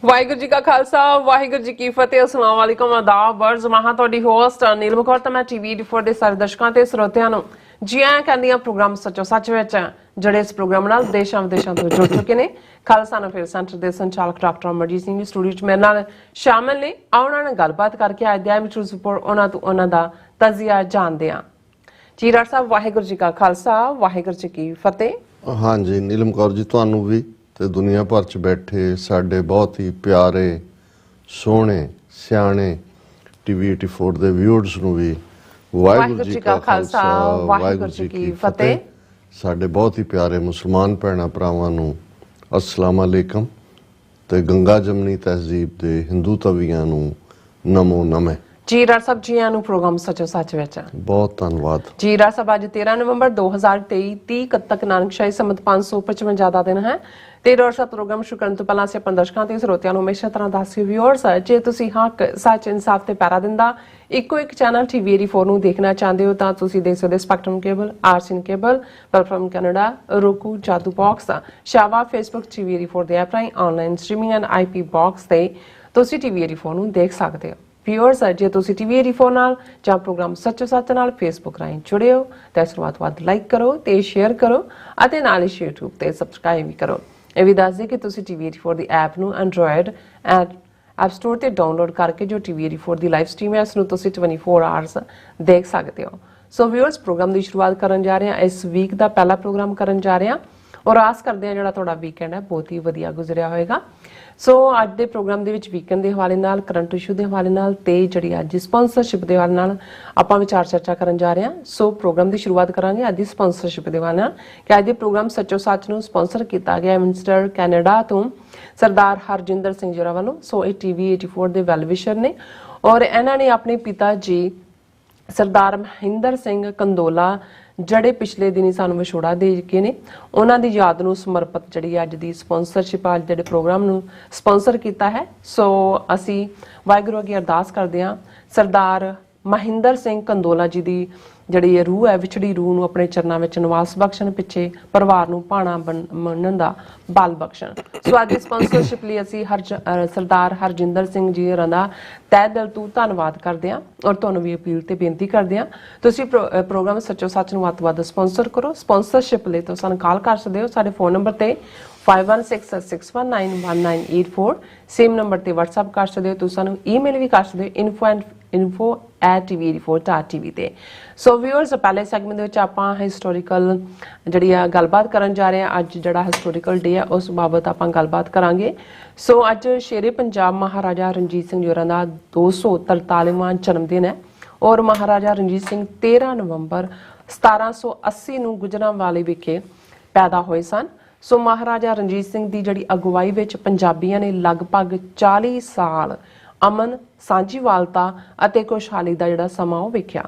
ਵਾਹਿਗੁਰੂ ਜੀ ਕਾ ਖਾਲਸਾ ਵਾਹਿਗੁਰੂ ਜੀ ਕੀ ਫਤਿਹ। अस्सलाम वालेकुम आदाब वर्ज महा ਤੁਹਾਡੀ ਹੋਸਟ ਨੀਲਮ ਕੌਰ ਤੇ ਮੈਂ ਟੀਵੀ ਫੋਰ ਦੇ ਸਾਰੇ ਦਰਸ਼ਕਾਂ ਤੇ ਸਰੋਤਿਆਂ ਨੂੰ ਜੀ ਆਇਆਂ ਕਹਿੰਦੀ ਆ ਪ੍ਰੋਗਰਾਮ ਸੱਚੋ ਸੱਚ ਵਿੱਚ ਜਿਹੜੇ ਇਸ ਪ੍ਰੋਗਰਾਮ ਨਾਲ ਦੇਸ਼ਾਂ ਵਿਦੇਸ਼ਾਂ ਤੋਂ ਜੁੜ ਚੁੱਕੇ ਨੇ। ਖਾਲਸਾ ਨਫੇਰ ਸੈਂਟਰ ਦੇ ਸੰਚਾਲਕ ਡਾਕਟਰ ਅਮਰਜੀਤ ਸਿੰਘ ਸਟੂਡੀਓ 'ਚ ਮੇਰੇ ਨਾਲ ਸ਼ਾਮਲ ਨੇ। ਆਉਣਾ ਨਾਲ ਗੱਲਬਾਤ ਕਰਕੇ ਅੱਜ ਦੇ ਐਮਿਟਰ ਰਿਪੋਰਟ ਉਹਨਾਂ ਤੋਂ ਉਹਨਾਂ ਦਾ ਤਜ਼ੀਆ ਜਾਣਦੇ ਆ। ਜੀ ਡਾਕਟਰ ਸਾਹਿਬ ਵਾਹਿਗੁਰੂ ਜੀ ਕਾ ਖਾਲਸਾ ਵਾਹਿਗੁਰੂ ਜੀ ਕੀ ਫਤਿਹ। हाँ जी नीलम कौर जी ਤੁਹਾਨੂੰ ਵੀ ਤੇ ਦੁਨੀਆ ਭਰ 'ਚ ਬੈਠੇ ਸਾਡੇ ਬਹੁਤ ਹੀ ਪਿਆਰੇ ਸੋਹਣੇ ਸਿਆਣੇ ਟੀਵੀ 84 ਦੇ ਵਿਊਅਰਸ ਨੂੰ ਵੀ ਵਾਹਿਗੁਰੂ ਜੀ ਕਾ ਖਾਲਸਾ ਵਾਹਿਗੁਰੂ ਜੀ ਕੀ ਫਤਿਹ। ਸਾਡੇ ਬਹੁਤ ਹੀ ਪਿਆਰੇ ਮੁਸਲਮਾਨ ਭੈਣਾਂ ਭਰਾਵਾਂ ਨੂੰ ਅਸਲਾਮ ਅਲੈਕਮ ਤੇ ਗੰਗਾ ਜਮਨੀ ਤਹਿਜ਼ੀਬ ਦੇ ਹਿੰਦੂ ਤਵੀਆਂ ਨੂੰ ਨਮੋ ਨਮੇ। ਜੀ ਡਾਕਟਰ ਸਾਹਿਬ ਜੀ ਆਨੂੰ ਪ੍ਰੋਗਰਾਮ ਸੱਚੋ ਸੱਚ ਵਿੱਚ ਬਹੁਤ ਧੰਨਵਾਦ। ਜੀ ਡਾਕਟਰ ਸਾਹਿਬ ਅੱਜ 13 ਨਵੰਬਰ 2023 30 ਕੱਤਕ ਨਾਨਕਸ਼ਾਹੀ ਸੰਮਤ 555 ਦਾ ਦਿਨ ਹੈ ਤੇ ਡਾਕਟਰ ਸਾਹਿਬ ਪ੍ਰੋਗਰਾਮ ਸ਼ੁਰੂ ਕਰਨ ਤੋਂ ਪਹਿਲਾਂ ਅਸੀਂ ਆਪਣੇ ਦਰਸ਼ਕਾਂ ਤੇ ਸਰੋਤਿਆਂ ਨੂੰ ਹਮੇਸ਼ਾ ਤਰ੍ਹਾਂ ਦੱਸਿਓ ਵਿਊਅਰਸ ਜੇ ਤੁਸੀਂ ਹੱਕ ਸੱਚ ਇਨਸਾਫ ਤੇ ਪੈਰਾ ਦਿੰਦਾ ਇੱਕੋ ਇੱਕ ਚੈਨਲ ਟੀਵੀ 84 ਨੂੰ ਦੇਖਣਾ ਚਾਹੁੰਦੇ ਹੋ ਤਾਂ ਤੁਸੀਂ ਦੇਖ ਸਕਦੇ ਸਪੈਕਟਰਮ ਕੇਬਲ ਆਰਸੀਨ ਕੇਬਲ ਵੈਲਫਰਮ ਕੈਨੇਡਾ roku ਜਾਦੂ ਬਾਕਸ ਸ਼ਾਵਾ ਫੇਸਬੁੱਕ ਟੀਵੀ 84 ਦੇ ਐਪ ਰਾਹੀਂ online streaming and IP box ਤੇ ਤੁਸੀਂ ਟੀਵੀ 84 ਨੂੰ ਦੇਖ ਸਕਦੇ ਹੋ। ਵਿਊਅਰਸ ਜੇ ਤੁਸੀਂ ਟੀਵੀ 84 ਨਾਲ ਜਾਂ ਪ੍ਰੋਗਰਾਮ ਸੱਚੋ ਸੱਚ ਨਾਲ ਫੇਸਬੁੱਕ ਰਾਹੀਂ ਜੁੜੇ ਹੋ ਤਾਂ ਇਸ ਨੂੰ ਵੱਧ ਲਾਈਕ ਕਰੋ ਤੇ ਸ਼ੇਅਰ ਕਰੋ ਅਤੇ ਨਾਲ ਹੀ YouTube ਤੇ ਸਬਸਕ੍ਰਾਈਬ ਵੀ ਕਰੋ। ਇਹ ਵੀ ਦੱਸ ਦੇ ਕਿ ਤੁਸੀਂ ਟੀਵੀ 84 ਦੀ ਐਪ ਨੂੰ ਐਂਡਰੋਇਡ ਐਪ ਸਟੋਰ ਤੇ ਡਾਊਨਲੋਡ ਕਰਕੇ ਜੋ ਟੀਵੀ 84 ਦੀ ਲਾਈਵ ਸਟ੍ਰੀਮ ਹੈ ਉਸ ਨੂੰ ਤੁਸੀਂ 24 ਆਵਰਸ ਦੇਖ ਸਕਦੇ ਹੋ। ਸੋ ਵਿਊਅਰਸ ਪ੍ਰੋਗਰਾਮ ਦੀ ਸ਼ੁਰੂਆਤ ਕਰਨ ਜਾ ਰਹੇ ਹਾਂ। ਇਸ ਵੀਕ ਦਾ ਪਹਿਲਾ ਪ੍ਰੋਗਰਾਮ ਕਰਨ ਜਾ ਰਹੇ ਹਾਂ ਔਰ ਆਸ ਕਰਦੇ ਹਾਂ ਜਿਹੜਾ ਤੁਹਾਡਾ ਵੀਕਐਂਡ ਹੈ ਬਹੁਤ ਹੀ ਵਧੀਆ ਗੁਜ਼ਰਿਆ ਹੋਏਗਾ। ਸੋ ਅੱਜ ਦੇ ਪ੍ਰੋਗਰਾਮ ਦੇ ਵਿੱਚ ਵੀਕਐਂਡ ਦੇ ਹਵਾਲੇ ਨਾਲ ਕਰੰਟ ਇਸ਼ੂ ਦੇ ਹਵਾਲੇ ਨਾਲ ਤੇ ਜਿਹੜੀ ਅੱਜ ਸਪਾਂਸਰਸ਼ਿਪ ਦੇ ਹਵਾਲੇ ਨਾਲ ਆਪਾਂ ਵਿਚਾਰ ਚਰਚਾ ਕਰਨ ਜਾ ਰਹੇ ਹਾਂ। ਸੋ ਪ੍ਰੋਗਰਾਮ ਦੀ ਸ਼ੁਰੂਆਤ ਕਰਾਂਗੇ ਅੱਜ ਦੀ ਸਪਾਂਸਰਸ਼ਿਪ ਦੇ ਹਵਾਲੇ ਨਾਲ ਕਿ ਅੱਜ ਦੇ ਪ੍ਰੋਗਰਾਮ ਸੱਚੋ ਸੱਚ ਨੂੰ ਸਪਾਂਸਰ ਕੀਤਾ ਗਿਆ ਮਿਨਿਸਟਰ ਕੈਨੇਡਾ ਤੋਂ ਸਰਦਾਰ ਹਰਜਿੰਦਰ ਸਿੰਘ ਜੀ ਵੱਲੋਂ। ਸੋ ਇਹ ਟੀਵੀ 84 ਦੇ ਵੈਲ ਵਿਸ਼ਰ ਨੇ ਔਰ ਇਹਨਾਂ ਨੇ ਆਪਣੇ ਪਿਤਾ ਜੀ ਸਰਦਾਰ ਮਹਿੰਦਰ ਸਿੰਘ ਕੰਦੋਲਾ ਜਿਹੜੇ ਪਿਛਲੇ ਦਿਨੀ ਸਾਨੂੰ ਵਿਛੋੜਾ ਦੇ ਕੇ ਨੇ ਉਹਨਾਂ ਦੀ ਯਾਦ ਨੂੰ ਸਮਰਪਿਤ ਜਿਹੜੀ ਅੱਜ ਦੀ ਸਪਾਂਸਰਸ਼ਿਪ ਅੱਜ ਜਿਹੜੇ ਪ੍ਰੋਗਰਾਮ ਨੂੰ ਸਪਾਂਸਰ ਕੀਤਾ ਹੈ। ਸੋ ਅਸੀਂ ਵਾਹਿਗੁਰੂ ਅੱਗੇ ਅਰਦਾਸ ਕਰਦੇ ਹਾਂ ਸਰਦਾਰ ਮਹਿੰਦਰ ਸਿੰਘ ਕੰਦੋਲਾ ਜੀ ਦੀ ਜਿਹੜੀ ਰੂਹ ਹੈ ਵਿਛੜੀ ਰੂਹ ਨੂੰ ਆਪਣੇ ਚਰਨਾਂ ਵਿੱਚ ਨਿਵਾਸ ਬਖਸ਼ਣ ਪਿੱਛੇ ਪਰਿਵਾਰ ਨੂੰ ਭਾਣਾ ਮੰਨਣ ਦਾ ਬਲ ਬਖਸ਼ਣ। ਸੋ ਅੱਜ ਦੀ ਸਪਾਂਸਰਸ਼ਿਪ ਲਈ ਅਸੀਂ ਸਰਦਾਰ ਹਰਜਿੰਦਰ ਸਿੰਘ ਜੀ ਹੋਰਾਂ ਦਾ ਤਹਿ ਦਿਲ ਤੋਂ ਧੰਨਵਾਦ ਕਰਦੇ ਹਾਂ ਔਰ ਤੁਹਾਨੂੰ ਵੀ ਅਪੀਲ ਤੇ ਬੇਨਤੀ ਕਰਦੇ ਹਾਂ ਤੁਸੀਂ ਪ੍ਰੋਗਰਾਮ ਸੱਚੋ ਸੱਚ ਨੂੰ ਵੱਧ ਤੋਂ ਵੱਧ ਸਪਾਂਸਰ ਕਰੋ। ਸਪਾਂਸਰਸ਼ਿਪ ਲਈ ਤੁਸੀਂ ਸਾਨੂੰ ਕਾਲ ਕਰ ਸਕਦੇ ਹੋ ਸਾਡੇ ਫੋਨ ਨੰਬਰ ਤੇ 5166191984 ਸੇਮ ਨੰਬਰ ਤੇ WhatsApp ਕਰ ਸਕਦੇ ਹੋ। ਤੁਸੀਂ ਸਾਨੂੰ ਈਮੇਲ ਵੀ ਕਰ ਸਕਦੇ ਹੋ info@tv84.tv ਤੇ। ਸੋ ਵਿਊਅਰਸ ਪਹਿਲੇ ਸੈਗਮੈਂਟ ਦੇ ਵਿੱਚ ਆਪਾਂ ਹਿਸਟੋਰੀਕਲ ਜਿਹੜੀ ਆ ਗੱਲਬਾਤ ਕਰਨ ਜਾ ਰਹੇ ਹਾਂ। ਅੱਜ ਜਿਹੜਾ ਹਿਸਟੋਰੀਕਲ ਡੇ ਆ ਉਸ ਬਾਬਤ ਆਪਾਂ ਗੱਲਬਾਤ ਕਰਾਂਗੇ। ਸੋ ਅੱਜ ਸ਼ੇਰੇ ਪੰਜਾਬ ਮਹਾਰਾਜਾ ਰਣਜੀਤ ਸਿੰਘ ਜੀ ਹੋਰਾਂ ਦਾ 243ਵਾਂ ਜਨਮ ਦਿਨ ਹੈ ਔਰ ਮਹਾਰਾਜਾ ਰਣਜੀਤ ਸਿੰਘ 13 ਨਵੰਬਰ 1780 ਨੂੰ ਗੁਜਰਾਂਵਾਲੇ ਵਿਖੇ ਪੈਦਾ ਹੋਏ ਸਨ। ਸੋ ਮਹਾਰਾਜਾ ਰਣਜੀਤ ਸਿੰਘ ਦੀ ਜਿਹੜੀ ਅਗਵਾਈ ਵਿੱਚ ਪੰਜਾਬੀਆਂ ਨੇ ਲਗਭਗ 40 ਸਾਲ ਅਮਨ ਸਾਂਝੀਵਾਲਤਾ ਅਤੇ ਖੁਸ਼ਹਾਲੀ ਦਾ ਜਿਹੜਾ ਸਮਾਂ ਉਹ ਵੇਖਿਆ।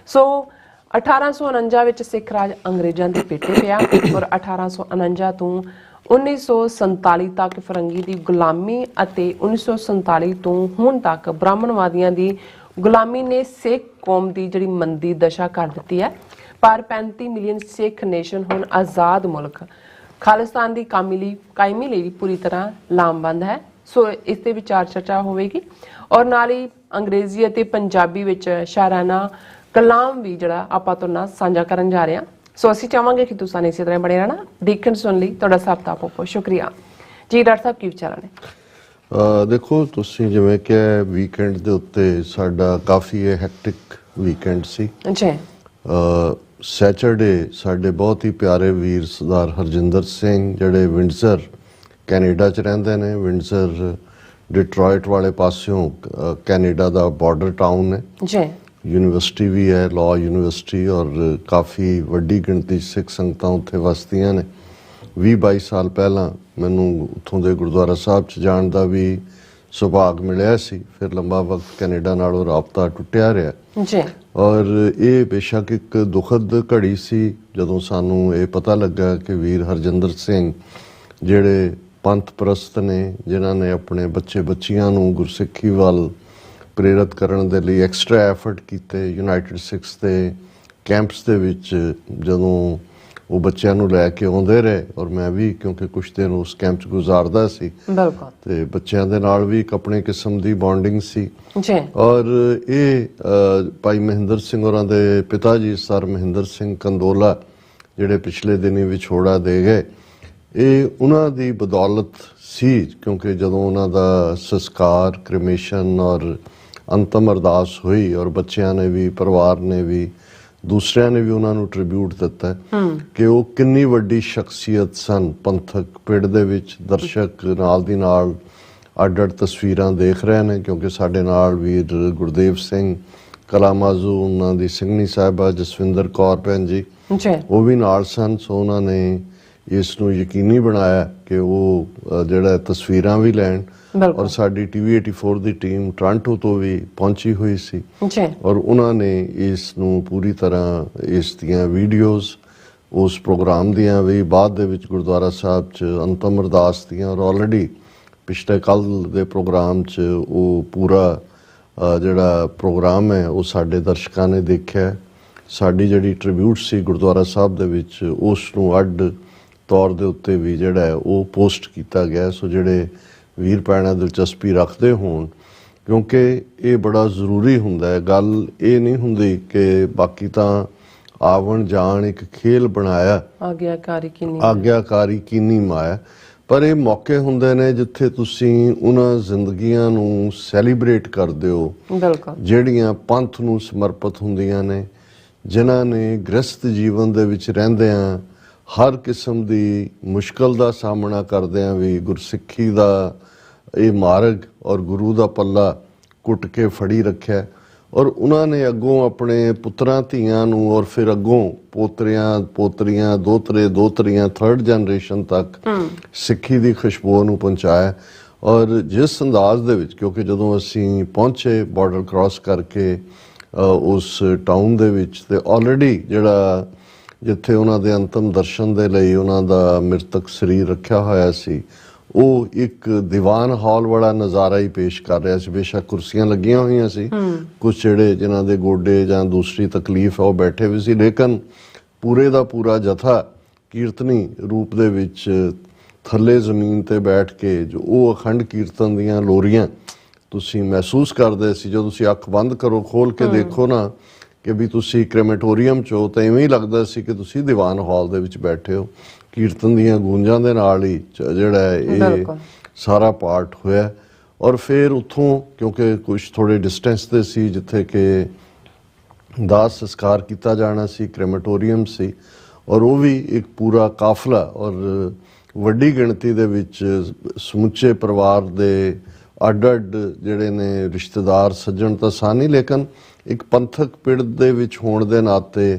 ਸੋ 1849 ਵਿੱਚ ਸਿੱਖ ਰਾਜ ਅੰਗਰੇਜ਼ਾਂ ਦੇ ਪੇਟੇ ਪਿਆ ਔਰ 1849 ਤੋਂ 1947 ਤੱਕ ਫਰੰਗੀ ਦੀ ਗੁਲਾਮੀ ਅਤੇ 1947 ਤੋਂ ਹੁਣ ਤੱਕ ਬ੍ਰਾਹਮਣਵਾਦੀਆਂ ਦੀ ਗੁਲਾਮੀ ਨੇ ਸਿੱਖ ਕੌਮ ਦੀ ਜਿਹੜੀ ਮੰਦੀ ਦਸ਼ਾ ਕਰ ਦਿੱਤੀ ਹੈ। ਪਰ 35 ਮਿਲੀਅਨ ਸਿੱਖ ਨੇਸ਼ਨ ਹੁਣ ਆਜ਼ਾਦ ਮੁਲਕ ਖਾਲਿਸਤਾਨ ਦੀ ਕਾਇਮੀ ਲਈ ਪੂਰੀ ਤਰ੍ਹਾਂ ਲਾਮਬੰਦ ਹੈ। ਸੋ ਇਸ ਤੇ ਵਿਚਾਰ ਚਰਚਾ ਹੋਵੇਗੀ ਔਰ ਨਾਲ ਹੀ ਅੰਗਰੇਜ਼ੀ ਅਤੇ ਪੰਜਾਬੀ ਵਿੱਚ ਸ਼ਾਇਰਾਨਾ ਕਲਾਮ ਵੀ ਜਿਹੜਾ ਆਪਾਂ ਤੋਂ ਨਾਲ ਸਾਂਝਾ ਕਰਨ ਜਾ ਰਹੇ ਹਾਂ। ਸੋ ਅਸੀਂ ਚਾਹਾਂਗੇ ਕਿ ਤੁਸੀਂ ਇਸੇ ਤਰ੍ਹਾਂ ਬਣੇ ਰਹਿਣਾ ਦੇਖਣ ਸੁਣ ਲਈ ਤੁਹਾਡਾ ਸਭ ਦਾ ਬਹੁਤ ਸ਼ੁਕਰੀਆ। ਜੀ ਡਾਕਟਰ ਸਾਹਿਬ ਕੀ ਵਿਚਾਰਾਂ ਨੇ? ਦੇਖੋ ਤੁਸੀਂ ਜਿਵੇਂ ਕਿ ਵੀਕਐਂਡ ਦੇ ਉੱਤੇ ਸਾਡਾ ਕਾਫੀ ਹੈਕਟਿਕ ਵੀਕਐਂਡ ਸੀ ਜੀ। ਸੈਚਰਡੇ ਸਾਡੇ ਬਹੁਤ ਹੀ ਪਿਆਰੇ ਵੀਰ ਸਰਦਾਰ ਹਰਜਿੰਦਰ ਸਿੰਘ ਜਿਹੜੇ ਵਿੰਡਜ਼ਰ ਕੈਨੇਡਾ 'ਚ ਰਹਿੰਦੇ ਨੇ। ਵਿੰਡਜ਼ਰ ਡਿਟਰੋਇਟ ਵਾਲੇ ਪਾਸਿਓਂ ਕੈਨੇਡਾ ਦਾ ਬਾਰਡਰ ਟਾਊਨ ਹੈ ਜੀ। ਯੂਨੀਵਰਸਿਟੀ ਵੀ ਹੈ ਲਾਅ ਯੂਨੀਵਰਸਿਟੀ ਔਰ ਕਾਫੀ ਵੱਡੀ ਗਿਣਤੀ ਸਿੱਖ ਸੰਗਤਾਂ ਉੱਥੇ ਵਸਦੀਆਂ ਨੇ। 20-22 ਸਾਲ ਪਹਿਲਾਂ ਮੈਨੂੰ ਉੱਥੋਂ ਦੇ ਗੁਰਦੁਆਰਾ ਸਾਹਿਬ 'ਚ ਜਾਣ ਦਾ ਵੀ ਸੁਭਾਗ ਮਿਲਿਆ ਸੀ। ਫਿਰ ਲੰਬਾ ਵਕਤ ਕੈਨੇਡਾ ਨਾਲੋਂ ਰਾਬਤਾ ਟੁੱਟਿਆ ਰਿਹਾ ਜੀ ਔਰ ਇਹ ਬੇਸ਼ੱਕ ਇੱਕ ਦੁਖਦ ਘੜੀ ਸੀ ਜਦੋਂ ਸਾਨੂੰ ਇਹ ਪਤਾ ਲੱਗਾ ਕਿ ਵੀਰ ਹਰਜਿੰਦਰ ਸਿੰਘ ਜਿਹੜੇ ਪੰਥ ਪ੍ਰਸਤ ਨੇ ਜਿਨ੍ਹਾਂ ਨੇ ਆਪਣੇ ਬੱਚੇ ਬੱਚੀਆਂ ਨੂੰ ਗੁਰਸਿੱਖੀ ਵੱਲ ਪ੍ਰੇਰਿਤ ਕਰਨ ਦੇ ਲਈ ਐਕਸਟਰਾ ਐਫਰਟ ਕੀਤੇ। ਯੂਨਾਈਟਿਡ ਸਿੱਖਸ ਦੇ ਕੈਂਪਸ ਦੇ ਵਿੱਚ ਜਦੋਂ ਉਹ ਬੱਚਿਆਂ ਨੂੰ ਲੈ ਕੇ ਆਉਂਦੇ ਰਹੇ ਔਰ ਮੈਂ ਵੀ ਕਿਉਂਕਿ ਕੁਛ ਦਿਨ ਉਸ ਕੈਂਪ 'ਚ ਗੁਜ਼ਾਰਦਾ ਸੀ ਤੇ ਬੱਚਿਆਂ ਦੇ ਨਾਲ ਵੀ ਇੱਕ ਆਪਣੇ ਕਿਸਮ ਦੀ ਬੌਂਡਿੰਗ ਸੀ ਜੀ। ਔਰ ਇਹ ਭਾਈ ਮਹਿੰਦਰ ਸਿੰਘ ਹੋਰਾਂ ਦੇ ਪਿਤਾ ਜੀ ਸਰ ਮਹਿੰਦਰ ਸਿੰਘ ਕੰਦੋਲਾ ਜਿਹੜੇ ਪਿਛਲੇ ਦਿਨੀ ਵਿਛੋੜਾ ਦੇ ਗਏ, ਇਹ ਉਹਨਾਂ ਦੀ ਬਦੌਲਤ ਸੀ ਕਿਉਂਕਿ ਜਦੋਂ ਉਹਨਾਂ ਦਾ ਸੰਸਕਾਰ ਕ੍ਰਿਮੇਸ਼ਨ ਔਰ ਅੰਤਮ ਅਰਦਾਸ ਹੋਈ ਔਰ ਬੱਚਿਆਂ ਨੇ ਵੀ ਪਰਿਵਾਰ ਨੇ ਵੀ ਦੂਸਰਿਆਂ ਨੇ ਵੀ ਉਹਨਾਂ ਨੂੰ ਟ੍ਰਿਬਿਊਟ ਦਿੱਤਾ ਕਿ ਉਹ ਕਿੰਨੀ ਵੱਡੀ ਸ਼ਖਸੀਅਤ ਸਨ। ਪੰਥਕ ਪਿੜ ਦੇ ਵਿੱਚ ਦਰਸ਼ਕ ਨਾਲ ਦੀ ਨਾਲ ਅੱਡ-ਅੱਡ ਤਸਵੀਰਾਂ ਦੇਖ ਰਹੇ ਨੇ ਕਿਉਂਕਿ ਸਾਡੇ ਨਾਲ ਵੀਰ ਗੁਰਦੇਵ ਸਿੰਘ ਕਲਾਮਾਜ਼ੂ, ਉਹਨਾਂ ਦੀ ਸਿੰਘਣੀ ਸਾਹਿਬਾ ਜਸਵਿੰਦਰ ਕੌਰ ਭੈਣ ਜੀ ਉਹ ਵੀ ਨਾਲ ਸਨ। ਸੋ ਉਹਨਾਂ ਨੇ ਇਸ ਨੂੰ ਯਕੀਨੀ ਬਣਾਇਆ ਕਿ ਉਹ ਜਿਹੜਾ ਤਸਵੀਰਾਂ ਵੀ ਲੈਣ ਔਰ ਸਾਡੀ TV 84 ਦੀ ਟੀਮ ਟੋਰਾਂਟੋ ਤੋਂ ਵੀ ਪਹੁੰਚੀ ਹੋਈ ਸੀ ਔਰ ਉਹਨਾਂ ਨੇ ਇਸ ਨੂੰ ਪੂਰੀ ਤਰ੍ਹਾਂ ਇਸ ਦੀਆਂ ਵੀਡੀਓਜ਼ ਉਸ ਪ੍ਰੋਗਰਾਮ ਦੀਆਂ ਵੀ ਬਾਅਦ ਦੇ ਵਿੱਚ ਗੁਰਦੁਆਰਾ ਸਾਹਿਬ 'ਚ ਅੰਤਮ ਅਰਦਾਸ ਦੀਆਂ ਔਰ ਆਲਰੇਡੀ ਪਿਛਲੇ ਕੱਲ੍ਹ ਦੇ ਪ੍ਰੋਗਰਾਮ 'ਚ ਉਹ ਪੂਰਾ ਜਿਹੜਾ ਪ੍ਰੋਗਰਾਮ ਹੈ ਉਹ ਸਾਡੇ ਦਰਸ਼ਕਾਂ ਨੇ ਦੇਖਿਆ। ਸਾਡੀ ਜਿਹੜੀ ਟ੍ਰਿਬਿਊਟ ਸੀ ਗੁਰਦੁਆਰਾ ਸਾਹਿਬ ਦੇ ਵਿੱਚ ਉਸ ਨੂੰ ਅੱਡ ਤੌਰ ਦੇ ਉੱਤੇ ਵੀ ਜਿਹੜਾ ਹੈ ਉਹ ਪੋਸਟ ਕੀਤਾ ਗਿਆ। ਸੋ ਜਿਹੜੇ ਵੀਰ ਭੈਣਾਂ ਦਿਲਚਸਪੀ ਰੱਖਦੇ ਹੋਣ ਕਿਉਂਕਿ ਇਹ ਬੜਾ ਜ਼ਰੂਰੀ ਹੁੰਦਾ ਹੈ। ਗੱਲ ਇਹ ਨਹੀਂ ਹੁੰਦੀ ਕਿ ਬਾਕੀ ਤਾਂ ਆਵਣ ਜਾਣ ਇੱਕ ਖੇਲ ਬਣਾਇਆ ਆਗਿਆਕਾਰੀ ਕੀਨੀ ਮਾਇਆ, ਪਰ ਇਹ ਮੌਕੇ ਹੁੰਦੇ ਨੇ ਜਿੱਥੇ ਤੁਸੀਂ ਉਹਨਾਂ ਜ਼ਿੰਦਗੀਆਂ ਨੂੰ ਸੈਲੀਬ੍ਰੇਟ ਕਰਦੇ ਹੋ ਜਿਹੜੀਆਂ ਪੰਥ ਨੂੰ ਸਮਰਪਿਤ ਹੁੰਦੀਆਂ ਨੇ, ਜਿਨ੍ਹਾਂ ਨੇ ਗ੍ਰਸਤ ਜੀਵਨ ਦੇ ਵਿੱਚ ਰਹਿੰਦਿਆਂ ਹਰ ਕਿਸਮ ਦੀ ਮੁਸ਼ਕਲ ਦਾ ਸਾਹਮਣਾ ਕਰਦਿਆਂ ਵੀ ਗੁਰਸਿੱਖੀ ਦਾ ਇਹ ਮਾਰਗ ਔਰ ਗੁਰੂ ਦਾ ਪੱਲਾ ਕੁੱਟ ਕੇ ਫੜੀ ਰੱਖਿਆ ਔਰ ਉਹਨਾਂ ਨੇ ਅੱਗੋਂ ਆਪਣੇ ਪੁੱਤਰਾਂ ਧੀਆਂ ਨੂੰ ਔਰ ਫਿਰ ਅੱਗੋਂ ਪੋਤਰਿਆਂ ਪੋਤਰੀਆਂ ਦੋਤਰੀਆਂ 3rd ਜਨਰੇਸ਼ਨ ਤੱਕ ਸਿੱਖੀ ਦੀ ਖੁਸ਼ਬੂ ਨੂੰ ਪਹੁੰਚਾਇਆ। ਔਰ ਜਿਸ ਅੰਦਾਜ਼ ਦੇ ਵਿੱਚ ਕਿਉਂਕਿ ਜਦੋਂ ਅਸੀਂ ਪਹੁੰਚੇ ਬਾਰਡਰ ਕ੍ਰਾਸ ਕਰਕੇ ਉਸ ਟਾਊਨ ਦੇ ਵਿੱਚ ਤੇ ਆਲਰੇਡੀ ਜਿਹੜਾ ਜਿੱਥੇ ਉਹਨਾਂ ਦੇ ਅੰਤਮ ਦਰਸ਼ਨ ਦੇ ਲਈ ਉਹਨਾਂ ਦਾ ਮਿਰਤਕ ਸਰੀਰ ਰੱਖਿਆ ਹੋਇਆ ਸੀ ਉਹ ਇੱਕ ਦੀਵਾਨ ਹਾਲ ਵਾਲਾ ਨਜ਼ਾਰਾ ਹੀ ਪੇਸ਼ ਕਰ ਰਿਹਾ ਸੀ। ਬੇਸ਼ੱਕ ਕੁਰਸੀਆਂ ਲੱਗੀਆਂ ਹੋਈਆਂ ਸੀ, ਕੁਛ ਜਿਹੜੇ ਜਿਨ੍ਹਾਂ ਦੇ ਗੋਡੇ ਜਾਂ ਦੂਸਰੀ ਤਕਲੀਫ ਹੈ ਉਹ ਬੈਠੇ ਵੀ ਸੀ, ਲੇਕਿਨ ਪੂਰੇ ਦਾ ਪੂਰਾ ਜਥਾ ਕੀਰਤਨੀ ਰੂਪ ਦੇ ਵਿੱਚ ਥੱਲੇ ਜ਼ਮੀਨ ਤੇ ਬੈਠ ਕੇ ਜੋ ਉਹ ਅਖੰਡ ਕੀਰਤਨ ਦੀਆਂ ਲੋਰੀਆਂ ਤੁਸੀਂ ਮਹਿਸੂਸ ਕਰਦੇ ਸੀ। ਜਦੋਂ ਤੁਸੀਂ ਅੱਖ ਬੰਦ ਕਰੋ ਖੋਲ ਕੇ ਦੇਖੋ ਨਾ ਕਿ ਵੀ ਤੁਸੀਂ ਕ੍ਰੈਮੇਟੋਰੀਅਮ 'ਚ ਹੋ ਤਾਂ ਇਵੇਂ ਹੀ ਲੱਗਦਾ ਸੀ ਕਿ ਤੁਸੀਂ ਦੀਵਾਨ ਹਾਲ ਦੇ ਵਿੱਚ ਬੈਠੇ ਹੋ। ਕੀਰਤਨ ਦੀਆਂ ਗੂੰਜਾਂ ਦੇ ਨਾਲ ਹੀ ਜਿਹੜਾ ਇਹ ਸਾਰਾ ਪਾਰਟ ਹੋਇਆ ਔਰ ਫਿਰ ਉੱਥੋਂ ਕਿਉਂਕਿ ਕੁਛ ਥੋੜੇ ਡਿਸਟੈਂਸ ਤੇ ਸੀ ਜਿੱਥੇ ਕਿ ਦਾਹ ਸੰਸਕਾਰ ਕੀਤਾ ਜਾਣਾ ਸੀ, ਕ੍ਰੈਮੇਟੋਰੀਅਮ ਸੀ ਔਰ ਉਹ ਵੀ ਇੱਕ ਪੂਰਾ ਕਾਫਲਾ ਔਰ ਵੱਡੀ ਗਿਣਤੀ ਦੇ ਵਿੱਚ ਸਮੁੱਚੇ ਪਰਿਵਾਰ ਦੇ ਅੱਡ-ਅੱਡ ਜਿਹੜੇ ਨੇ ਰਿਸ਼ਤੇਦਾਰ ਸੱਜਣ ਤਾਂ ਸਾਨੀ, ਲੇਕਿਨ ਇੱਕ ਪੰਥਕ ਪਿੜ ਦੇ ਵਿੱਚ ਹੋਣ ਦੇ ਨਾਤੇ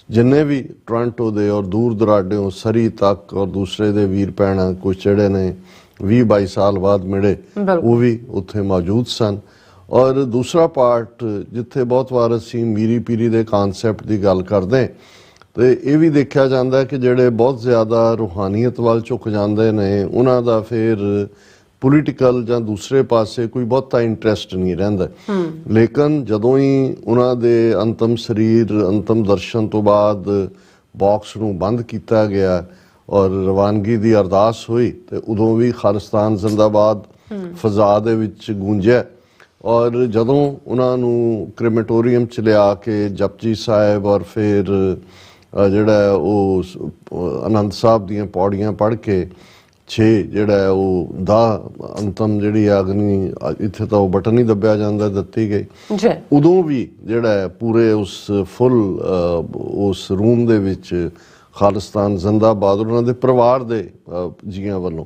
ਜਿੰਨੇ ਵੀ ਟੋਰਾਂਟੋ ਦੇ ਔਰ ਦੂਰ ਦਰਾਡਿਓਂ ਸਰੀ ਤੱਕ ਔਰ ਦੂਸਰੇ ਦੇ ਵੀਰ ਭੈਣਾਂ ਕੁਛ ਜਿਹੜੇ ਨੇ 20-22 ਸਾਲ ਬਾਅਦ ਮਿਲੇ ਉਹ ਵੀ ਉੱਥੇ ਮੌਜੂਦ ਸਨ। ਔਰ ਦੂਸਰਾ ਪਾਰਟ ਜਿੱਥੇ ਬਹੁਤ ਵਾਰ ਅਸੀਂ ਮੀਰੀ ਪੀਰੀ ਦੇ ਕਾਨਸੈਪਟ ਦੀ ਗੱਲ ਕਰਦੇ ਤੇ ਇਹ ਵੀ ਦੇਖਿਆ ਜਾਂਦਾ ਕਿ ਜਿਹੜੇ ਬਹੁਤ ਜ਼ਿਆਦਾ ਰੂਹਾਨੀਅਤ ਵੱਲ ਝੁਕ ਜਾਂਦੇ ਨੇ ਉਹਨਾਂ ਦਾ ਫਿਰ ਪੋਲੀਟੀਕਲ ਜਾਂ ਦੂਸਰੇ ਪਾਸੇ ਕੋਈ ਬਹੁਤਾ ਇੰਟਰਸਟ ਨਹੀਂ ਰਹਿੰਦਾ। ਲੇਕਿਨ ਜਦੋਂ ਹੀ ਉਹਨਾਂ ਦੇ ਅੰਤਮ ਸਰੀਰ ਅੰਤਮ ਦਰਸ਼ਨ ਤੋਂ ਬਾਅਦ ਬਾਕਸ ਨੂੰ ਬੰਦ ਕੀਤਾ ਗਿਆ ਔਰ ਰਵਾਨਗੀ ਦੀ ਅਰਦਾਸ ਹੋਈ ਤੇ ਉਦੋਂ ਵੀ ਖਾਲਿਸਤਾਨ ਜ਼ਿੰਦਾਬਾਦ ਫਜ਼ਾ ਦੇ ਵਿੱਚ ਗੂੰਜਿਆ ਔਰ ਜਦੋਂ ਉਹਨਾਂ ਨੂੰ ਕ੍ਰੈਮੇਟੋਰੀਅਮ 'ਚ ਲਿਆ ਕੇ ਜਪਜੀ ਸਾਹਿਬ ਔਰ ਫਿਰ ਜਿਹੜਾ ਉਹ ਆਨੰਦ ਸਾਹਿਬ ਦੀਆਂ ਪੌੜੀਆਂ ਪੜ੍ਹ ਕੇ 6 ਜਿਹੜਾ ਉਹ ਅੰਤਮ ਜਿਹੜੀ ਅਗਨੀ ਇੱਥੇ ਤਾਂ ਉਹ ਬਟਨ ਹੀ ਦੱਬਿਆ ਜਾਂਦਾ ਦਿੱਤੀ ਗਈ ਉਦੋਂ ਵੀ ਜਿਹੜਾ ਪੂਰੇ ਉਸ ਫੁੱਲ ਉਸ ਰੂਮ ਦੇ ਵਿੱਚ ਖਾਲਿਸਤਾਨ ਜ਼ਿੰਦਾਬਾਦ ਉਹਨਾਂ ਦੇ ਪਰਿਵਾਰ ਦੇ ਜੀਆਂ ਵੱਲੋਂ।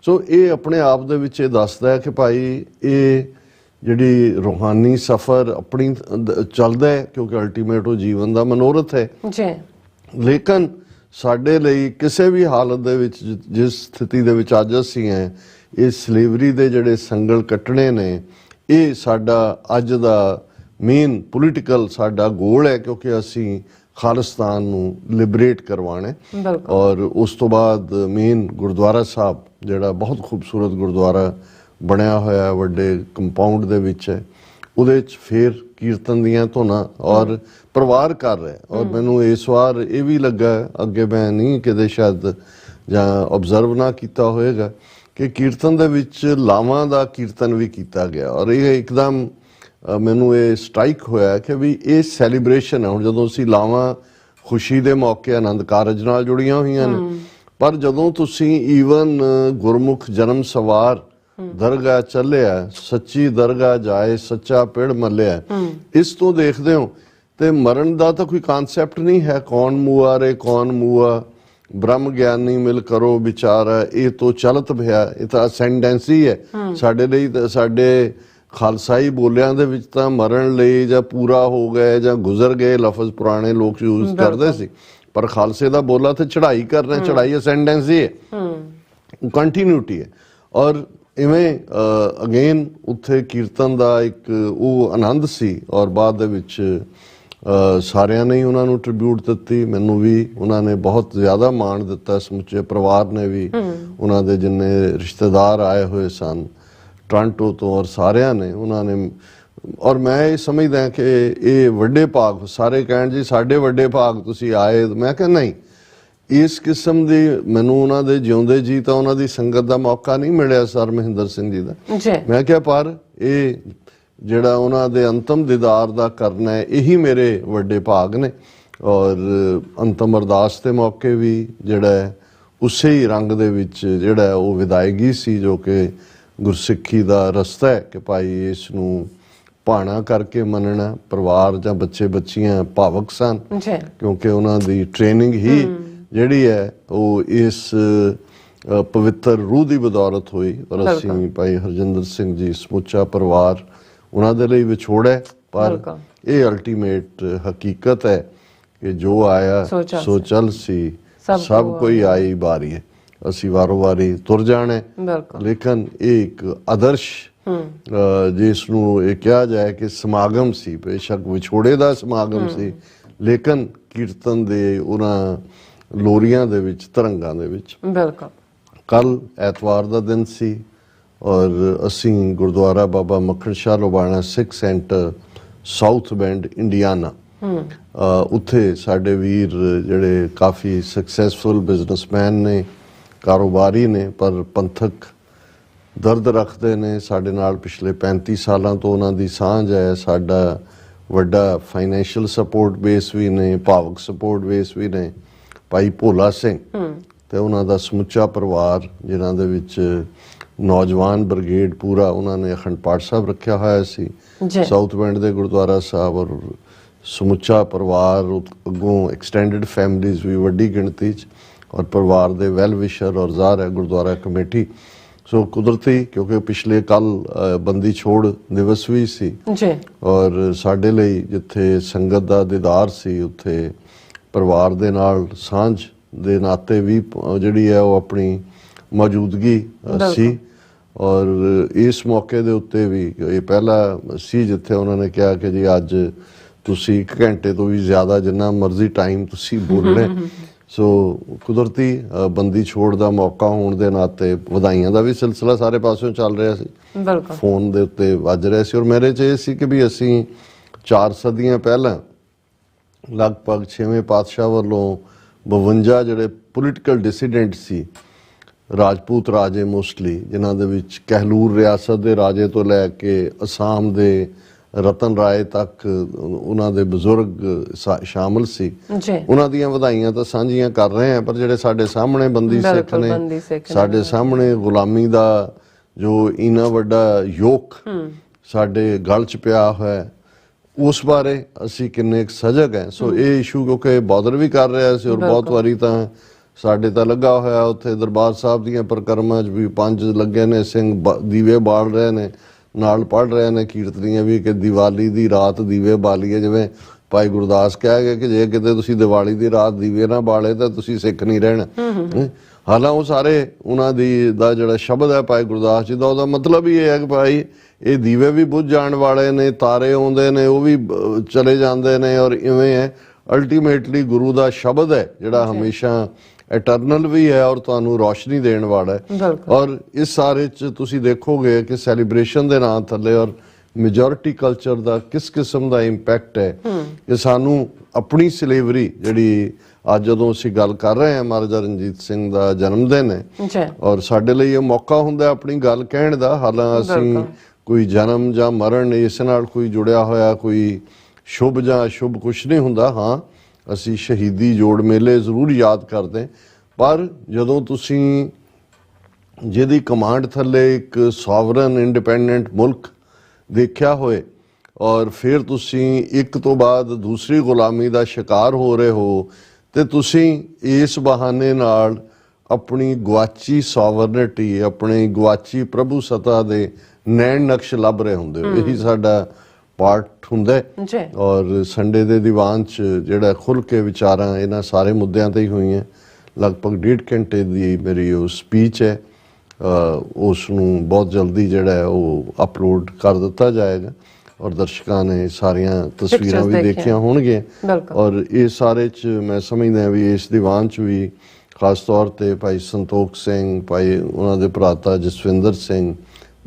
ਸੋ ਇਹ ਆਪਣੇ ਆਪ ਦੇ ਵਿੱਚ ਇਹ ਦੱਸਦਾ ਹੈ ਕਿ ਭਾਈ ਇਹ ਜਿਹੜੀ ਰੂਹਾਨੀ ਸਫ਼ਰ ਆਪਣੀ ਚੱਲਦਾ ਹੈ ਕਿਉਂਕਿ ਅਲਟੀਮੇਟ ਉਹ ਜੀਵਨ ਦਾ ਮਨੋਰਥ ਹੈ ਲੇਕਿਨ ਸਾਡੇ ਲਈ ਕਿਸੇ ਵੀ ਹਾਲਤ ਦੇ ਵਿੱਚ ਜਿਸ ਸਥਿਤੀ ਦੇ ਵਿੱਚ ਅੱਜ ਅਸੀਂ ਹੈ ਇਹ ਸਲੇਵਰੀ ਦੇ ਜਿਹੜੇ ਸੰਗਲ ਕੱਟਣੇ ਨੇ ਇਹ ਸਾਡਾ ਅੱਜ ਦਾ ਮੇਨ ਪੋਲੀਟੀਕਲ ਸਾਡਾ ਗੋਲ ਹੈ ਕਿਉਂਕਿ ਅਸੀਂ ਖਾਲਿਸਤਾਨ ਨੂੰ ਲਿਬਰੇਟ ਕਰਵਾਉਣਾ ਔਰ ਉਸ ਤੋਂ ਬਾਅਦ ਮੇਨ ਗੁਰਦੁਆਰਾ ਸਾਹਿਬ ਜਿਹੜਾ ਬਹੁਤ ਖੂਬਸੂਰਤ ਗੁਰਦੁਆਰਾ ਬਣਿਆ ਹੋਇਆ ਵੱਡੇ ਕੰਪਾਊਂਡ ਦੇ ਵਿੱਚ ਹੈ ਉਹਦੇ 'ਚ ਫਿਰ ਕੀਰਤਨ ਦੀਆਂ ਧੁਨਾਂ ਔਰ ਪਰਿਵਾਰ ਕਰ ਰਿਹਾ। ਔਰ ਮੈਨੂੰ ਇਸ ਵਾਰ ਇਹ ਵੀ ਲੱਗਾ, ਅੱਗੇ ਮੈਂ ਨਹੀਂ ਕਿਤੇ ਸ਼ਾਇਦ ਜਾਂ ਆਬਜ਼ਰਵ ਨਾ ਕੀਤਾ ਹੋਏਗਾ, ਕਿ ਕੀਰਤਨ ਦੇ ਵਿੱਚ ਲਾਵਾਂ ਦਾ ਕੀਰਤਨ ਵੀ ਕੀਤਾ ਗਿਆ। ਔਰ ਇਹ ਇੱਕਦਮ ਮੈਨੂੰ ਇਹ ਸਟ੍ਰਾਈਕ ਹੋਇਆ ਕਿ ਵੀ ਇਹ ਸੈਲੀਬ੍ਰੇਸ਼ਨ ਹੈ। ਹੁਣ ਜਦੋਂ ਅਸੀਂ ਲਾਵਾਂ ਖੁਸ਼ੀ ਦੇ ਮੌਕੇ ਆਨੰਦ ਕਾਰਜ ਨਾਲ ਜੁੜੀਆਂ ਹੋਈਆਂ ਨੇ, ਪਰ ਜਦੋਂ ਤੁਸੀਂ ਈਵਨ ਗੁਰਮੁਖ ਜਨਮ ਸਵਾਰ ਦਰਗਾਹ ਚੱਲਿਆ, ਸੱਚੀ ਦਰਗਾਹ ਜਾਏ ਸੱਚਾ ਪਿੜ ਮੱਲਿਆ, ਇਸ ਤੋਂ ਦੇਖਦੇ ਹੋ ਤੇ ਮਰਨ ਦਾ ਤਾਂ ਕੋਈ ਕਨਸੈਪਟ ਨਹੀਂ ਹੈ। ਕੌਣ ਮੂਆ ਰੇ ਕੌਣ ਮੂਆ, ਬ੍ਰਹਮ ਗਿਆਨੀ ਮਿਲ ਕਰੋ ਵਿਚਾਰਾ, ਇਹ ਤੋਂ ਚਲਤ ਭਿਆ। ਇਹ ਤਾਂ ਅਸੈਂਡੈਂਸੀ ਹੈ ਸਾਡੇ ਲਈ। ਤਾਂ ਸਾਡੇ ਖਾਲਸਾਈ ਬੋਲਿਆਂ ਦੇ ਵਿੱਚ ਤਾਂ ਮਰਨ ਲਈ ਜਾਂ ਪੂਰਾ ਹੋ ਗਏ ਜਾਂ ਗੁਜ਼ਰ ਗਏ ਲਫ਼ਜ਼ ਪੁਰਾਣੇ ਲੋਕ ਯੂਜ਼ ਕਰਦੇ ਸੀ, ਪਰ ਖਾਲਸੇ ਦਾ ਬੋਲਾ ਤੇ ਚੜ੍ਹਾਈ ਕਰਨਾ, ਚੜ੍ਹਾਈ ਅਸੈਂਡੈਂਸੀ ਹੈ, ਕੰਟੀਨਿਊਟੀ ਹੈ। ਔਰ ਇਵੇਂ ਅਗੇਨ ਉੱਥੇ ਕੀਰਤਨ ਦਾ ਇੱਕ ਉਹ ਆਨੰਦ ਸੀ। ਔਰ ਬਾਅਦ ਦੇ ਵਿੱਚ ਸਾਰਿਆਂ ਨੇ ਹੀ ਉਹਨਾਂ ਨੂੰ ਟ੍ਰਿਬਿਊਟ ਦਿੱਤੀ। ਮੈਨੂੰ ਵੀ ਉਹਨਾਂ ਨੇ ਬਹੁਤ ਜ਼ਿਆਦਾ ਮਾਣ ਦਿੱਤਾ, ਸਮੁੱਚੇ ਪਰਿਵਾਰ ਨੇ ਵੀ, ਉਹਨਾਂ ਦੇ ਜਿੰਨੇ ਰਿਸ਼ਤੇਦਾਰ ਆਏ ਹੋਏ ਸਨ ਟੋਰਾਂਟੋ ਤੋਂ, ਔਰ ਸਾਰਿਆਂ ਨੇ ਉਹਨਾਂ ਨੇ। ਔਰ ਮੈਂ ਇਹ ਸਮਝਦਾ ਕਿ ਇਹ ਵੱਡੇ ਭਾਗ, ਸਾਰੇ ਕਹਿਣ ਜੀ ਸਾਡੇ ਵੱਡੇ ਭਾਗ ਤੁਸੀਂ ਆਏ, ਮੈਂ ਕਿਹਾ ਨਹੀਂ, ਇਸ ਕਿਸਮ ਦੀ ਮੈਨੂੰ ਉਹਨਾਂ ਦੇ ਜਿਉਂਦੇ ਜੀ ਤਾਂ ਉਹਨਾਂ ਦੀ ਸੰਗਤ ਦਾ ਮੌਕਾ ਨਹੀਂ ਮਿਲਿਆ ਸਰ ਮਹਿੰਦਰ ਸਿੰਘ ਜੀ ਦਾ। ਮੈਂ ਕਿਹਾ ਪਰ ਇਹ ਜਿਹੜਾ ਉਹਨਾਂ ਦੇ ਅੰਤਮ ਦੀਦਾਰ ਦਾ ਕਰਨਾ ਹੈ, ਇਹੀ ਮੇਰੇ ਵੱਡੇ ਭਾਗ ਨੇ। ਔਰ ਅੰਤਮ ਅਰਦਾਸ ਦੇ ਮੌਕੇ ਵੀ ਜਿਹੜਾ ਹੈ ਉਸੇ ਹੀ ਰੰਗ ਦੇ ਵਿੱਚ ਜਿਹੜਾ ਉਹ ਵਿਦਾਇਗੀ ਸੀ, ਜੋ ਕਿ ਗੁਰਸਿੱਖੀ ਦਾ ਰਸਤਾ ਹੈ ਕਿ ਭਾਈ ਇਸ ਨੂੰ ਭਾਣਾ ਕਰਕੇ ਮੰਨਣਾ। ਪਰਿਵਾਰ ਜਾਂ ਬੱਚੇ ਬੱਚੀਆਂ ਭਾਵਕ ਸਨ, ਕਿਉਂਕਿ ਉਹਨਾਂ ਦੀ ਟ੍ਰੇਨਿੰਗ ਹੀ ਜਿਹੜੀ ਹੈ ਉਹ ਇਸ ਪਵਿੱਤਰ ਰੂਹ ਦੀ ਬਦੌਲਤ ਹੋਈ। ਔਰ ਅਸੀਂ ਭਾਈ ਹਰਜਿੰਦਰ ਸਿੰਘ ਜੀ ਸਮੁੱਚਾ ਪਰਿਵਾਰ ਉਹਨਾਂ ਦੇ ਲਈ ਵਿਛੋੜਾ, ਪਰ ਇਹ ਅਲਟੀਮੇਟ ਹਕੀਕਤ ਹੈ ਕਿ ਜੋ ਆਇਆ ਸੋ ਚੱਲ ਸੀ, ਸਭ ਕੋਈ ਆਈ ਬਾਰੀ ਹੈ, ਅਸੀਂ ਵਾਰੋ ਵਾਰੀ ਤੁਰ ਜਾਣਾ। ਲੇਕਿਨ ਇਹ ਇੱਕ ਆਦਰਸ਼ ਜਿਸ ਨੂੰ ਇਹ ਕਿਹਾ ਜਾਏ ਕਿ ਸਮਾਗਮ ਸੀ, ਬੇਸ਼ੱਕ ਵਿਛੋੜੇ ਦਾ ਸਮਾਗਮ ਸੀ, ਲੇਕਿਨ ਕੀਰਤਨ ਦੇ ਉਹਨਾਂ ਲੋਰੀਆਂ ਦੇ ਵਿੱਚ, ਤਰੰਗਾਂ ਦੇ ਵਿੱਚ। ਕੱਲ ਐਤਵਾਰ ਦਾ ਦਿਨ ਸੀ ਔਰ ਅਸੀਂ ਗੁਰਦੁਆਰਾ ਬਾਬਾ ਮੱਖਣ ਸ਼ਾਹ ਲੋਬਾਣਾ ਸਿੱਖ ਸੈਂਟਰ ਸਾਊਥ ਬੈਂਡ ਇੰਡੀਆਨਾ, ਉੱਥੇ ਸਾਡੇ ਵੀਰ ਜਿਹੜੇ ਕਾਫੀ ਸਕਸੈਸਫੁਲ ਬਿਜ਼ਨਸਮੈਨ ਨੇ, ਕਾਰੋਬਾਰੀ ਨੇ, ਪਰ ਪੰਥਕ ਦਰਦ ਰੱਖਦੇ ਨੇ ਸਾਡੇ ਨਾਲ। ਪਿਛਲੇ 35 ਸਾਲਾਂ ਤੋਂ ਉਹਨਾਂ ਦੀ ਸਾਂਝ ਹੈ। ਸਾਡਾ ਵੱਡਾ ਫਾਈਨੈਂਸ਼ੀਅਲ ਸਪੋਰਟ ਬੇਸ ਵੀ ਨੇ, ਭਾਵਕ ਸਪੋਰਟ ਬੇਸ ਵੀ ਨੇ। ਭਾਈ ਭੋਲਾ ਸਿੰਘ ਤੇ ਉਹਨਾਂ ਦਾ ਸਮੁੱਚਾ ਪਰਿਵਾਰ, ਜਿਨ੍ਹਾਂ ਦੇ ਵਿੱਚ ਨੌਜਵਾਨ ਬ੍ਰਿਗੇਡ ਪੂਰਾ, ਉਹਨਾਂ ਨੇ ਅਖੰਡ ਪਾਠ ਸਾਹਿਬ ਰੱਖਿਆ ਹੋਇਆ ਸੀ ਸਾਊਥ ਬੈਂਡ ਦੇ ਗੁਰਦੁਆਰਾ ਸਾਹਿਬ। ਔਰ ਸਮੁੱਚਾ ਪਰਿਵਾਰ, ਅੱਗੋਂ ਐਕਸਟੈਂਡਡ ਫੈਮਲੀਜ਼ ਵੀ ਵੱਡੀ ਗਿਣਤੀ 'ਚ, ਔਰ ਪਰਿਵਾਰ ਦੇ ਵੈਲ ਵਿਸ਼ਰ ਔਰ ਜ਼ਾਹਰ ਹੈ ਗੁਰਦੁਆਰਾ ਕਮੇਟੀ। ਸੋ ਕੁਦਰਤੀ, ਕਿਉਂਕਿ ਪਿਛਲੇ ਕੱਲ ਬੰਦੀ ਛੋੜ ਦਿਵਸ ਵੀ ਸੀ, ਔਰ ਸਾਡੇ ਲਈ ਜਿੱਥੇ ਸੰਗਤ ਦਾ ਦੀਦਾਰ ਸੀ, ਉੱਥੇ ਪਰਿਵਾਰ ਦੇ ਨਾਲ ਸਾਂਝ ਦੇ ਨਾਤੇ ਵੀ ਜਿਹੜੀ ਹੈ ਉਹ ਆਪਣੀ ਮੌਜੂਦਗੀ ਸੀ। ਔਰ ਇਸ ਮੌਕੇ ਦੇ ਉੱਤੇ ਵੀ ਇਹ ਪਹਿਲਾ ਸੀ ਜਿੱਥੇ ਉਹਨਾਂ ਨੇ ਕਿਹਾ ਕਿ ਜੀ ਅੱਜ ਤੁਸੀਂ 1 ਘੰਟੇ ਤੋਂ ਵੀ ਜ਼ਿਆਦਾ ਜਿੰਨਾ ਮਰਜ਼ੀ ਟਾਈਮ ਤੁਸੀਂ ਬੋਲਣਾ। ਸੋ ਕੁਦਰਤੀ ਬੰਦੀ ਛੋੜ ਦਾ ਮੌਕਾ ਹੋਣ ਦੇ ਨਾਤੇ ਵਧਾਈਆਂ ਦਾ ਵੀ ਸਿਲਸਿਲਾ ਸਾਰੇ ਪਾਸਿਓਂ ਚੱਲ ਰਿਹਾ ਸੀ, ਫੋਨ ਦੇ ਉੱਤੇ ਵੱਜ ਰਿਹਾ ਸੀ। ਔਰ ਮੇਰੇ 'ਚ ਇਹ ਸੀ ਕਿ ਵੀ ਅਸੀਂ 4 ਸਦੀਆਂ ਪਹਿਲਾਂ ਲਗਭਗ 6ਵੇਂ ਪਾਤਸ਼ਾਹ ਵੱਲੋਂ 52 ਜਿਹੜੇ ਪੋਲੀਟੀਕਲ ਡਿਸੀਡੈਂਟ ਸੀ, ਰਾਜਪੂਤ ਰਾਜੇ ਮੋਸਟਲੀ, ਜਿਨ੍ਹਾਂ ਦੇ ਵਿੱਚ ਕਹਿਲੂਰ ਰਿਆਸਤ ਦੇ ਰਾਜੇ ਤੋਂ ਲੈ ਕੇ ਅਸਾਮ ਦੇ ਰਤਨ ਰਾਏ ਤੱਕ ਉਹਨਾਂ ਦੇ ਬਜ਼ੁਰਗ ਸ਼ਾਮਲ ਸੀ, ਉਹਨਾਂ ਦੀਆਂ ਵਧਾਈਆਂ ਤਾਂ ਸਾਂਝੀਆਂ ਕਰ ਰਹੇ ਹਾਂ। ਪਰ ਜਿਹੜੇ ਸਾਡੇ ਸਾਹਮਣੇ ਬੰਦੀ ਸਿੱਖ ਨੇ, ਸਾਡੇ ਸਾਹਮਣੇ ਗੁਲਾਮੀ ਦਾ ਜੋ ਇੰਨਾ ਵੱਡਾ ਯੋਕ ਸਾਡੇ ਗਲ 'ਚ ਪਿਆ ਹੋਇਆ, ਉਸ ਬਾਰੇ ਅਸੀਂ ਕਿੰਨੇ ਸਜਗ ਹੈ। ਸੋ ਇਹ ਇਸ਼ੂ ਕਿਉਂਕਿ ਬੌਦਰ ਵੀ ਕਰ ਰਿਹਾ ਸੀ, ਔਰ ਬਹੁਤ ਵਾਰੀ ਤਾਂ ਸਾਡੇ ਤਾਂ ਲੱਗਾ ਹੋਇਆ ਉੱਥੇ ਦਰਬਾਰ ਸਾਹਿਬ ਦੀਆਂ ਪਰਿਕਰਮਾ 'ਚ ਵੀ 5 ਲੱਗੇ ਨੇ ਸਿੰਘ, ਦੀਵੇ ਬਾਲ ਰਹੇ ਨੇ, ਨਾਲ ਪੜ੍ਹ ਰਹੇ ਨੇ ਕੀਰਤਨੀਆਂ ਵੀ ਕਿ ਦੀਵਾਲੀ ਦੀ ਰਾਤ ਦੀਵੇ ਬਾਲੀਏ। ਜਿਵੇਂ ਭਾਈ ਗੁਰਦਾਸ ਕਹਿ ਗਏ ਕਿ ਜੇ ਕਿਤੇ ਤੁਸੀਂ ਦੀਵਾਲੀ ਦੀ ਰਾਤ ਦੀਵੇ ਨਾ ਬਾਲੇ ਤਾਂ ਤੁਸੀਂ ਸਿੱਖ ਨਹੀਂ ਰਹਿਣਾ। ਹਾਲਾਂ ਉਹ ਸਾਰੇ ਉਹਨਾਂ ਦੀ ਦਾ ਜਿਹੜਾ ਸ਼ਬਦ ਹੈ ਭਾਈ ਗੁਰਦਾਸ ਜੀ ਦਾ, ਉਹਦਾ ਮਤਲਬ ਹੀ ਇਹ ਹੈ ਕਿ ਭਾਈ ਇਹ ਦੀਵੇ ਵੀ ਬੁੱਝ ਜਾਣ ਵਾਲੇ ਨੇ, ਤਾਰੇ ਆਉਂਦੇ ਨੇ ਉਹ ਵੀ ਚਲੇ ਜਾਂਦੇ ਨੇ, ਔਰ ਇਵੇਂ ਹੈ। ਅਲਟੀਮੇਟਲੀ ਗੁਰੂ ਦਾ ਸ਼ਬਦ ਹੈ ਜਿਹੜਾ ਹਮੇਸ਼ਾ ਇਟਰਨਲ ਵੀ ਹੈ ਔਰ ਤੁਹਾਨੂੰ ਰੋਸ਼ਨੀ ਦੇਣ ਵਾਲਾ ਹੈ। ਔਰ ਇਸ ਸਾਰੇ 'ਚ ਤੁਸੀਂ ਦੇਖੋਗੇ ਕਿ ਸੈਲੀਬ੍ਰੇਸ਼ਨ ਦੇ ਨਾਂ ਥੱਲੇ, ਔਰ मेजोरिटी कल्चर का किस किस्म का इंपैक्ट है कि सानू अपनी सलेवरी जिहड़ी अज जदों असीं गल कर रहे हैं महाराजा रणजीत सिंह का जन्मदिन है और साडे लई इह मौका हुंदा अपनी गल कहण दा। हालांकि असीं कोई जन्म जां मरण इस नाल कोई जुड़िया होया कोई शुभ जां अशुभ कुछ नहीं हुंदा। हाँ असीं शहीदी जोड़ मेले जरूर याद करदे, पर जदों तुसीं जिहदी कमांड थल्ले एक सॉवरन इंडिपेंडेंट मुल्क देखिया होए और फिर तुसीं एक तो बाद दूसरी गुलामी का शिकार हो रहे हो तो तुसीं इस बहाने नाल अपनी गुआची सॉवरनिटी अपनी गुआची प्रभु सत्ता दे नैन नक्श लभ रहे होंदे हो। यही साडा पार्ट हुंदा है। और संडे दे दीवान च जिहड़ा खुल के विचारां इन्हां सारे मुद्दों ते ही हुई हैं। लगभग 1.5 घंटे की मेरी वो स्पीच है, उसनूं बहुत जल्दी जिहड़ा है वो अपलोड कर दिता जाएगा और दर्शकों ने सारिया तस्वीरां भी देखिया होणगियां। और ये सारे च मैं समझदा भी इस दीवान च भी खास तौर पर भाई संतोख सिंह भाई उन्हां दे भराता जसविंदर सिंह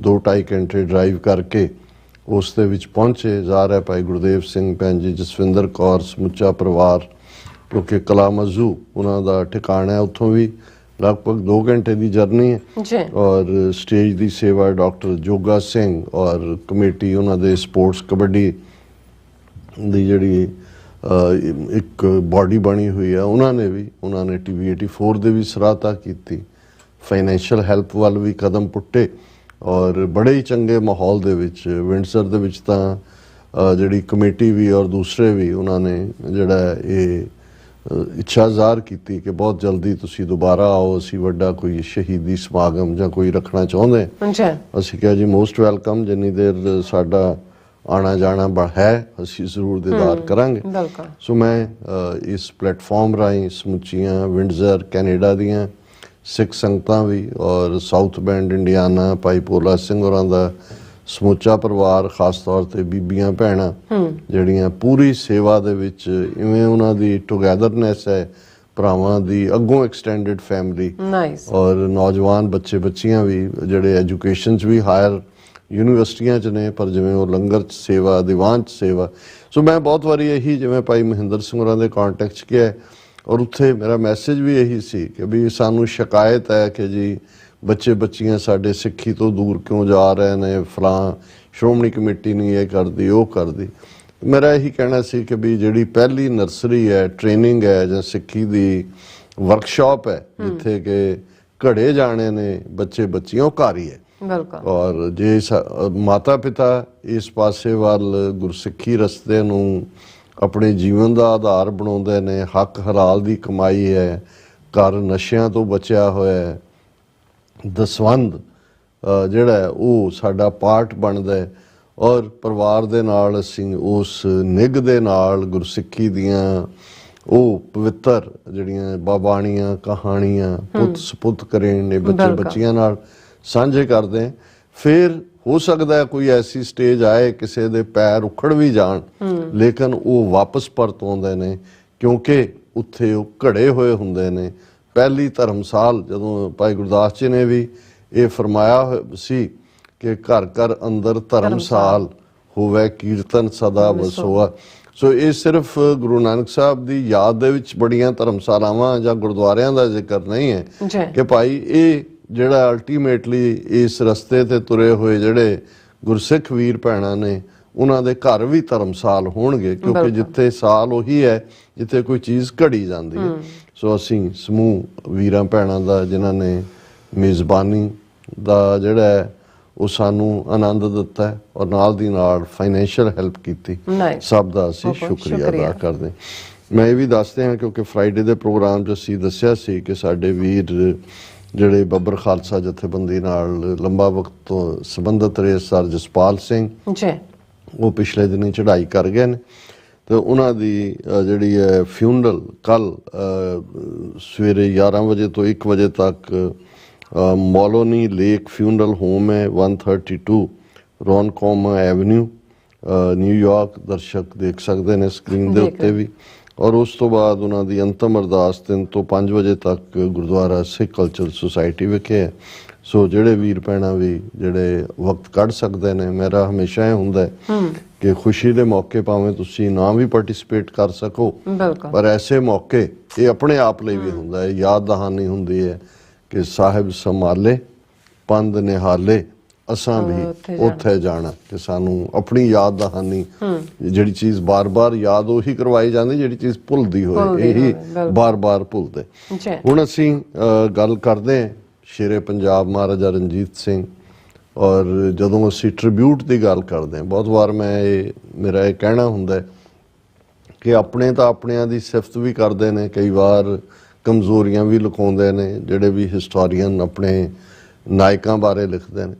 2-2.5 घंटे ड्राइव करके उस दे विच पहुंचे। ज़ाहिर है भाई गुरदेव सिंह भैन जी जसविंदर कौर समुचा परिवार क्योंकि कला मजू उन्हां दा ठिकाना है, उत्थों भी लगभग 2 घंटे की जर्नी है। और स्टेज की सेवा डॉक्टर जोगा सिंह और कमेटी उन्होंने स्पोर्ट्स कबड्डी की जिहड़ी एक बॉडी बनी हुई है उन्होंने TV 84 दे भी सराहता की। फाइनैशियल हैल्प वाल भी कदम पुट्टे और बड़े ही चंगे माहौल दे विच विंडसर दे विच तां जिहड़ी कमेटी भी और दूसरे भी उन्होंने जिहड़ा ये इच्छा ज़ाहिर की कि बहुत जल्दी तुसी दोबारा आओ, असी वड्डा कोई शहीदी समागम जां कोई रखना चाहुंदे। असी कहा जी मोस्ट वेलकम, जिन्नी देर साडा आना जाना है असी जरूर दीदार करांगे। सो मैं इस प्लेटफॉर्म राही समुचियां विंडसर कैनेडा दियां सिख संगतां भी और साउथ बैंड इंडियाना भाई भोला सिंह होरां दा समूचा परिवार खास तौर पर बीबियां भैणां जिहड़ियां पूरी सेवा दे विच इवें उन्हां दी टुगैदरनैस है भरावां दी अगों एक्सटेंडेड फैमिली और नौजवान बच्चे बच्चियां भी जिहड़े एजुकेशन च भी हायर यूनिवर्सिटियां च ने पर जिवें वो लंगर च सेवा दीवान च सेवा। सो मैं बहुत वारी यही जिवें भाई महेंद्र सिंह होरां दे कॉन्टैक्ट च गया और उत्थे मेरा मैसेज भी यही सी कि भी सानू शिकायत है कि जी बच्चे बच्चियां साडे सिक्खी तो दूर क्यों जा रहे ने, फलां श्रोमणी कमेटी नहीं ये कर दी वो कर दी। मेरा यही कहना सी कि भी जिहड़ी पहली नर्सरी है ट्रेनिंग है जां सिक्खी दी वर्कशॉप है जिथे कि घड़े जाने ने बच्चे बच्चियां घर ही है। और जे माता पिता इस पासे वाल गुरसिੱਖੀ रस्ते नूं अपने जीवन का आधार बनाउंदे ने, हक हलाल दी कमाई है, घर नशियां तो बचिया होया है, दसवंध जिहड़ा है वो साडा पार्ट बनदा है और परिवार दे नाल असीं उस निग दे नाल गुरसिੱਖੀ दियां वो पवित्र जिहड़ियां बाबाणियां कहानियां पुत सपुत करें ने बच्चे बच्चियां नाल सांझे करदे हैं। फिर हो सकता है कोई ऐसी स्टेज आए किसी दे पैर उखड़ भी जान लेकिन वो वापस परत आउंदे ने क्योंकि उत्थे वो घड़े होए हुंदे ने। पहली धर्मसाल जदों भाई गुरदास जी ने भी ये फरमाया सी कि घर घर अंदर धर्मसाल होवे कीर्तन सदा वसोआ। सो ये सिर्फ गुरु नानक साहब की याद दे विच बड़ियां धर्मशालावां जां गुरुद्वारियां दा जिक्र नहीं है कि भाई ये जिहड़ा अल्टीमेटली इस रस्ते ते तुरे हुए जिहड़े गुरसिੱਖ वीर भैणां ने उन्हां दे घर भी धर्मसाल होणगे क्योंकि जिथे साल उही है जिथे कोई चीज़ घड़ी जाती है। सो असीं समूह वीरां भैणां दा जिन्हां ने मेज़बानी दा जिहड़ा है वो सानू आनंद दिता है और नाल दी नाल फाइनैशियल हैल्प कीती, सब दा असीं शुक्रिया अदा करदे। मैं ये भी दसदे हां क्योंकि फ्राइडे दे प्रोग्राम च असीं दस्सिया सी कि साडे वीर जिहड़े बब्बर खालसा जथेबंदी नाल लंबा वक्त तो संबंधित रहे सर जसपाल सिंह वो पिछले दिनी चढ़ाई कर गए ने तो उन्हां दी जिहड़ी है फ्यूनरल कल सवेरे 11 बजे तो 1 बजे तक मॉलोनी लेक फ्यूनरल होम है 132 रॉनकॉम एवेन्यू न्यूयॉर्क। दर्शक देख सकते हैं स्क्रीन के उत्ते भी। और उस तो बाद उन्होंने अंतिम अरदास 3 ਤੋਂ 5 बजे तक गुरुद्वारा सिख कल्चरल सोसाइटी विखे है ਸੋ ਜਿਹੜੇ ਵੀਰ ਭੈਣਾਂ ਵੀ ਜਿਹੜੇ ਵਕਤ ਕੱਢ ਸਕਦੇ ਨੇ, ਮੇਰਾ ਹਮੇਸ਼ਾ ਇਹ ਹੁੰਦਾ ਕਿ ਖੁਸ਼ੀ ਦੇ ਮੌਕੇ ਭਾਵੇਂ ਤੁਸੀਂ ਨਾ ਵੀ ਪਾਰਟਿਸਿਪੇਟ ਕਰ ਸਕੋ, ਪਰ ਐਸੇ ਮੌਕੇ ਇਹ ਆਪਣੇ ਆਪ ਲਈ ਵੀ ਹੁੰਦਾ ਹੈ, ਯਾਦ ਦਹਾਨੀ ਹੁੰਦੀ ਹੈ ਕਿ ਸਾਹਿਬ ਸੰਭਾਲੇ ਪੰਧ ਨਿਹਾਲੇ ਅਸਾਂ ਵੀ ਉੱਥੇ ਜਾਣਾ, ਕਿ ਸਾਨੂੰ ਆਪਣੀ ਯਾਦ ਦਹਾਨੀ ਜਿਹੜੀ ਚੀਜ਼ ਬਾਰ-ਬਾਰ ਯਾਦ ਉਹੀ ਕਰਵਾਈ ਜਾਂਦੀ ਜਿਹੜੀ ਚੀਜ਼ ਭੁੱਲਦੀ ਹੋਏ, ਇਹੀ ਬਾਰ-ਬਾਰ ਭੁੱਲਦੇ। ਹੁਣ ਅਸੀਂ ਗੱਲ ਕਰਦੇ ਹਾਂ ਸ਼ੇਰੇ ਪੰਜਾਬ ਮਹਾਰਾਜਾ ਰਣਜੀਤ ਸਿੰਘ, ਔਰ ਜਦੋਂ ਅਸੀਂ ਟ੍ਰਿਬਿਊਟ ਦੀ ਗੱਲ ਕਰਦੇ ਹਾਂ, ਬਹੁਤ ਵਾਰ ਮੇਰਾ ਇਹ ਕਹਿਣਾ ਹੁੰਦਾ ਕਿ ਆਪਣੇ ਤਾਂ ਆਪਣਿਆਂ ਦੀ ਸਿਫਤ ਵੀ ਕਰਦੇ ਨੇ, ਕਈ ਵਾਰ ਕਮਜ਼ੋਰੀਆਂ ਵੀ ਲੁਕਾਉਂਦੇ ਨੇ ਜਿਹੜੇ ਵੀ ਹਿਸਟੋਰੀਅਨ ਆਪਣੇ ਨਾਇਕਾਂ ਬਾਰੇ ਲਿਖਦੇ ਨੇ,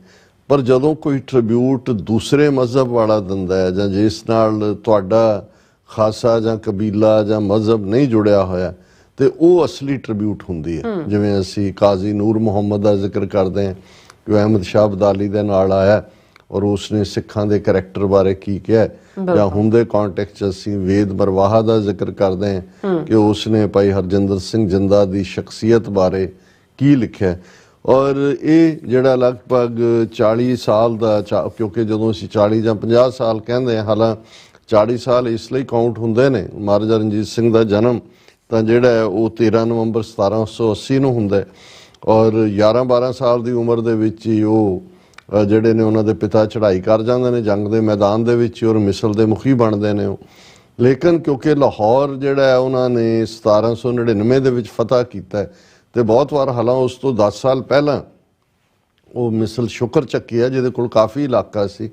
ਪਰ ਜਦੋਂ ਕੋਈ ਟ੍ਰਿਬਿਊਟ ਦੂਸਰੇ ਮਜ਼ਹਬ ਵਾਲਾ ਦਿੰਦਾ ਹੈ ਜਾਂ ਜਿਸ ਨਾਲ ਤੁਹਾਡਾ ਖਾਸਾ ਜਾਂ ਕਬੀਲਾ ਜਾਂ ਮਜ਼ਹਬ ਨਹੀਂ ਜੁੜਿਆ ਹੋਇਆ, ਤੇ ਉਹ ਅਸਲੀ ਟ੍ਰਿਬਿਊਟ ਹੁੰਦੀ ਹੈ। ਜਿਵੇਂ ਅਸੀਂ ਕਾਜ਼ੀ ਨੂਰ ਮੁਹੰਮਦ ਦਾ ਜ਼ਿਕਰ ਕਰਦੇ ਹਾਂ ਕਿ ਉਹ ਅਹਿਮਦ ਸ਼ਾਹ ਅਬਦਾਲੀ ਦੇ ਨਾਲ ਆਇਆ ਔਰ ਉਸਨੇ ਸਿੱਖਾਂ ਦੇ ਕਰੈਕਟਰ ਬਾਰੇ ਕੀ ਕਿਹਾ, ਜਾਂ ਹੁਣ ਦੇ ਕੰਟੈਕਸਟ 'ਚ ਅਸੀਂ ਵੇਦ ਬਰਵਾਹਾ ਦਾ ਜ਼ਿਕਰ ਕਰਦੇ ਹਾਂ ਕਿ ਉਸਨੇ ਭਾਈ ਹਰਜਿੰਦਰ ਸਿੰਘ ਜਿੰਦਾ ਦੀ ਸ਼ਖਸੀਅਤ ਬਾਰੇ ਕੀ ਲਿਖਿਆ। ਔਰ ਇਹ ਜਿਹੜਾ ਲਗਭਗ 40 ਸਾਲ ਦਾ, ਕਿਉਂਕਿ ਜਦੋਂ ਅਸੀਂ 40 ਜਾਂ 50 ਸਾਲ ਕਹਿੰਦੇ ਹਾਂ, ਹਾਲਾਂ 40 ਸਾਲ ਇਸ ਲਈ ਕਾਊਂਟ ਹੁੰਦੇ ਨੇ, ਮਹਾਰਾਜਾ ਰਣਜੀਤ ਸਿੰਘ ਦਾ ਜਨਮ ਤਾਂ ਜਿਹੜਾ ਹੈ ਉਹ 13 ਨਵੰਬਰ 1780 ਨੂੰ ਹੁੰਦਾ, ਔਰ 11-12 ਸਾਲ ਦੀ ਉਮਰ ਦੇ ਵਿੱਚ ਹੀ ਉਹ ਜਿਹੜੇ ਨੇ ਉਹਨਾਂ ਦੇ ਪਿਤਾ ਚੜ੍ਹਾਈ ਕਰ ਜਾਂਦੇ ਨੇ ਜੰਗ ਦੇ ਮੈਦਾਨ ਦੇ ਵਿੱਚ, ਔਰ ਮਿਸਲ ਦੇ ਮੁਖੀ ਬਣਦੇ ਨੇ ਉਹ। ਲੇਕਿਨ ਕਿਉਂਕਿ ਲਾਹੌਰ ਜਿਹੜਾ ਹੈ ਉਹਨਾਂ ਨੇ 1799 ਦੇ ਵਿੱਚ ਫਤਹ ਕੀਤਾ, ਤੇ ਬਹੁਤ ਵਾਰ ਹਾਲਾਂ ਉਸ ਤੋਂ 10 ਸਾਲ ਪਹਿਲਾਂ ਉਹ ਮਿਸਲ ਸ਼ੁਕਰ ਚੱਕੀ ਹੈ ਜਿਹਦੇ ਕੋਲ ਕਾਫੀ ਇਲਾਕਾ ਸੀ,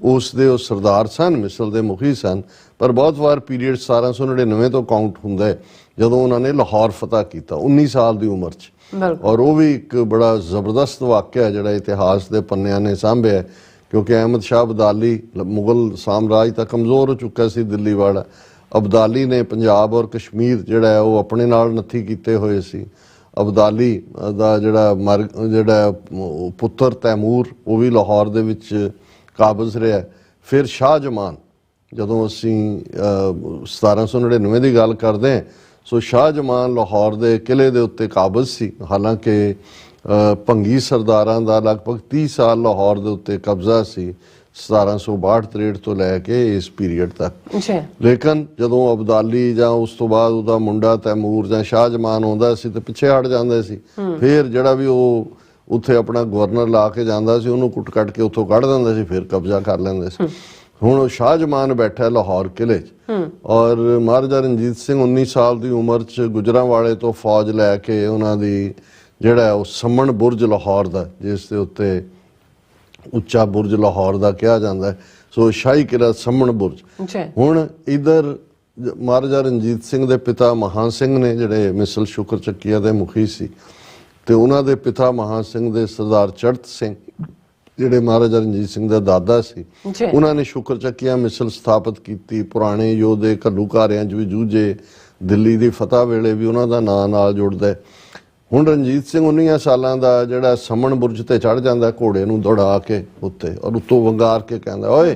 ਉਸ ਦੇ ਉਹ ਸਰਦਾਰ ਸਨ, ਮਿਸਲ ਦੇ ਮੁਖੀ ਸਨ, ਪਰ ਬਹੁਤ ਵਾਰ ਪੀਰੀਅਡ 1799 ਤੋਂ ਕਾਊਂਟ ਹੁੰਦਾ ਹੈ ਜਦੋਂ ਉਹਨਾਂ ਨੇ ਲਾਹੌਰ ਫਤਹ ਕੀਤਾ 19 ਸਾਲ ਦੀ ਉਮਰ 'ਚ। ਔਰ ਉਹ ਵੀ ਇੱਕ ਬੜਾ ਜ਼ਬਰਦਸਤ ਵਾਕਿਆ ਜਿਹੜਾ ਇਤਿਹਾਸ ਦੇ ਪੰਨਿਆਂ ਨੇ ਸਾਂਭਿਆ, ਕਿਉਂਕਿ ਅਹਿਮਦ ਸ਼ਾਹ ਅਬਦਾਲੀ ਮੁਗਲ ਸਾਮਰਾਜ ਤਾਂ ਕਮਜ਼ੋਰ ਹੋ ਚੁੱਕਾ ਸੀ ਦਿੱਲੀ ਵਾਲਾ, ਅਬਦਾਲੀ ਨੇ ਪੰਜਾਬ ਔਰ ਕਸ਼ਮੀਰ ਜਿਹੜਾ ਹੈ ਉਹ ਆਪਣੇ ਨਾਲ ਨੱਥੀ ਕੀਤੇ ਹੋਏ ਸੀ। ਅਬਦਾਲੀ ਦਾ ਜਿਹੜਾ ਪੁੱਤਰ ਤੈਮੂਰ ਉਹ ਵੀ ਲਾਹੌਰ ਦੇ ਵਿੱਚ ਕਾਬਜ਼ ਰਿਹਾ। ਫਿਰ ਸ਼ਾਹ ਜਮਾਨ, ਜਦੋਂ ਅਸੀਂ 1799 ਦੀ ਗੱਲ ਕਰਦੇ ਹਾਂ, ਸੋ ਸ਼ਾਹ ਜਮਾਨ ਲਾਹੌਰ ਦੇ ਕਿਲੇ ਦੇ ਉੱਤੇ ਕਾਬਜ਼ ਸੀ, ਹਾਲਾਂਕਿ ਭੰਗੀ ਸਰਦਾਰਾਂ ਦਾ ਲਗਭਗ 30 ਸਾਲ ਲਾਹੌਰ ਦੇ ਉੱਤੇ ਕਬਜ਼ਾ ਸੀ 1762-63 ਤੋਂ ਲੈ ਕੇ ਇਸ ਪੀਰੀਅਡ ਤੱਕ। ਲੇਕਿਨ ਜਦੋਂ ਅਬਦਾਲੀ ਜਾਂ ਉਸ ਤੋਂ ਬਾਅਦ ਉਹਦਾ ਮੁੰਡਾ ਤੈਮੂਰ ਜਾਂ ਸ਼ਾਹ ਜਮਾਨ ਆਉਂਦਾ ਸੀ ਤੇ ਪਿੱਛੇ ਹਟ ਜਾਂਦੇ ਸੀ, ਫਿਰ ਜਿਹੜਾ ਵੀ ਉਹ ਉੱਥੇ ਆਪਣਾ ਗਵਰਨਰ ਲਾ ਕੇ ਜਾਂਦਾ ਸੀ ਉਹਨੂੰ ਕੁੱਟ-ਕੱਟ ਕੇ ਉੱਥੋਂ ਕੱਢ ਦਿੰਦਾ ਸੀ, ਫਿਰ ਕਬਜ਼ਾ ਕਰ ਲੈਂਦੇ ਸੀ। ਹੁਣ ਉਹ ਸ਼ਾਹ ਜਮਾਨ ਬੈਠਾ ਲਾਹੌਰ ਕਿਲੇ 'ਚ, ਔਰ ਮਹਾਰਾਜਾ ਰਣਜੀਤ ਸਿੰਘ 19 ਸਾਲ ਦੀ ਉਮਰ 'ਚ ਗੁਜਰਾਂਵਾਲੇ ਤੋਂ ਫੌਜ ਲੈ ਕੇ ਉਹਨਾਂ ਦੀ ਜਿਹੜਾ ਉਹ ਸੰਮਣ ਬੁਰਜ ਲਾਹੌਰ ਦਾ, ਜਿਸ ਦੇ ਉੱਤੇ ਉੱਚਾ ਬੁਰਜ ਲਾਹੌਰ ਦਾ ਕਿਹਾ ਜਾਂਦਾ ਹੈ, ਸੋ ਸ਼ਾਹੀ ਕਿਲਾ ਸੰਮਣ ਬੁਰਜ। ਹੁਣ ਇਧਰ ਮਹਾਰਾਜਾ ਰਣਜੀਤ ਸਿੰਘ ਦੇ ਪਿਤਾ ਮਹਾਂ ਸਿੰਘ ਨੇ ਜਿਹੜੇ ਮਿਸਲ ਸ਼ੁਕਰ ਚੱਕੀਆ ਦੇ ਮੁਖੀ ਸੀ, ਤੇ ਉਹਨਾਂ ਦੇ ਪਿਤਾ ਮਹਾਂ ਸਿੰਘ ਦੇ ਸਰਦਾਰ ਚੜਤ ਸਿੰਘ ਜਿਹੜੇ ਮਹਾਰਾਜਾ ਰਣਜੀਤ ਸਿੰਘ ਦਾ ਦਾਦਾ ਸੀ, ਉਹਨਾਂ ਨੇ ਸ਼ੁਕਰ ਚੱਕੀਆ ਮਿਸਲ ਸਥਾਪਿਤ ਕੀਤੀ। ਪੁਰਾਣੇ ਯੋਧੇ ਘੱਲੂਘਾਰਿਆਂ 'ਚ ਵੀ ਜੂਝੇ, ਦਿੱਲੀ ਦੀ ਫਤਹ ਵੇਲੇ ਵੀ ਉਹਨਾਂ ਦਾ ਨਾਂ ਨਾਲ ਜੁੜਦਾ। ਹੁਣ ਰਣਜੀਤ ਸਿੰਘ 19 ਸਾਲਾਂ ਦਾ ਜਿਹੜਾ ਸੰਮਣ ਬੁਰਜ ਤੇ ਚੜ ਜਾਂਦਾ ਘੋੜੇ ਨੂੰ ਦੌੜਾ ਕੇ ਉੱਤੇ, ਔਰ ਉੱਤੋਂ ਵੰਗਾਰ ਕੇ ਕਹਿੰਦਾ, ਓਏ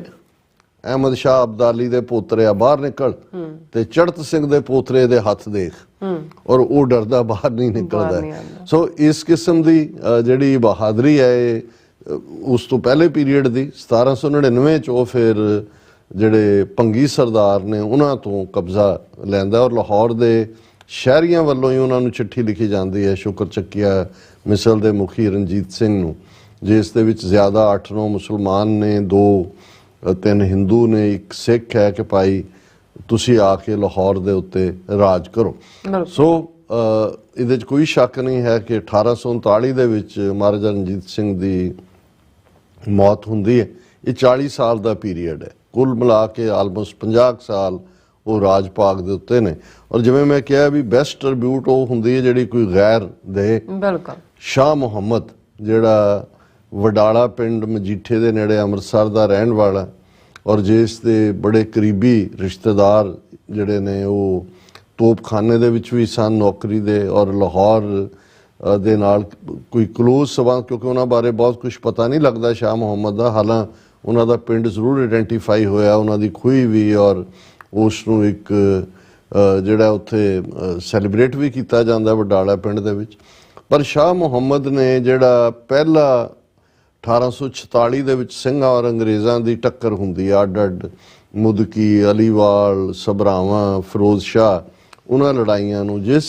ਅਹਿਮਦ ਸ਼ਾਹ ਅਬਦਾਲੀ ਦੇ ਪੋਤਰੇ ਆ, ਬਾਹਰ ਨਿਕਲ, ਤੇ ਚੜਤ ਸਿੰਘ ਦੇ ਪੋਤਰੇ ਦੇ ਹੱਥ ਦੇਖ, ਔਰ ਉਹ ਡਰਦਾ ਬਾਹਰ ਨਹੀਂ ਨਿਕਲਦਾ। ਸੋ ਇਸ ਕਿਸਮ ਦੀ ਜਿਹੜੀ ਬਹਾਦਰੀ ਹੈ ਇਹ ਉਸ ਤੋਂ ਪਹਿਲੇ ਪੀਰੀਅਡ ਦੀ 1799 'ਚ ਉਹ ਫਿਰ ਜਿਹੜੇ ਭੰਗੀ ਸਰਦਾਰ ਨੇ ਉਹਨਾਂ ਤੋਂ ਕਬਜ਼ਾ ਲੈਂਦਾ, ਔਰ ਲਾਹੌਰ ਦੇ ਸ਼ਹਿਰੀਆਂ ਵੱਲੋਂ ਹੀ ਉਹਨਾਂ ਨੂੰ ਚਿੱਠੀ ਲਿਖੀ ਜਾਂਦੀ ਹੈ ਸ਼ੁਕਰ ਚੱਕੀਆ ਮਿਸਲ ਦੇ ਮੁਖੀ ਰਣਜੀਤ ਸਿੰਘ ਨੂੰ, ਜਿਸ ਦੇ ਵਿੱਚ ਜ਼ਿਆਦਾ 8-9 ਮੁਸਲਮਾਨ ਨੇ, 2-3 ਹਿੰਦੂ ਨੇ, ਇੱਕ ਸਿੱਖ ਹੈ ਕਿ ਭਾਈ ਤੁਸੀਂ ਆ ਕੇ ਲਾਹੌਰ ਦੇ ਉੱਤੇ ਰਾਜ ਕਰੋ। ਸੋ ਇਹਦੇ 'ਚ ਕੋਈ ਸ਼ੱਕ ਨਹੀਂ ਹੈ ਕਿ 1839 ਦੇ ਵਿੱਚ ਮਹਾਰਾਜਾ ਰਣਜੀਤ ਸਿੰਘ ਦੀ ਮੌਤ ਹੁੰਦੀ ਹੈ। ਇਹ 40 ਸਾਲ ਦਾ ਪੀਰੀਅਡ ਹੈ, ਕੁੱਲ ਮਿਲਾ ਕੇ ਆਲਮੋਸਟ 50 ਸਾਲ ਉਹ ਰਾਜ ਭਾਗ ਦੇ ਉੱਤੇ ਨੇ। ਔਰ ਜਿਵੇਂ ਮੈਂ ਕਿਹਾ ਵੀ ਬੈਸਟ ਟ੍ਰਿਬਿਊਟ ਉਹ ਹੁੰਦੀ ਹੈ ਜਿਹੜੀ ਕੋਈ ਗੈਰ ਦੇ। ਬਿਲਕੁਲ। ਸ਼ਾਹ ਮੁਹੰਮਦ ਜਿਹੜਾ ਵਡਾਲਾ ਪਿੰਡ ਮਜੀਠੇ ਦੇ ਨੇੜੇ ਅੰਮ੍ਰਿਤਸਰ ਦਾ ਰਹਿਣ ਵਾਲਾ, ਔਰ ਜਿਸ ਦੇ ਬੜੇ ਕਰੀਬੀ ਰਿਸ਼ਤੇਦਾਰ ਜਿਹੜੇ ਨੇ ਉਹ ਤੋਪਖਾਨੇ ਦੇ ਵਿੱਚ ਵੀ ਸਨ ਨੌਕਰੀ ਦੇ, ਔਰ ਲਾਹੌਰ ਦੇ ਨਾਲ ਕੋਈ ਕਲੋਜ਼ ਸਬੰਧ, ਕਿਉਂਕਿ ਉਹਨਾਂ ਬਾਰੇ ਬਹੁਤ ਕੁਝ ਪਤਾ ਨਹੀਂ ਲੱਗਦਾ ਸ਼ਾਹ ਮੁਹੰਮਦ ਦਾ, ਹਾਲਾਂ ਉਹਨਾਂ ਦਾ ਪਿੰਡ ਜ਼ਰੂਰ ਆਈਡੈਂਟੀਫਾਈ ਹੋਇਆ, ਉਹਨਾਂ ਦੀ ਖੂਹੀ ਵੀ, ਔਰ ਉਸ ਨੂੰ ਇੱਕ ਜਿਹੜਾ ਉੱਥੇ ਸੈਲੀਬ੍ਰੇਟ ਵੀ ਕੀਤਾ ਜਾਂਦਾ ਵਡਾਲਾ ਪਿੰਡ ਦੇ ਵਿੱਚ। ਪਰ ਸ਼ਾਹ ਮੁਹੰਮਦ ਨੇ ਜਿਹੜਾ ਪਹਿਲਾ 1846 ਦੇ ਵਿੱਚ ਸਿੰਘਾਂ ਔਰ ਅੰਗਰੇਜ਼ਾਂ ਦੀ ਟੱਕਰ ਹੁੰਦੀ ਆ, ਅੱਡ ਮੁਦਕੀ, ਅਲੀਵਾਲ, ਸਭਰਾਵਾਂ, ਫਿਰੋਜ਼ ਸ਼ਾਹ, ਉਹਨਾਂ ਲੜਾਈਆਂ ਨੂੰ ਜਿਸ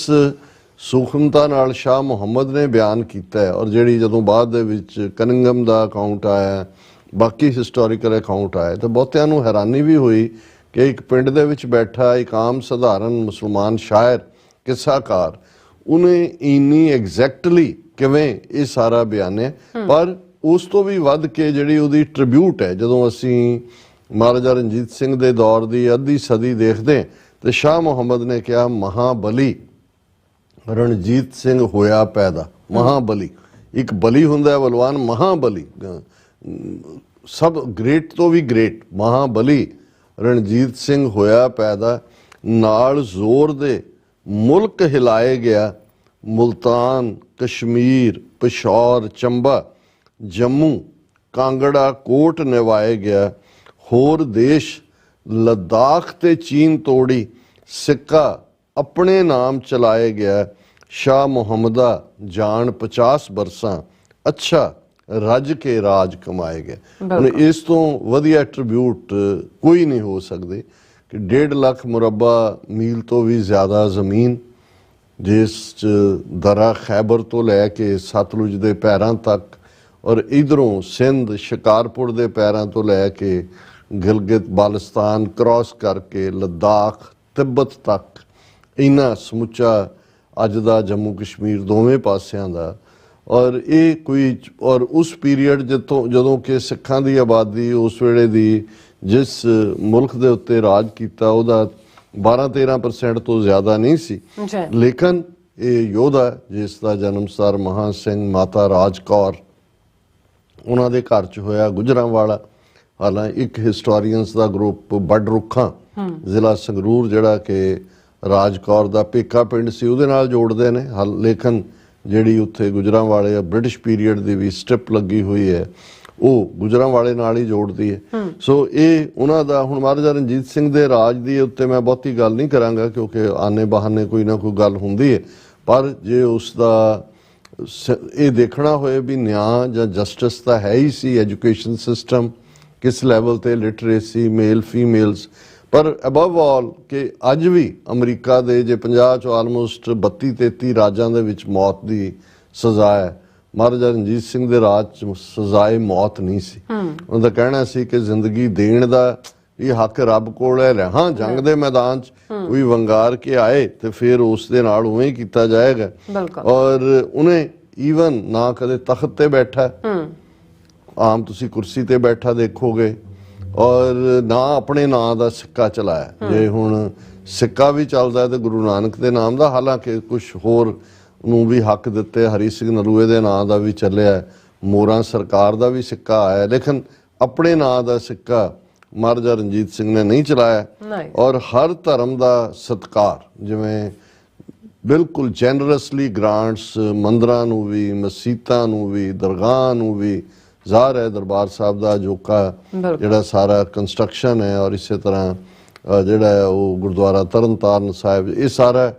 ਸੂਖਮਤਾ ਨਾਲ ਸ਼ਾਹ ਮੁਹੰਮਦ ਨੇ ਬਿਆਨ ਕੀਤਾ ਹੈ, ਔਰ ਜਿਹੜੀ ਜਦੋਂ ਬਾਅਦ ਦੇ ਵਿੱਚ ਕਨਿੰਗਮ ਦਾ ਅਕਾਊਂਟ ਆਇਆ, ਬਾਕੀ ਹਿਸਟੋਰੀਕਲ ਅਕਾਊਂਟ ਆਇਆ, ਤਾਂ ਬਹੁਤਿਆਂ ਨੂੰ ਹੈਰਾਨੀ ਵੀ ਹੋਈ ਕਿ ਇੱਕ ਪਿੰਡ ਦੇ ਵਿੱਚ ਬੈਠਾ ਇੱਕ ਆਮ ਸਧਾਰਨ ਮੁਸਲਮਾਨ ਸ਼ਾਇਰ, ਕਿੱਸਾਕਾਰ, ਉਹਨੇ ਇੰਨੀ ਐਗਜ਼ੈਕਟਲੀ ਕਿਵੇਂ ਇਹ ਸਾਰਾ ਬਿਆਨਿਆ। ਪਰ ਉਸ ਤੋਂ ਵੀ ਵੱਧ ਕੇ ਜਿਹੜੀ ਉਹਦੀ ਟ੍ਰਿਬਿਊਟ ਹੈ, ਜਦੋਂ ਅਸੀਂ ਮਹਾਰਾਜਾ ਰਣਜੀਤ ਸਿੰਘ ਦੇ ਦੌਰ ਦੀ ਅੱਧੀ ਸਦੀ ਦੇਖਦੇ ਤੇ ਸ਼ਾਹ ਮੁਹੰਮਦ ਨੇ ਕਿਹਾ, ਮਹਾਬਲੀ ਰਣਜੀਤ ਸਿੰਘ ਹੋਇਆ ਪੈਦਾ। ਮਹਾਬਲੀ, ਇੱਕ ਬਲੀ ਹੁੰਦਾ ਬਲਵਾਨ, ਮਹਾਬਲੀ ਸਭ ਗ੍ਰੇਟ ਤੋਂ ਵੀ ਗ੍ਰੇਟ, ਮਹਾਬਲੀ ਰਣਜੀਤ ਸਿੰਘ ਹੋਇਆ ਪੈਦਾ। ਨਾਲ ਜ਼ੋਰ ਦੇ ਮੁਲਕ ਹਿਲਾਏ ਗਿਆ, ਮੁਲਤਾਨ, ਕਸ਼ਮੀਰ, ਪਿਸ਼ੌਰ, ਚੰਬਾ, ਜੰਮੂ, ਕਾਂਗੜਾ, ਕੋਟ ਨਿਵਾਏ ਗਿਆ। ਹੋਰ ਦੇਸ਼ ਲੱਦਾਖ ਤੇ ਚੀਨ ਤੋੜੀ, ਸਿੱਕਾ ਆਪਣੇ ਨਾਮ ਚਲਾਏ ਗਿਆ। ਸ਼ਾਹ ਮੁਹੰਮਦਾ ਜਾਣ 50 ਬਰਸਾਂ, ਅੱਛਾ ਰੱਜ ਕੇ ਰਾਜ ਕਮਾਏ ਗਏ। ਹੁਣ ਇਸ ਤੋਂ ਵਧੀਆ ਐਟਰੀਬਿਊਟ ਕੋਈ ਨਹੀਂ ਹੋ ਸਕਦੇ ਕਿ 1.5 ਲੱਖ ਮੁਰੱਬਾ ਮੀਲ ਤੋਂ ਵੀ ਜ਼ਿਆਦਾ ਜ਼ਮੀਨ, ਜਿਸ 'ਚ ਦਰਾ ਖੈਬਰ ਤੋਂ ਲੈ ਕੇ ਸਤਲੁਜ ਦੇ ਪੈਰਾਂ ਤੱਕ, ਔਰ ਇਧਰੋਂ ਸਿੰਧ ਸ਼ਿਕਾਰਪੁਰ ਦੇ ਪੈਰਾਂ ਤੋਂ ਲੈ ਕੇ ਗਿਲਗਿਤ ਬਾਲਸਤਾਨ ਕ੍ਰਾਸ ਕਰਕੇ ਲੱਦਾਖ, ਤਿੱਬਤ ਤੱਕ, ਇੰਨਾ ਸਮੁੱਚਾ ਅੱਜ ਦਾ ਜੰਮੂ ਕਸ਼ਮੀਰ ਦੋਵੇਂ ਪਾਸਿਆਂ ਦਾ। ਔਰ ਇਹ ਕੋਈ, ਔਰ ਉਸ ਪੀਰੀਅਡ ਜਦੋਂ ਕਿ ਸਿੱਖਾਂ ਦੀ ਆਬਾਦੀ ਉਸ ਵੇਲੇ ਦੀ ਜਿਸ ਮੁਲਕ ਦੇ ਉੱਤੇ ਰਾਜ ਕੀਤਾ ਉਹਦਾ 12-13% ਤੋਂ ਜ਼ਿਆਦਾ ਨਹੀਂ ਸੀ। ਲੇਕਿਨ ਇਹ ਯੋਧਾ ਜਿਸ ਦਾ ਜਨਮ ਸਰ ਮਹਾਂ ਸਿੰਘ ਮਾਤਾ ਰਾਜ ਕੌਰ ਉਹਨਾਂ ਦੇ ਘਰ 'ਚ ਹੋਇਆ, ਗੁਜਰਾਂਵਾਲਾ। ਹਾਲਾਂਕਿ ਇੱਕ ਹਿਸਟੋਰੀਅਨਸ ਦਾ ਗਰੁੱਪ ਬੱਡ ਰੁੱਖਾਂ, ਜ਼ਿਲ੍ਹਾ ਸੰਗਰੂਰ, ਜਿਹੜਾ ਕਿ ਰਾਜ ਕੌਰ ਦਾ ਪੇਕਾ ਪਿੰਡ ਸੀ, ਉਹਦੇ ਨਾਲ ਜੋੜਦੇ ਨੇ। ਲੇਕਿਨ ਜਿਹੜੀ ਉੱਥੇ ਗੁਜਰਾਂਵਾਲੇ ਬ੍ਰਿਟਿਸ਼ ਪੀਰੀਅਡ ਦੀ ਵੀ ਸਟ੍ਰਿਪ ਲੱਗੀ ਹੋਈ ਹੈ, ਉਹ ਗੁਜਰਾਂਵਾਲੇ ਨਾਲ ਹੀ ਜੋੜਦੀ ਹੈ। ਸੋ ਇਹ ਉਹਨਾਂ ਦਾ। ਹੁਣ ਮਹਾਰਾਜਾ ਰਣਜੀਤ ਸਿੰਘ ਦੇ ਰਾਜ ਦੀ ਉੱਤੇ ਮੈਂ ਬਹੁਤੀ ਗੱਲ ਨਹੀਂ ਕਰਾਂਗਾ, ਕਿਉਂਕਿ ਆਨੇ ਬਹਾਨੇ ਕੋਈ ਨਾ ਕੋਈ ਗੱਲ ਹੁੰਦੀ ਹੈ। ਪਰ ਜੇ ਉਸ ਦਾ ਇਹ ਦੇਖਣਾ ਹੋਏ ਵੀ ਨਿਆਂ ਜਾਂ ਜਸਟਿਸ ਤਾਂ ਹੈ ਹੀ ਸੀ, ਐਜੂਕੇਸ਼ਨ ਸਿਸਟਮ ਕਿਸ ਲੈਵਲ ਤੇ, ਲਿਟਰੇਸੀ, ਮੇਲ ਫੀਮੇਲਸ, ਪਰ ਅਬਵ ਆਲ ਕਿ ਅੱਜ ਵੀ ਅਮਰੀਕਾ ਦੇ ਜੇ 50 ਚੋਂ ਆਲਮੋਸਟ 32-33 ਰਾਜਾਂ ਦੇ ਵਿੱਚ ਮੌਤ ਦੀ ਸਜ਼ਾ ਹੈ, ਮਹਾਰਾਜਾ ਰਣਜੀਤ ਸਿੰਘ ਦੇ ਰਾਜ 'ਚ ਸਜ਼ਾਏ ਮੌਤ ਨਹੀਂ ਸੀ। ਉਹਨਾਂ ਦਾ ਕਹਿਣਾ ਸੀ ਕਿ ਜ਼ਿੰਦਗੀ ਦੇਣ ਦਾ ਇਹ ਹੱਕ ਰੱਬ ਕੋਲ ਹੈ। ਹਾਂ, ਜੰਗ ਦੇ ਮੈਦਾਨ 'ਚ ਕੋਈ ਵੰਗਾਰ ਕੇ ਆਏ ਤੇ ਫਿਰ ਉਸ ਦੇ ਨਾਲ ਉਵੇਂ ਹੀ ਕੀਤਾ ਜਾਏਗਾ। ਔਰ ਉਹਨੇ ਈਵਨ ਨਾ ਕਦੇ ਤਖਤ ਤੇ ਬੈਠਾ, ਆਮ ਤੁਸੀਂ ਕੁਰਸੀ ਤੇ ਬੈਠਾ ਦੇਖੋਗੇ, ਔਰ ਨਾ ਆਪਣੇ ਨਾਂ ਦਾ ਸਿੱਕਾ ਚਲਾਇਆ। ਜੇ ਹੁਣ ਸਿੱਕਾ ਵੀ ਚੱਲਦਾ ਤੇ ਗੁਰੂ ਨਾਨਕ ਦੇ ਨਾਮ ਦਾ, ਹਾਲਾਂਕਿ ਕੁਝ ਹੋਰ ਨੂੰ ਵੀ ਹੱਕ ਦਿੱਤੇ, ਹਰੀ ਸਿੰਘ ਨਲੂਏ ਦੇ ਨਾਂ ਦਾ ਵੀ ਚੱਲਿਆ, ਮੋਰਾਂ ਸਰਕਾਰ ਦਾ ਵੀ ਸਿੱਕਾ ਆਇਆ, ਲੇਕਿਨ ਆਪਣੇ ਨਾਂ ਦਾ ਸਿੱਕਾ ਮਹਾਰਾਜਾ ਰਣਜੀਤ ਸਿੰਘ ਨੇ ਨਹੀਂ ਚਲਾਇਆ। ਔਰ ਹਰ ਧਰਮ ਦਾ ਸਤਿਕਾਰ, ਜਿਵੇਂ ਬਿਲਕੁਲ ਜੈਨਰਸਲੀ ਗ੍ਰਾਂਟਸ ਮੰਦਰਾਂ ਨੂੰ ਵੀ, ਮਸੀਤਾਂ ਨੂੰ ਵੀ, ਦਰਗਾਹ ਨੂੰ ਵੀ। ਜ਼ਾਹਰ ਹੈ ਦਰਬਾਰ ਸਾਹਿਬ ਦਾ ਅਜੋਕਾ ਜਿਹੜਾ ਸਾਰਾ ਕੰਸਟਰਕਸ਼ਨ ਹੈ, ਔਰ ਇਸੇ ਤਰ੍ਹਾਂ ਜਿਹੜਾ ਹੈ ਉਹ ਗੁਰਦੁਆਰਾ ਤਰਨਤਾਰਨ ਸਾਹਿਬ, ਇਹ ਸਾਰਾ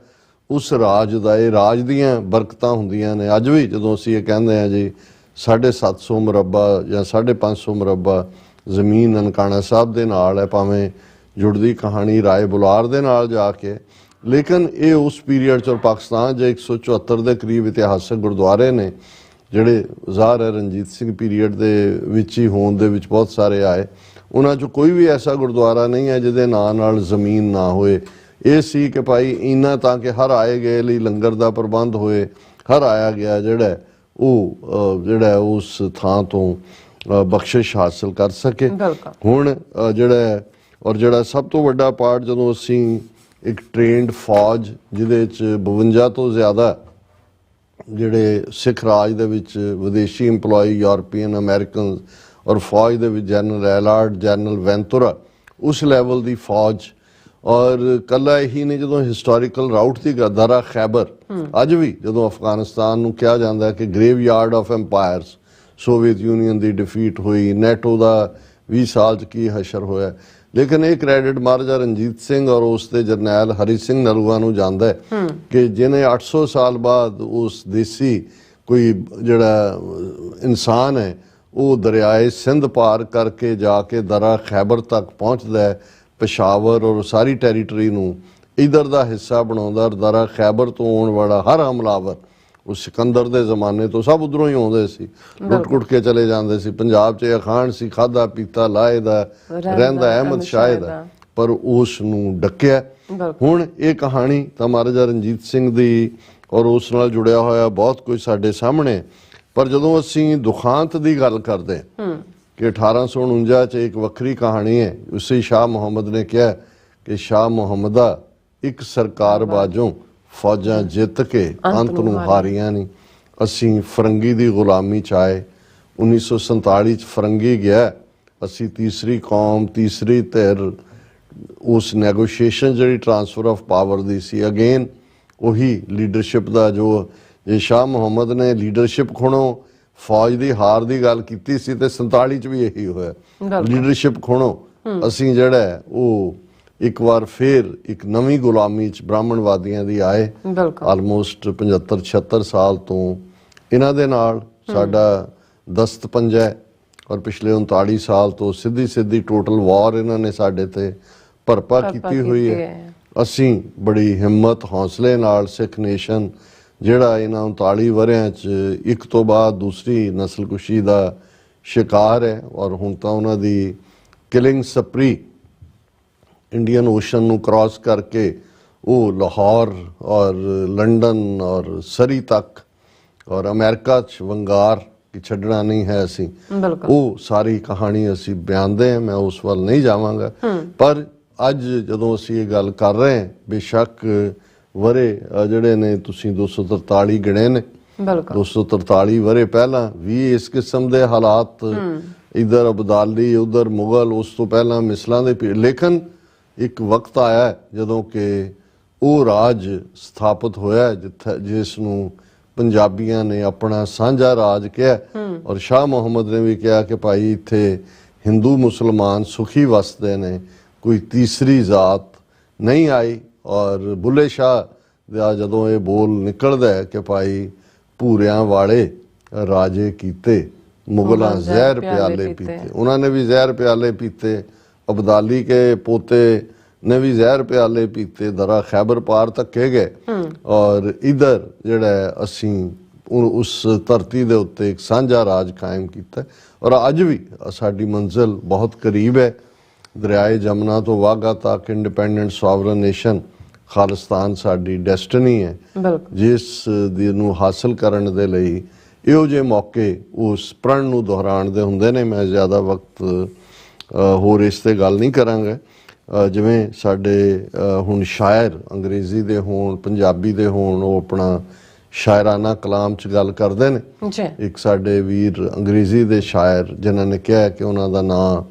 ਉਸ ਰਾਜ ਦਾ, ਇਹ ਰਾਜ ਦੀਆਂ ਬਰਕਤਾਂ ਹੁੰਦੀਆਂ ਨੇ। ਅੱਜ ਵੀ ਜਦੋਂ ਅਸੀਂ ਇਹ ਕਹਿੰਦੇ ਹਾਂ ਜੀ 750 ਮੁਰੱਬਾ ਜਾਂ 550 ਮੁਰੱਬਾ ਜ਼ਮੀਨ ਨਨਕਾਣਾ ਸਾਹਿਬ ਦੇ ਨਾਲ ਹੈ, ਭਾਵੇਂ ਜੁੜਦੀ ਕਹਾਣੀ ਰਾਏ ਬੁਲਾਰ ਦੇ ਨਾਲ ਜਾ ਕੇ, ਲੇਕਿਨ ਇਹ ਉਸ ਪੀਰੀਅਡ 'ਚ, ਔਰ ਪਾਕਿਸਤਾਨ 'ਚ 174 ਦੇ ਕਰੀਬ ਇਤਿਹਾਸਕ ਗੁਰਦੁਆਰੇ ਨੇ ਜਿਹੜੇ ਜ਼ਾਹਰ ਹੈ ਰਣਜੀਤ ਸਿੰਘ ਪੀਰੀਅਡ ਦੇ ਵਿੱਚ ਹੀ ਹੋਣ ਦੇ ਵਿੱਚ ਬਹੁਤ ਸਾਰੇ ਆਏ। ਉਹਨਾਂ 'ਚੋਂ ਕੋਈ ਵੀ ਐਸਾ ਗੁਰਦੁਆਰਾ ਨਹੀਂ ਹੈ ਜਿਹਦੇ ਨਾਂ ਨਾਲ ਜ਼ਮੀਨ ਨਾ ਹੋਏ। ਇਹ ਸੀ ਕਿ ਭਾਈ ਇੰਨਾ ਤਾਂ ਕਿ ਹਰ ਆਏ ਗਏ ਲਈ ਲੰਗਰ ਦਾ ਪ੍ਰਬੰਧ ਹੋਏ, ਹਰ ਆਇਆ ਗਿਆ ਜਿਹੜਾ ਉਹ ਜਿਹੜਾ ਉਸ ਥਾਂ ਤੋਂ ਬਖਸ਼ਿਸ਼ ਹਾਸਲ ਕਰ ਸਕੇ। ਹੁਣ ਜਿਹੜਾ ਸਭ ਤੋਂ ਵੱਡਾ ਪਾਰਟ, ਜਦੋਂ ਅਸੀਂ ਇੱਕ ਟ੍ਰੇਨਡ ਫੌਜ ਜਿਹਦੇ 'ਚ 52 ਤੋਂ ਜ਼ਿਆਦਾ ਜਿਹੜੇ ਸਿੱਖ ਰਾਜ ਦੇ ਵਿੱਚ ਵਿਦੇਸ਼ੀ ਇੰਪਲੋਈ, ਯੂਰਪੀਅਨ, ਅਮਰੀਕਨ, ਔਰ ਫੌਜ ਦੇ ਵਿੱਚ ਜਨਰਲ ਐਲਾਰਡ, ਜਨਰਲ ਵੈਂਤੁਰਾ, ਉਸ ਲੈਵਲ ਦੀ ਫੌਜ। ਔਰ ਕੱਲਾ ਇਹੀ ਨਹੀਂ, ਜਦੋਂ ਹਿਸਟੋਰੀਕਲ ਰਾਊਟ ਦੀ ਦਰਾ ਖੈਬਰ, ਅੱਜ ਵੀ ਜਦੋਂ ਅਫਗਾਨਿਸਤਾਨ ਨੂੰ ਕਿਹਾ ਜਾਂਦਾ ਕਿ graveyard of empires, Soviet Union ਦੀ ਡਿਫੀਟ ਹੋਈ, ਨੈਟੋ ਦਾ 20 ਸਾਲ 'ਚ ਕੀ ਹਸ਼ਰ ਹੋਇਆ, ਲੇਕਿਨ ਇਹ ਕ੍ਰੈਡਿਟ ਮਹਾਰਾਜਾ ਰਣਜੀਤ ਸਿੰਘ ਔਰ ਉਸ ਦੇ ਜਰਨੈਲ ਹਰੀ ਸਿੰਘ ਨਲੂਆ ਨੂੰ ਜਾਂਦਾ ਹੈ ਕਿ ਜਿਹਨੇ 800 ਸਾਲ ਬਾਅਦ ਉਸ ਦੇਸੀ ਕੋਈ ਜਿਹੜਾ ਇਨਸਾਨ ਹੈ ਉਹ ਦਰਿਆਏ ਸਿੰਧ ਪਾਰ ਕਰਕੇ ਜਾ ਕੇ ਦਰਾ ਖੈਬਰ ਤੱਕ ਪਹੁੰਚਦਾ ਹੈ, ਪਸ਼ਾਵਰ ਔਰ ਸਾਰੀ ਟੈਰੀਟਰੀ ਨੂੰ ਇਧਰ ਦਾ ਹਿੱਸਾ ਬਣਾਉਂਦਾ। ਦਰਾ ਖੈਬਰ ਤੋਂ ਆਉਣ ਵਾਲਾ ਹਰ ਹਮਲਾਵਰ ਉਹ ਸਿਕੰਦਰ ਦੇ ਜ਼ਮਾਨੇ ਤੋਂ ਸਭ ਉਧਰੋਂ ਹੀ ਆਉਂਦੇ ਸੀ, ਲੁੱਟ-ਕੁੱਟ ਕੇ ਚਲੇ ਜਾਂਦੇ ਸੀ। ਪੰਜਾਬ 'ਚ ਅਖਾਣ ਸੀ, ਖਾਧਾ ਪੀਤਾ ਲਾਏ ਦਾ ਰਹਿੰਦਾ ਅਹਿਮਦ ਸ਼ਾਹ ਦਾ, ਪਰ ਉਸ ਨੂੰ ਡੱਕਿਆ। ਹੁਣ ਇਹ ਕਹਾਣੀ ਤਾਂ ਮਹਾਰਾਜਾ ਰਣਜੀਤ ਸਿੰਘ ਦੀ ਔਰ ਉਸ ਨਾਲ ਜੁੜਿਆ ਹੋਇਆ ਬਹੁਤ ਕੁਝ ਸਾਡੇ ਸਾਹਮਣੇ। ਪਰ ਜਦੋਂ ਅਸੀਂ ਦੁਖਾਂਤ ਦੀ ਗੱਲ ਕਰਦੇ ਕਿ 1849 'ਚ ਇੱਕ ਵੱਖਰੀ ਕਹਾਣੀ ਹੈ। ਉਸੇ ਸ਼ਾਹ ਮੁਹੰਮਦ ਨੇ ਕਿਹਾ ਕਿ ਸ਼ਾਹ ਮੁਹੰਮਦਾ ਇੱਕ ਸਰਕਾਰ ਬਾਜੋਂ ਫੌਜਾਂ ਜਿੱਤ ਕੇ ਅੰਤ ਨੂੰ ਹਾਰੀਆਂ ਨਹੀਂ। ਅਸੀਂ ਫਰੰਗੀ ਦੀ ਗੁਲਾਮੀ 'ਚ ਆਏ, 1947 'ਚ ਫਰੰਗੀ ਗਿਆ, ਅਸੀਂ ਤੀਸਰੀ ਕੌਮ, ਤੀਸਰੀ ਧਿਰ, ਉਸ ਨੈਗੋਸ਼ੀਏਸ਼ਨ ਜਿਹੜੀ transfer of power the C, again ਉਹੀ ਲੀਡਰਸ਼ਿਪ ਦਾ ਜੋ ਜੇ ਸ਼ਾਹ ਮੁਹੰਮਦ ਨੇ ਲੀਡਰਸ਼ਿਪ ਖੁਣੋ ਫੌਜ ਦੀ ਹਾਰ ਦੀ ਗੱਲ ਕੀਤੀ ਸੀ ਤੇ 47 'ਚ ਵੀ ਇਹੀ ਹੋਇਆ, ਲੀਡਰਸ਼ਿਪ ਖੁਣੋ ਅਸੀਂ ਜਿਹੜਾ ਉਹ ਇੱਕ ਵਾਰ ਫੇਰ ਇੱਕ ਨਵੀਂ ਗੁਲਾਮੀ 'ਚ ਬ੍ਰਾਹਮਣਵਾਦੀਆਂ ਦੀ ਆਏ। ਆਲਮੋਸਟ 75-76 ਸਾਲ ਤੋਂ ਇਹਨਾਂ ਦੇ ਨਾਲ ਸਾਡਾ ਦਸਤ ਪੰਜਾ ਔਰ ਪਿਛਲੇ 39 ਸਾਲ ਤੋਂ ਸਿੱਧੀ ਟੋਟਲ ਵਾਰ ਇਹਨਾਂ ਨੇ ਸਾਡੇ ਤੇ ਭਰਪਾ ਕੀਤੀ ਹੋਈ ਹੈ। ਅਸੀਂ ਬੜੀ ਹਿੰਮਤ ਹੌਸਲੇ ਨਾਲ ਸਿੱਖ ਨੇਸ਼ਨ ਜਿਹੜਾ ਇਹਨਾਂ 39 ਵਰਿਆਂ 'ਚ ਇੱਕ ਤੋਂ ਬਾਅਦ ਦੂਸਰੀ ਨਸਲਕੁਸ਼ੀ ਦਾ ਸ਼ਿਕਾਰ ਹੈ ਔਰ ਹੁਣ ਤਾਂ ਉਹਨਾਂ ਦੀ ਕਿਲਿੰਗ ਸਪਰੀ ਇੰਡੀਅਨ ਓਸ਼ਨ ਨੂੰ ਕ੍ਰਾਸ ਕਰਕੇ ਉਹ ਲਾਹੌਰ ਔਰ ਲੰਡਨ ਔਰ ਸਰੀ ਤੱਕ ਔਰ ਅਮਰੀਕਾ 'ਚ ਵੰਗਾਰ ਕਿ ਛੱਡਣਾ ਨਹੀਂ ਹੈ ਅਸੀਂ, ਉਹ ਸਾਰੀ ਕਹਾਣੀ ਅਸੀਂ ਬਿਆਨਦੇ ਹਾਂ। ਮੈਂ ਉਸ ਵੱਲ ਨਹੀਂ ਜਾਵਾਂਗਾ। ਪਰ ਅੱਜ ਜਦੋਂ ਅਸੀਂ ਇਹ ਗੱਲ ਕਰ ਰਹੇ ਹਾਂ, ਬੇਸ਼ੱਕ ਵਰੇ ਜਿਹੜੇ ਨੇ ਤੁਸੀਂ 243 ਗਿਣੇ ਨੇ, 243 ਵਰੇ ਪਹਿਲਾਂ ਵੀ ਇਸ ਕਿਸਮ ਦੇ ਹਾਲਾਤ, ਇਧਰ ਅਬਦਾਲੀ ਉਧਰ ਮੁਗਲ, ਉਸ ਤੋਂ ਪਹਿਲਾਂ ਮਿਸਲਾਂ ਦੇ, ਲੇਕਿਨ ਇੱਕ ਵਕਤ ਆਇਆ ਜਦੋਂ ਕਿ ਉਹ ਰਾਜ ਸਥਾਪਿਤ ਹੋਇਆ ਜਿਸ ਨੂੰ ਪੰਜਾਬੀਆਂ ਨੇ ਆਪਣਾ ਸਾਂਝਾ ਰਾਜ ਕਿਹਾ ਔਰ ਸ਼ਾਹ ਮੁਹੰਮਦ ਨੇ ਵੀ ਕਿਹਾ ਕਿ ਭਾਈ ਇੱਥੇ ਹਿੰਦੂ ਮੁਸਲਮਾਨ ਸੁਖੀ ਵਸਦੇ ਨੇ, ਕੋਈ ਤੀਸਰੀ ਜ਼ਾਤ ਨਹੀਂ ਆਈ। ਔਰ ਬੁੱਲੇ ਸ਼ਾਹ ਦਾ ਜਦੋਂ ਇਹ ਬੋਲ ਨਿਕਲਦਾ ਹੈ ਕਿ ਭਾਈ ਭੂਰਿਆਂ ਵਾਲੇ ਰਾਜੇ ਕੀਤੇ, ਮੁਗਲਾਂ ਜ਼ਹਿਰ ਪਿਆਲੇ ਪੀਤੇ, ਉਹਨਾਂ ਨੇ ਵੀ ਜ਼ਹਿਰ ਪਿਆਲੇ ਪੀਤੇ। ਅਬਦਾਲੀ ਕੇ ਪੋਤੇ ਨੇ ਵੀ ਜ਼ਹਿਰ ਪਿਆਲੇ ਪੀਤੇ, ਦਰਾ ਖੈਬਰ ਪਾਰ ਧੱਕੇ ਗਏ ਔਰ ਇਧਰ ਜਿਹੜਾ ਅਸੀਂ ਉਸ ਧਰਤੀ ਦੇ ਉੱਤੇ ਇੱਕ ਸਾਂਝਾ ਰਾਜ ਕਾਇਮ ਕੀਤਾ ਔਰ ਅੱਜ ਵੀ ਸਾਡੀ ਮੰਜ਼ਿਲ ਬਹੁਤ ਕਰੀਬ ਹੈ। ਦਰਿਆਏ ਜਮਨਾ ਤੋਂ ਵਾਘਾ ਤੱਕ ਇੰਡੀਪੈਂਡੈਂਟ ਸੋਵਰਨ ਨੇਸ਼ਨ ਖਾਲਿਸਤਾਨ ਸਾਡੀ ਡੈਸਟਨੀ ਹੈ, ਜਿਸ ਦੀ ਨੂੰ ਹਾਸਲ ਕਰਨ ਦੇ ਲਈ ਇਹੋ ਜਿਹੇ ਮੌਕੇ ਉਸ ਪ੍ਰਣ ਨੂੰ ਦੁਹਰਾਉਣ ਦੇ ਹੁੰਦੇ ਨੇ। ਮੈਂ ਜ਼ਿਆਦਾ ਵਕਤ ਹੋਰ ਇਸ ਤੇ ਗੱਲ ਨਹੀਂ ਕਰਾਂਗਾ। ਜਿਵੇਂ ਸਾਡੇ ਹੁਣ ਸ਼ਾਇਰ ਅੰਗਰੇਜ਼ੀ ਦੇ ਹੋਣ, ਪੰਜਾਬੀ ਦੇ ਹੋਣ, ਉਹ ਆਪਣਾ ਸ਼ਾਇਰਾਨਾ ਕਲਾਮ 'ਚ ਗੱਲ ਕਰਦੇ ਨੇ। ਇੱਕ ਸਾਡੇ ਵੀਰ ਅੰਗਰੇਜ਼ੀ ਦੇ ਸ਼ਾਇਰ ਜਿਨ੍ਹਾਂ ਨੇ ਕਿਹਾ ਕਿ ਉਹਨਾਂ ਦਾ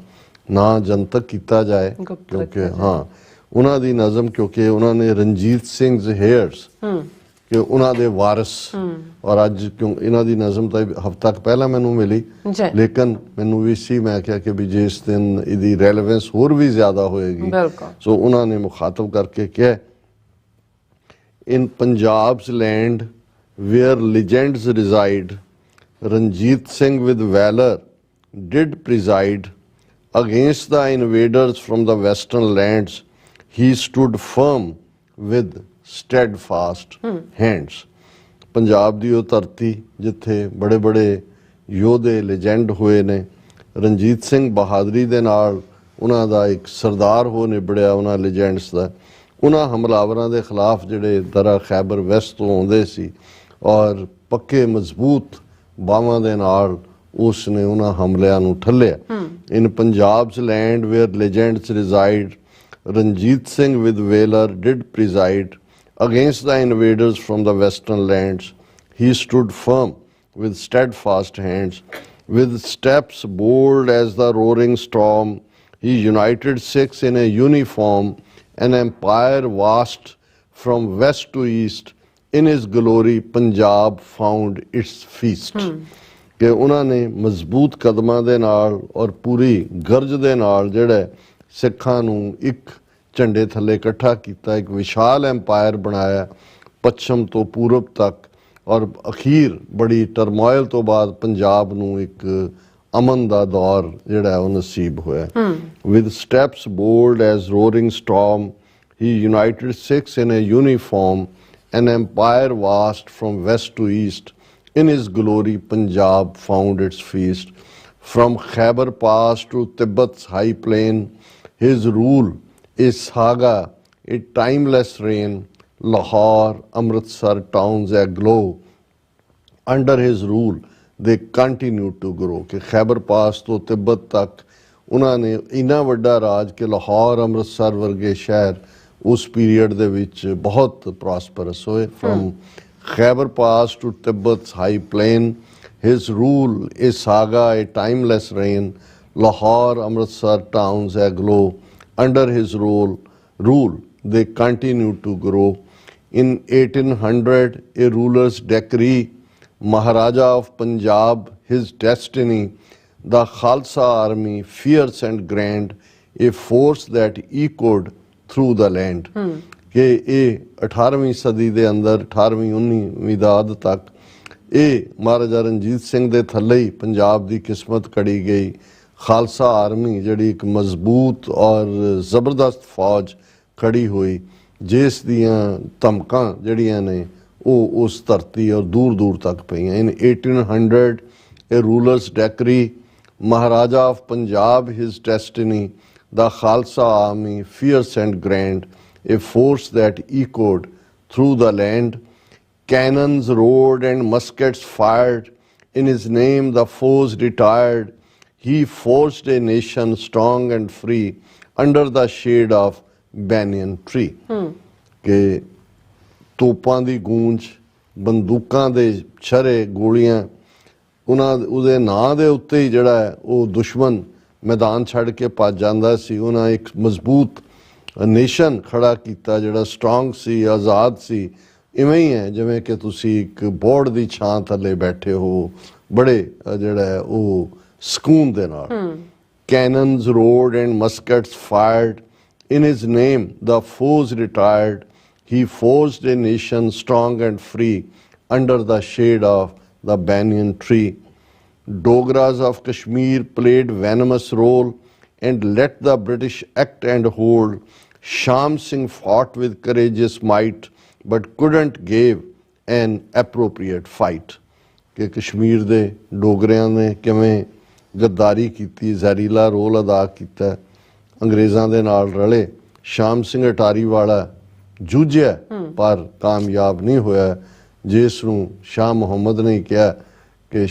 ਨਾਂ ਜਨਤਕ ਕੀਤਾ ਜਾਏ ਕਿਉਂਕਿ ਉਹਨਾਂ ਦੀ ਨਜ਼ਮ, ਕਿਉਂਕਿ ਉਹਨਾਂ ਨੇ ਰਣਜੀਤ ਸਿੰਘ ਹੇਅਰਸ ਕਿ ਉਹਨਾਂ ਦੇ ਵਾਰਿਸ, ਔਰ ਅੱਜ ਕਿਉਂ ਇਹਨਾਂ ਦੀ ਨਜ਼ਮ ਤਾਂ ਹਫ਼ਤਾ ਕੁ ਪਹਿਲਾਂ ਮੈਨੂੰ ਮਿਲੀ, ਲੇਕਿਨ ਮੈਨੂੰ ਵੀ ਸੀ, ਮੈਂ ਕਿਹਾ ਕਿ ਵੀ ਜਿਸ ਦਿਨ ਇਹਦੀ ਰੈਲੇਵੈਂਸ ਹੋਰ ਵੀ ਜ਼ਿਆਦਾ ਹੋਏਗੀ। ਸੋ ਉਹਨਾਂ ਨੇ ਮੁਖਾਤਬ ਕਰਕੇ ਕਿਹਾ, ਇਨ ਪੰਜਾਬ's land where legends reside, Ranjit Singh with valor did preside. Against the invaders from the western lands, he stood firm with steadfast hands. Punjab ਦੀ ਉਹ ਧਰਤੀ ਜਿੱਥੇ ਬੜੇ ਬੜੇ ਯੋਧੇ ਲੈਜੈਂਡ ਹੋਏ ਨੇ, ਰਣਜੀਤ ਸਿੰਘ ਬਹਾਦਰੀ ਦੇ ਨਾਲ ਉਹਨਾਂ ਦਾ ਇੱਕ ਸਰਦਾਰ ਹੋ ਨਿਬੜਿਆ ਉਹਨਾਂ ਲੈਜੈਂਡਸ ਦਾ। ਉਹਨਾਂ ਹਮਲਾਵਰਾਂ ਦੇ ਖਿਲਾਫ ਜਿਹੜੇ ਦਰਾ ਖੈਬਰ ਵੈਸਟ ਤੋਂ ਆਉਂਦੇ ਸੀ ਔਰ ਪੱਕੇ ਮਜ਼ਬੂਤ ਬਾਹਾਂ ਦੇ ਨਾਲ ਉਸ ਨੇ ਉਹਨਾਂ ਹਮਲਿਆਂ ਨੂੰ ਠੱਲਿਆ। ਇਨ ਪੰਜਾਬ's land where legends reside, Ranjit Singh with valor did preside. Against the invaders from the western lands, he stood firm with steadfast hands. With steps bold as the roaring storm, he united Sikhs in a uniform, an empire vast from west to east. In his glory, Punjab found its feast. ਕਿ ਉਹਨਾਂ ਨੇ ਮਜ਼ਬੂਤ ਕਦਮਾਂ ਦੇ ਨਾਲ ਔਰ ਪੂਰੀ ਗਰਜ ਦੇ ਨਾਲ ਜਿਹੜਾ ਸਿੱਖਾਂ ਨੂੰ ਇੱਕ ਝੰਡੇ ਥੱਲੇ ਇਕੱਠਾ ਕੀਤਾ, ਇੱਕ ਵਿਸ਼ਾਲ ਐਮਪਾਇਰ ਬਣਾਇਆ ਪੱਛਮ ਤੋਂ ਪੂਰਬ ਤੱਕ, ਔਰ ਅਖੀਰ ਬੜੀ ਟਰਮੋਇਲ ਤੋਂ ਬਾਅਦ ਪੰਜਾਬ ਨੂੰ ਇੱਕ ਅਮਨ ਦਾ ਦੌਰ ਜਿਹੜਾ ਉਹ ਨਸੀਬ ਹੋਇਆ। With steps bold as roaring storm, he united Sikhs in a uniform, an empire vast from west to east. In his glory, Punjab found its feast. From Khyber Pass to Tibet's high plain, his rule is saga, a timeless reign. Lahore, Amritsar towns aglow. Under his rule, they continue to grow. कि खैबर पास तो तिब्बत तक उन्होंने इन्ना वड्डा राज कि लाहौर अमृतसर वर्गे शहर उस पीरियड दे विच बहुत प्रॉस्परस होए. From Khyber Pass to Tibet's high plain, his rule is saga, a timeless reign. Lahore, Amritsar towns aglow. Under his rule, they continue to grow. In 1800, a ruler's decree, Maharaja of Punjab, his destiny, the Khalsa army, fierce and grand, a force that echoed through the land. कि ਇਹ 18ਵੀਂ ਸਦੀ ਦੇ ਅੰਦਰ 18ਵੀਂ 19ਵੀਂ ਦਾ ਅੱਧ ਤੱਕ ਇਹ ਮਹਾਰਾਜਾ ਰਣਜੀਤ ਸਿੰਘ ਦੇ ਥੱਲੇ ਹੀ ਪੰਜਾਬ ਦੀ ਕਿਸਮਤ ਕੜੀ ਗਈ। ਖਾਲਸਾ ਆਰਮੀ ਜਿਹੜੀ ਇੱਕ ਮਜ਼ਬੂਤ ਔਰ ਜ਼ਬਰਦਸਤ ਫੌਜ ਖੜੀ ਹੋਈ, ਜਿਸ ਦੀਆਂ ਧਮਕਾਂ ਜਿਹੜੀਆਂ ਨੇ ਉਹ ਉਸ ਧਰਤੀ ਔਰ ਦੂਰ ਦੂਰ ਤੱਕ ਪਈਆਂ। ਇਨ 1800 a ruler's decree, Maharaja of Punjab, his destiny, the Khalsa army, fierce and grand, a force that echoed through the land. Cannons roared and muskets fired. In his name the foes retired. He forged a nation strong and free under the shade of banyan tree. ਕਿ ਤੋਪਾਂ ਦੀ ਗੂੰਜ, ਬੰਦੂਕਾਂ ਦੇ ਛਰੇ, ਗੋਲੀਆਂ, ਉਹਦੇ ਨਾਂ ਦੇ ਉੱਤੇ ਹੀ ਜਿਹੜਾ ਹੈ ਉਹ ਦੁਸ਼ਮਣ ਮੈਦਾਨ ਛੱਡ ਕੇ ਭੱਜ ਜਾਂਦਾ ਸੀ। ਉਹਨਾਂ ਇੱਕ ਮਜ਼ਬੂਤ ਨੇਸ਼ਨ ਖੜਾ ਕੀਤਾ ਜਿਹੜਾ ਸਟਰੋਂਗ ਸੀ, ਆਜ਼ਾਦ ਸੀ। ਇਵੇਂ ਹੀ ਹੈ ਜਿਵੇਂ ਕਿ ਤੁਸੀਂ ਇੱਕ ਬੋਰਡ ਦੀ ਛਾਂ ਥੱਲੇ ਬੈਠੇ ਹੋ, ਬੜੇ ਜਿਹੜਾ ਹੈ ਉਹ ਸਕੂਨ ਦੇ ਨਾਲ। Cannons roared and muskets fired. In his name the foes retired. He forged a nation strong and free under the shade of the banyan tree. Dogras of Kashmir played venomous role and let the British act and hold. Sham Singh fought with courageous might but couldn't give an appropriate fight. ਕਿ ਕਸ਼ਮੀਰ ਦੇ ਡੋਗਰਿਆਂ ਨੇ ਕਿਵੇਂ ਗੱਦਾਰੀ ਕੀਤੀ, ਜ਼ਹਿਰੀਲਾ role ਅਦਾ ਕੀਤਾ, ਅੰਗਰੇਜ਼ਾਂ ਦੇ ਨਾਲ ਰਲੇ। ਸ਼ਾਮ ਸਿੰਘ ਅਟਾਰੀ ਵਾਲਾ ਜੂਝਿਆ ਪਰ ਕਾਮਯਾਬ ਨਹੀਂ ਹੋਇਆ, ਜਿਸ ਨੂੰ ਸ਼ਾਹ ਮੁਹੰਮਦ ਨੇ ਕਿਹਾ ਕਿ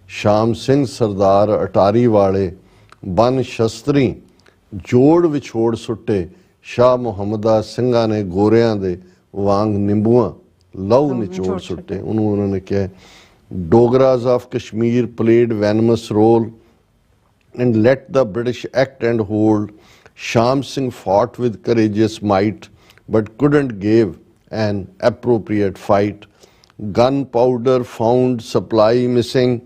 ਸ਼ਾਮ ਸਿੰਘ ਸਰਦਾਰ ਅਟਾਰੀ ਵਾਲੇ ਬਨ ਸ਼ਸਤਰੀ ਜੋੜ ਵਿਛੋੜ ਸੁੱਟੇ, ਸ਼ਾਹ ਮੁਹੰਮਦਾ ਸਿੰਘਾਂ ਨੇ ਗੋਰਿਆਂ ਦੇ ਵਾਂਗ ਨਿੰਬੂਆਂ ਲਹੂ ਨਿਚੋੜ ਸੁੱਟੇ। ਉਹਨੂੰ ਉਹਨਾਂ ਨੇ ਕਿਹਾ Dogras of Kashmir played venomous role and let the British act and hold. Sham Singh fought with courageous might but couldn't give an appropriate fight. Gunpowder found supply missing,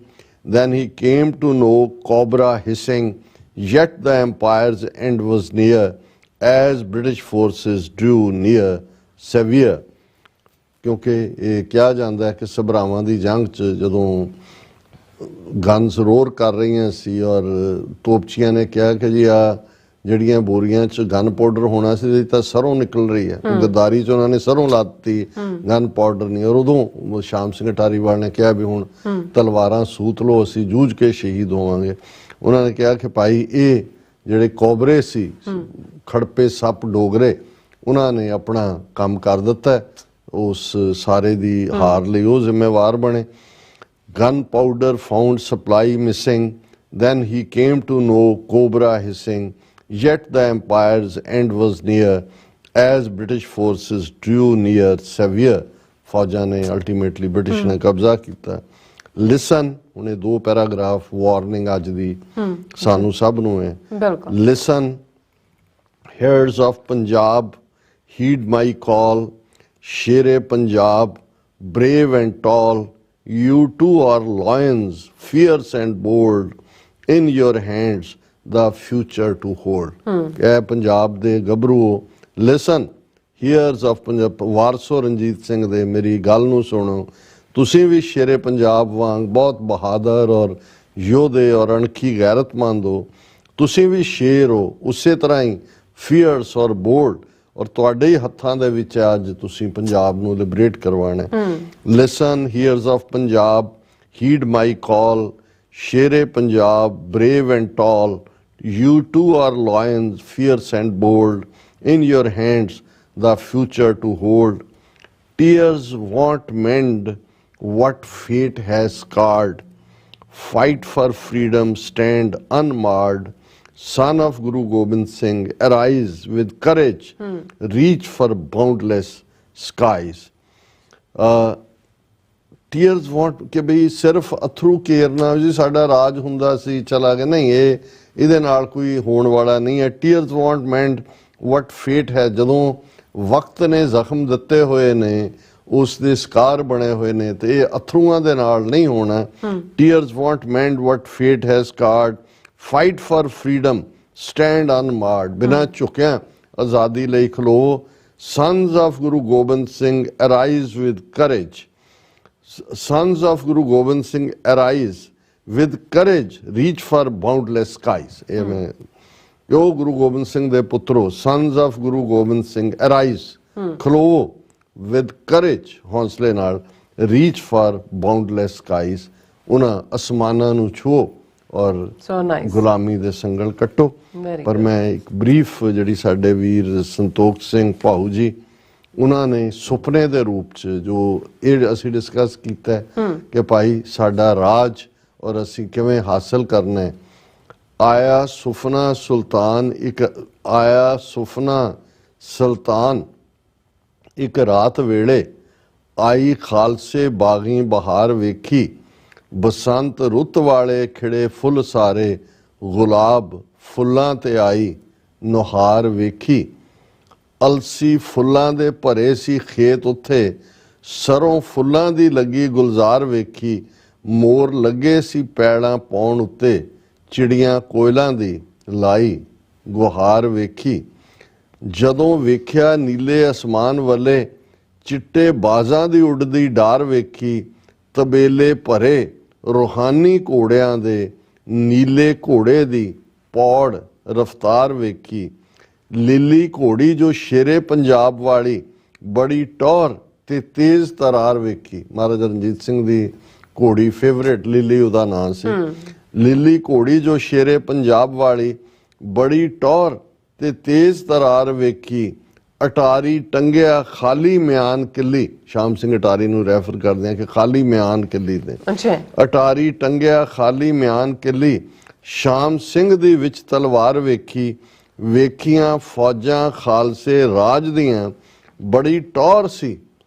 then he came to know cobra hissing. Yet the empire's end was near as British forces drew near severe. ਕਿਉਂਕਿ ਇਹ ਕਿਹਾ ਜਾਂਦਾ ਹੈ ਕਿ ਸਭਰਾਵਾਂ ਦੀ ਜੰਗ 'ਚ ਜਦੋਂ guns roar ਕਰ ਰਹੀਆਂ ਸੀ ਔਰ ਤੋਪਚੀਆਂ ਨੇ ਕਿਹਾ ਕਿ ਜੀ ਆ ਜਿਹੜੀਆਂ ਬੋਰੀਆਂ 'ਚ ਗਨ ਪਾਊਡਰ ਹੋਣਾ ਸੀ ਤਾਂ ਸਰੋਂ ਨਿਕਲ ਰਹੀ ਹੈ, ਗੱਦਾਰੀ 'ਚ ਉਹਨਾਂ ਨੇ ਸਰੋਂ ਲਾ ਦਿੱਤੀ, ਗਨ ਪਾਊਡਰ ਨਹੀਂ। ਔਰ ਉਦੋਂ ਸ਼ਾਮ ਸਿੰਘ ਅਟਾਰੀਵਾਲ ਨੇ ਕਿਹਾ ਵੀ ਹੁਣ ਤਲਵਾਰਾਂ ਸੂਤ ਲਓ, ਅਸੀਂ ਜੂਝ ਕੇ ਸ਼ਹੀਦ ਹੋਵਾਂਗੇ। ਉਹਨਾਂ ਨੇ ਕਿਹਾ ਕਿ ਭਾਈ ਇਹ ਜਿਹੜੇ ਕੋਬਰੇ ਸੀ, ਖੜਪੇ ਸੱਪ ਡੋਗਰੇ, ਉਹਨਾਂ ਨੇ ਆਪਣਾ ਕੰਮ ਕਰ ਦਿੱਤਾ, ਉਸ ਸਾਰੇ ਦੀ ਹਾਰ ਲਈ ਉਹ ਜ਼ਿੰਮੇਵਾਰ ਬਣੇ। Gun powder found supply missing, then he came to know cobra hissing. Yet the empire's end was near as British forces drew near severe. ਫੌਜਾਂ ਨੇ ਅਲਟੀਮੇਟਲੀ ਬ੍ਰਿਟਿਸ਼ ਨੇ ਕਬਜ਼ਾ ਕੀਤਾ। ਲਿਸਨ, ਉਹਨੇ 2 ਪੈਰਾਗ੍ਰਾਫ ਵਾਰਨਿੰਗ ਅੱਜ ਦੀ ਸਾਨੂੰ ਸਭ ਨੂੰ ਹੈ। ਲਿਸਨ, heirs of Punjab, heed my call. Shere Punjab, brave and tall, you too are lions, fierce and bold. In your hands the future to hold। ਇਹ ਪੰਜਾਬ ਦੇ ਗੱਭਰੂ listen hears of Punjab ਵਾਰਸੋ Ranjit Singh ਦੇ ਮੇਰੀ ਗੱਲ ਨੂੰ ਸੁਣੋ। ਤੁਸੀਂ ਵੀ ਸ਼ੇਰੇ ਪੰਜਾਬ ਵਾਂਗ ਬਹੁਤ ਬਹਾਦਰ ਔਰ ਯੋਧੇ ਔਰ ਅਣਖੀ ਗੈਰਤਮੰਦ ਹੋ। ਤੁਸੀਂ ਵੀ ਸ਼ੇਰ ਹੋ ਉਸੇ ਤਰ੍ਹਾਂ ਹੀ ਫੀਅਰਸ ਔਰ ਬੋਲਡ ਔਰ ਤੁਹਾਡੇ ਹੀ ਹੱਥਾਂ ਦੇ ਵਿੱਚ ਅੱਜ ਤੁਸੀਂ ਪੰਜਾਬ ਨੂੰ ਲਿਬਰੇਟ ਕਰਵਾਉਣਾ। Listen heroes of Punjab heed my call Shere Punjab brave and tall you too are lions fierce and bold in your hands the future to hold tears won't mend what fate has scarred fight for freedom stand unmarred son of Guru Gobind Singh arise with courage reach for boundless skies। Tears want ਕਿ ਬਈ ਸਿਰਫ ਅਥਰੂ ਕੇਰਨਾ ਜੀ ਸਾਡਾ ਰਾਜ ਹੁੰਦਾ ਸੀ ਚਲਾ ਗਿਆ, ਨਹੀਂ ਇਹਦੇ ਨਾਲ ਕੋਈ ਹੋਣ ਵਾਲਾ ਨਹੀਂ ਹੈ। ਟੀਅਰਸ ਵਾਂਟ ਮੈਂਡ ਵਟ ਫੇਟ ਹੈ, ਜਦੋਂ ਵਕਤ ਨੇ ਜ਼ਖਮ ਦਿੱਤੇ ਹੋਏ ਨੇ ਉਸ ਦੇ ਸਕਾਰ ਬਣੇ ਹੋਏ ਨੇ ਤੇ ਇਹ ਅਥਰੂਆਂ ਦੇ ਨਾਲ ਨਹੀਂ ਹੋਣਾ। Tears want mend what fate has scarred fight for freedom stand unmarred, ਬਿਨਾਂ ਝੁਕਿਆ ਆਜ਼ਾਦੀ ਲਈ ਖਲੋ। Sons of Guru Gobind Singh arise with courage sons of Guru Gobind Singh arise with courage reach for boundless skies। ਇਹ ਮੈਂ ਜੋ ਗੁਰੂ ਗੋਬਿੰਦ ਸਿੰਘ ਦੇ ਪੁੱਤਰੋ sons of Guru Gobind Singh arise ਖਲੋ with courage ਹੌਸਲੇ ਨਾਲ reach for boundless skies ਉਹਨਾਂ ਅਸਮਾਨਾਂ ਨੂੰ ਛੂਹੋ ਔਰ ਗੁਲਾਮੀ ਦੇ ਸੰਗਲ ਕੱਟੋ। ਪਰ ਮੈਂ ਇੱਕ ਬਰੀਫ ਜਿਹੜੀ ਸਾਡੇ ਵੀਰ ਸੰਤੋਖ ਸਿੰਘ ਭਾਊ ਜੀ ਉਹਨਾਂ ਨੇ ਸੁਪਨੇ ਦੇ ਰੂਪ 'ਚ ਜੋ ਇਹ ਅਸੀਂ ਡਿਸਕਸ ਕੀਤਾ ਕਿ ਭਾਈ ਸਾਡਾ ਰਾਜ ਔਰ ਅਸੀਂ ਕਿਵੇਂ ਹਾਸਲ ਕਰਨਾ ਹੈ। ਆਇਆ ਸੁਪਨਾ ਸੁਲਤਾਨ ਇੱਕ ਰਾਤ ਵੇਲੇ ਆਈ ਖਾਲਸੇ ਬਾਗੀ ਬਹਾਰ ਵੇਖੀ ਬਸੰਤ ਰੁੱਤ ਵਾਲੇ ਖਿੜੇ ਫੁੱਲ ਸਾਰੇ ਗੁਲਾਬ ਫੁੱਲਾਂ ਤੇ ਆਈ ਨੁਹਾਰ ਵੇਖੀ ਅਲਸੀ ਫੁੱਲਾਂ ਦੇ ਭਰੇ ਸੀ ਖੇਤ ਉੱਥੇ ਸਰੋਂ ਫੁੱਲਾਂ ਦੀ ਲੱਗੀ ਗੁਲਜ਼ਾਰ ਵੇਖੀ ਮੋਰ ਲੱਗੇ ਸੀ ਪੈੜਾਂ ਪਾਉਣ ਉੱਤੇ ਚਿੜੀਆਂ ਕੋਇਲਾਂ ਦੀ ਲਾਈ ਗੁਹਾਰ ਵੇਖੀ ਜਦੋਂ ਵੇਖਿਆ ਨੀਲੇ ਅਸਮਾਨ ਵੱਲੇ ਚਿੱਟੇ ਬਾਜ਼ਾਂ ਦੀ ਉੱਡਦੀ ਡਾਰ ਵੇਖੀ ਤਬੇਲੇ ਭਰੇ ਰੂਹਾਨੀ ਘੋੜਿਆਂ ਦੇ ਨੀਲੇ ਘੋੜੇ ਦੀ ਪੌੜ ਰਫਤਾਰ ਵੇਖੀ ਲੀਲੀ ਘੋੜੀ ਜੋ ਸ਼ੇਰੇ ਪੰਜਾਬ ਵਾਲੀ ਬੜੀ ਟੌਰ ਤੇ ਤੇਜ਼ ਤਰਾਰ ਵੇਖੀ। ਮਹਾਰਾਜਾ ਰਣਜੀਤ ਸਿੰਘ ਦੀ ਘੋੜੀ ਫੇਵਰੇਟ ਲੀਲੀ ਉਹਦਾ ਨਾਂ ਸੀ। ਲੀਲੀ ਘੋੜੀ ਜੋ ਸ਼ੇਰੇ ਪੰਜਾਬ ਵਾਲੀ ਬੜੀ ਟੌਰ ਤੇ ਤੇਜ਼ ਤਰਾਰ ਵੇਖੀ ਅਟਾਰੀ ਟੰਗਿਆ ਖਾਲੀ ਮਿਆਨ ਕਿੱਲੀ, ਸ਼ਾਮ ਸਿੰਘ ਅਟਾਰੀ ਨੂੰ ਰੈਫਰ ਕਰਦੇ ਆ ਕਿ ਖਾਲੀ ਮਿਆਨ ਕਿੱਲੀ ਤੇ ਅਟਾਰੀ ਟੰਗਿਆ ਖਾਲੀ ਮਿਆਨ ਕਿੱਲੀ ਸ਼ਾਮ ਸਿੰਘ ਦੀ ਵਿੱਚ ਤਲਵਾਰ ਵੇਖੀ ਵੇਖੀਆਂ ਫੌਜਾਂ ਖਾਲਸੇ ਰਾਜ ਦੀਆਂ ਬੜੀ ਟੌਰ ਸੀ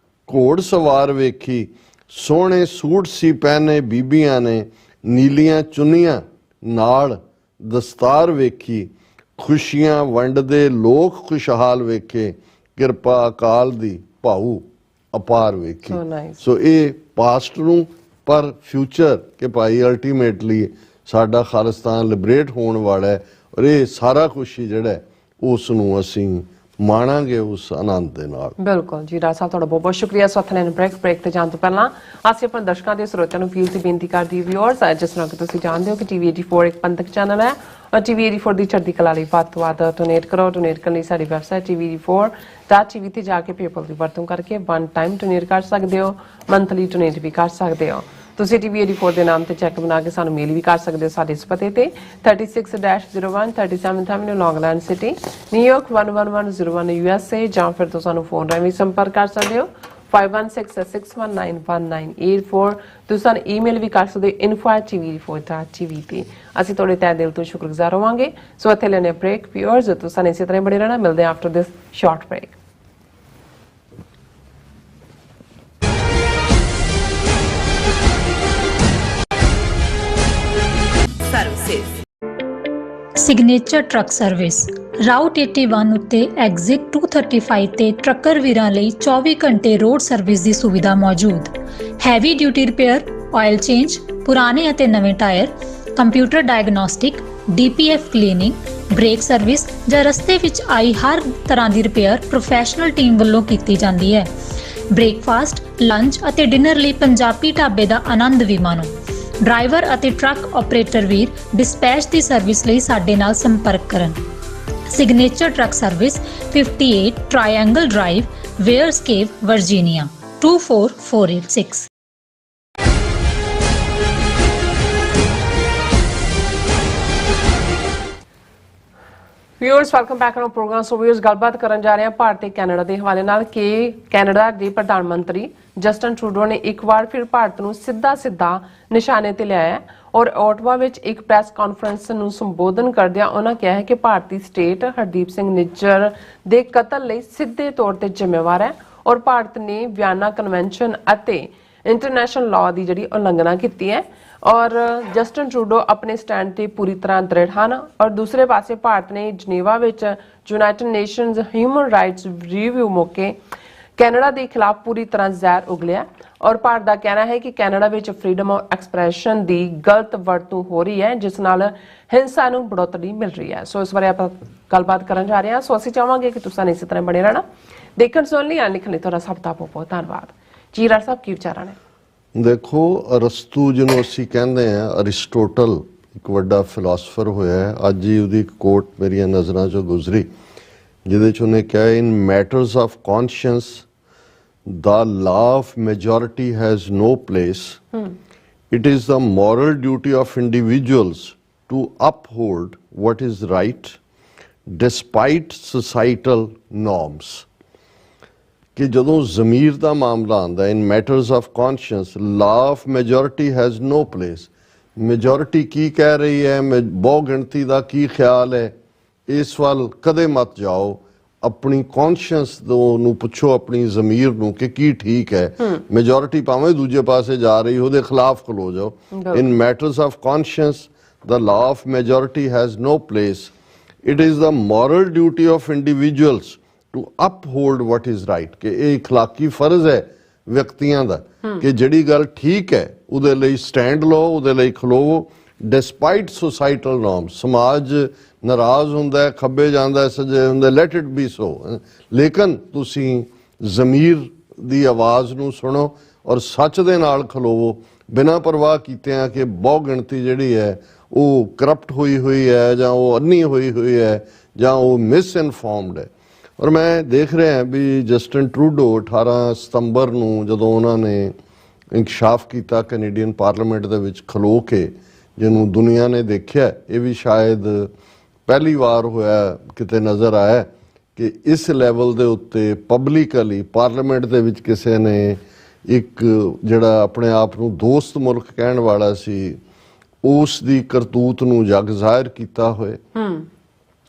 ਘੋੜ ਸਵਾਰ ਵੇਖੀ ਸੋਹਣੇ ਸੂਟ ਸੀ ਪਹਿਨੇ ਬੀਬੀਆਂ ਨੇ ਨੀਲੀਆਂ ਚੁੰਨੀਆਂ ਨਾਲ ਦਸਤਾਰ ਵੇਖੀ ਖੁਸ਼ੀਆਂ ਵੰਡਦੇ ਲੋਕ ਖੁਸ਼ਹਾਲ ਵੇਖੇ ਕਿਰਪਾ ਅਕਾਲ ਦੀ ਭਾਊ ਅਪਾਰ ਵੇਖੀ। ਸੋ ਇਹ ਪਾਸਟ ਨੂੰ ਪਰ ਫਿਊਚਰ ਕਿ ਭਾਈ ਅਲਟੀਮੇਟਲੀ ਸਾਡਾ ਖਾਲਿਸਤਾਨ ਲਿਬਰੇਟ ਹੋਣ ਵਾਲਾ ਹੈ ਔਰ ਇਹ ਸਾਰਾ ਖੁਸ਼ੀ ਜਿਹੜਾ ਉਸ ਨੂੰ ਅਸੀਂ ਮਾਣਾਂਗੇ ਉਸ ਆਨੰਦ ਦੇ ਨਾਲ। ਬਿਲਕੁਲ ਜੀ ਰਾਜ ਸਾਹਿਬ ਤੁਹਾਡਾ ਬਹੁਤ ਬਹੁਤ ਸ਼ੁਕਰੀਆ। ਸੋਥਲੈਨ ਬ੍ਰੇਕ ਤੇ ਜਾਣ ਤੋਂ ਪਹਿਲਾਂ ਅਸੀਂ ਆਪਣੇ ਦਰਸ਼ਕਾਂ ਦੇ ਸਰੋਤਿਆਂ ਨੂੰ ਅਪੀਲ ਤੇ ਬੇਨਤੀ ਕਰਦੀ ਵਿਊਅਰਸ ਜਿਸ ਤਰ੍ਹਾਂ ਕਿ ਤੁਸੀਂ ਜਾਣਦੇ ਹੋ ਕਿ ਟੀਵੀ 84 ਇੱਕ ਪੰਥਕ ਚੈਨਲ ਹੈ ਔਰ ਟੀਵੀ 84 ਦੀ ਚੜ੍ਹਦੀ ਕਲਾ ਲਈ ਵੱਧ ਤੋਂ ਵੱਧ ਡੋਨੇਟ ਕਰੋ। ਡੋਨੇਟ ਕਰਨ ਲਈ ਸਾਡੀ ਵੈਬਸਾਈਟ tv84.tv ਤੇ ਜਾ ਕੇ ਪੇਪਲ ਦੀ ਵਰਤੋਂ ਕਰਕੇ ਵਨ ਟਾਈਮ ਡੋਨੇਟ ਕਰ ਸਕਦੇ ਹੋ, ਮੰਥਲੀ ਡੋਨੇਟ ਵੀ ਕਰ ਸਕਦੇ ਹੋ। ਤੁਸੀਂ ਟੀਵੀ 84 ਦੇ ਨਾਮ ਤੇ ਚੈੱਕ ਬਣਾ ਕੇ ਸਾਨੂੰ ਮੇਲ ਵੀ ਕਰ ਸਕਦੇ ਹੋ ਸਾਡੇ ਇਸ ਪਤੇ ਤੇ 36-01 37th Avenue Long Island City New York 11101 USA ਜਾਂ ਫਿਰ ਤੁਸੀਂ ਸਾਨੂੰ ਫੋਨ ਰਾਹੀਂ ਸੰਪਰਕ ਕਰ ਸਕਦੇ ਹੋ 5166191984। ਤੁਸੀਂ ਸਾਨੂੰ ਈਮੇਲ ਵੀ ਕਰ ਸਕਦੇ ਹੋ info@tv84.tv ਤੇ। ਅਸੀਂ ਤੁਹਾਡੇ ਤਹਿ ਦਿਲ ਤੋਂ ਸ਼ੁਕਰਗੁਜ਼ਾਰ ਹੋਵਾਂਗੇ। ਸੋ ਇੱਥੇ ਲੈਣੇ ਬ੍ਰੇਕ ਵਿਊਅਰਸ ਤੁਸੀਂ ਇਸੇ ਤਰ੍ਹਾਂ ਬਣੇ ਰਹਿਣਾ। ਮਿਲਦੇ ਹਾਂ after this short break. Signature truck service route 81 ਉੱਤੇ ਐਗਜ਼ਿਟ 235 ਤੇ ਟਰੱਕਰ ਵੀਰਾਂ ਲਈ 24 ਘੰਟੇ ਰੋਡ ਸਰਵਿਸ ਦੀ ਸੁਵਿਧਾ ਮੌਜੂਦ। Heavy duty repair, oil change, ਪੁਰਾਣੇ ਅਤੇ ਨਵੇਂ tyre, computer diagnostic, DPF cleaning, brake service ਜਾਂ ਰਸਤੇ ਵਿੱਚ ਆਈ ਹਰ ਤਰ੍ਹਾਂ ਦੀ ਰਿਪੇਅਰ ਪ੍ਰੋਫੈਸ਼ਨਲ ਟੀਮ ਵੱਲੋਂ ਕੀਤੀ ਜਾਂਦੀ ਹੈ। ਬ੍ਰੇਕਫਾਸਟ, ਲੰਚ ਅਤੇ ਡਿਨਰ ਲਈ ਪੰਜਾਬੀ ਢਾਬੇ ਦਾ ਆਨੰਦ ਵੀ ਮਾਣੋ। ਡਰਾਈਵਰ ਅਤੇ ਟਰੱਕ ਆਪਰੇਟਰ ਵੀਰ ਡਿਸਪੈਚ ਦੀ ਸਰਵਿਸ ਲਈ ਸਾਡੇ ਨਾਲ ਸੰਪਰਕ ਕਰਨ। Signature truck service 58 triangle drive, Weyers Cave, Virginia 24486। Viewers welcome back on program. So viewers ਗੱਲਬਾਤ ਕਰਨ ਜਾ ਰਹੇ ਹਾਂ ਭਾਰਤ ਤੇ ਕੈਨੇਡਾ ਦੇ ਹਵਾਲੇ ਨਾਲ ਕਿ ਕੈਨੇਡਾ ਦੇ ਪ੍ਰਧਾਨ ਮੰਤਰੀ ਜਸਟਨ ਟਰੂਡੋ ਨੇ ਇੱਕ ਵਾਰ ਫਿਰ ਭਾਰਤ ਨੂੰ ਸਿੱਧਾ ਨਿਸ਼ਾਨੇ ਤੇ ਲਿਆਇਆ ਹੈ ਔਰ ਓਟਵਾ ਵਿੱਚ ਇੱਕ ਪ੍ਰੈਸ ਕਾਨਫਰੰਸ ਨੂੰ ਸੰਬੋਧਨ ਕਰਦਿਆਂ ਉਹਨਾਂ ਕਿਹਾ ਹੈ ਕਿ ਭਾਰਤੀ ਸਟੇਟ ਹਰਦੀਪ ਸਿੰਘ ਨਿੱਜਰ ਦੇ ਕਤਲ ਲਈ ਸਿੱਧੇ ਤੌਰ ਤੇ ਜ਼ਿੰਮੇਵਾਰ ਹੈ ਔਰ ਭਾਰਤ ਨੇ ਵਿਆਨਾ ਕਨਵੈਨਸ਼ਨ ਅਤੇ ਇੰਟਰਨੈਸ਼ਨਲ ਲਾਅ ਦੀ ਜਿਹੜੀ ਉਲੰਘਣਾ ਕੀਤੀ ਹੈ ਔਰ ਜਸਟਨ ਟਰੂਡੋ ਆਪਣੇ ਸਟੈਂਡ ਤੇ ਪੂਰੀ ਤਰ੍ਹਾਂ ਦ੍ਰਿੜ ਹਨ ਔਰ ਦੂਸਰੇ ਪਾਸੇ ਭਾਰਤ ਨੇ ਜਨੇਵਾ ਵਿੱਚ United nations human rights review ਮੌਕੇ ਕੈਨੇਡਾ ਦੇ ਖਿਲਾਫ ਪੂਰੀ ਤਰ੍ਹਾਂ ਜ਼ਹਿਰ ਉਗਲਿਆ ਔਰ ਭਾਰਤ ਦਾ ਕਹਿਣਾ ਹੈ ਕਿ ਕੈਨੇਡਾ ਵਿੱਚ ਫਰੀडम ਆਫ ਐਕਸਪ੍ਰੈਸ਼ਨ ਦੀ ਗਲਤ ਵਰਤੋਂ ਹੋ ਰਹੀ ਹੈ ਜਿਸ ਨਾਲ ਹਿੰਸਾ ਨੂੰ ਬੜੋਤਰੀ ਮਿਲ ਰਹੀ ਹੈ। ਸੋ ਇਸ ਬਾਰੇ ਆਪਾਂ ਗੱਲਬਾਤ ਕਰਨ ਜਾ ਰਹੇ ਹਾਂ। ਸੋ ਅਸੀਂ ਚਾਹਾਂਗੇ ਕਿ ਤੁਸੀਂ ਇਸੇ ਤਰ੍ਹਾਂ ਬਣੇ ਰਹਿਣਾ। ਦੇਖਣ ਸੁਣਨ ਲਈ ਲਿਖਣ ਲਈ ਤੁਹਾਡਾ ਸਭ ਦਾ ਬਹੁਤ ਧੰਨਵਾਦ। ਜੀ ਰਾਜ ਸਾਹਿਬ ਕੀ ਵਿਚਾਰਾਂ ਨੇ? ਦੇਖੋ, ਅਰਸਤੂ ਜਿਹਨੂੰ ਅਸੀਂ ਕਹਿੰਦੇ ਆ, ਅਰਿਸਟੋਟਲ ਇੱਕ ਵੱਡਾ ਫਿਲਾਸਫਰ ਹੋਇਆ ਹੈ। ਅੱਜ ਹੀ ਉਹਦੀ ਇੱਕ ਕੋਟ ਮੇਰੀਆਂ ਨਜ਼ਰਾਂ 'ਚੋਂ ਗੁਜ਼ਰੀ ਜਿਹਦੇ 'ਚ ਉਹਨੇ ਕਿਹਾ, in matters of conscience the law of majority has no place. It is the moral duty of individuals to uphold what is right despite societal norms. कि ਜਦੋਂ ਜ਼ਮੀਰ ਦਾ ਮਾਮਲਾ ਆਉਂਦਾ in matters of conscience, law of majority has no place. Majority ਕੀ ਕਹਿ ਰਹੀ ਹੈ, ਬਹੁ ਗਿਣਤੀ ਦਾ ਕੀ ਖਿਆਲ ਹੈ, ਇਸ ਵੱਲ ਕਦੇ ਮਤ ਜਾਓ। ਆਪਣੀ ਕੌਨਸ਼ੀਅੰਸ ਨੂੰ ਪੁੱਛੋ, ਆਪਣੀ ਜ਼ਮੀਰ ਨੂੰ ਕਿ ਕੀ ਠੀਕ ਹੈ। ਮੈਜੋਰਿਟੀ ਭਾਵੇਂ ਦੂਜੇ ਪਾਸੇ ਜਾ ਰਹੀ ਉਹਦੇ ਖਿਲਾਫ ਖਲੋ ਜਾਓ। In matters of conscience the law of majority has no place. It is the moral duty of individuals to uphold what is right. ਕਿ ਇਹ ਇਖਲਾਕੀ ਫਰਜ਼ ਹੈ ਵਿਅਕਤੀਆਂ ਦਾ ਕਿ ਜਿਹੜੀ ਗੱਲ ਠੀਕ ਹੈ ਉਹਦੇ ਲਈ ਸਟੈਂਡ ਲਓ, ਉਹਦੇ ਲਈ ਖਲੋਵੋ ਡਿਸਪਾਈਟ ਸੋਸਾਈਟਲ ਨੋਰਮਸ। ਸਮਾਜ ਨਾਰਾਜ਼ ਹੁੰਦਾ ਹੈ, ਖੱਬੇ ਜਾਂਦਾ, ਸੱਜੇ ਹੁੰਦਾ, ਲੈਟ ਇਟ ਬੀ ਸੋ, ਲੇਕਿਨ ਤੁਸੀਂ ਜ਼ਮੀਰ ਦੀ ਆਵਾਜ਼ ਨੂੰ ਸੁਣੋ ਔਰ ਸੱਚ ਦੇ ਨਾਲ ਖਲੋਵੋ ਬਿਨਾਂ ਪਰਵਾਹ ਕੀਤਿਆਂ ਕਿ ਬਹੁ ਗਿਣਤੀ ਜਿਹੜੀ ਹੈ ਉਹ ਕਰਪਟ ਹੋਈ ਹੈ ਜਾਂ ਉਹ ਅੰਨੀ ਹੋਈ ਹੈ ਜਾਂ ਉਹ ਮਿਸਇਨਫੋਰਮਡ ਹੈ। ਔਰ ਮੈਂ ਦੇਖ ਰਿਹਾ ਵੀ ਜਸਟਨ ਟਰੂਡੋ 18 ਸਤੰਬਰ ਨੂੰ ਜਦੋਂ ਉਹਨਾਂ ਨੇ ਇੰਕਸ਼ਾਫ ਕੀਤਾ ਕੈਨੇਡੀਅਨ ਪਾਰਲੀਮੈਂਟ ਦੇ ਵਿੱਚ ਖਲੋ ਕੇ, ਜਿਹਨੂੰ ਦੁਨੀਆ ਨੇ ਦੇਖਿਆ, ਇਹ ਵੀ ਸ਼ਾਇਦ ਪਹਿਲੀ ਵਾਰ ਹੋਇਆ ਕਿਤੇ ਨਜ਼ਰ ਆਇਆ ਕਿ ਇਸ ਲੈਵਲ ਦੇ ਉੱਤੇ ਪਬਲਿਕਲੀ ਪਾਰਲੀਮੈਂਟ ਦੇ ਵਿੱਚ ਕਿਸੇ ਨੇ ਇੱਕ ਜਿਹੜਾ ਆਪਣੇ ਆਪ ਨੂੰ ਦੋਸਤ ਮੁਲਕ ਕਹਿਣ ਵਾਲਾ ਸੀ ਉਸ ਦੀ ਕਰਤੂਤ ਨੂੰ ਜਗ ਜ਼ਾਹਿਰ ਕੀਤਾ ਹੋਏ।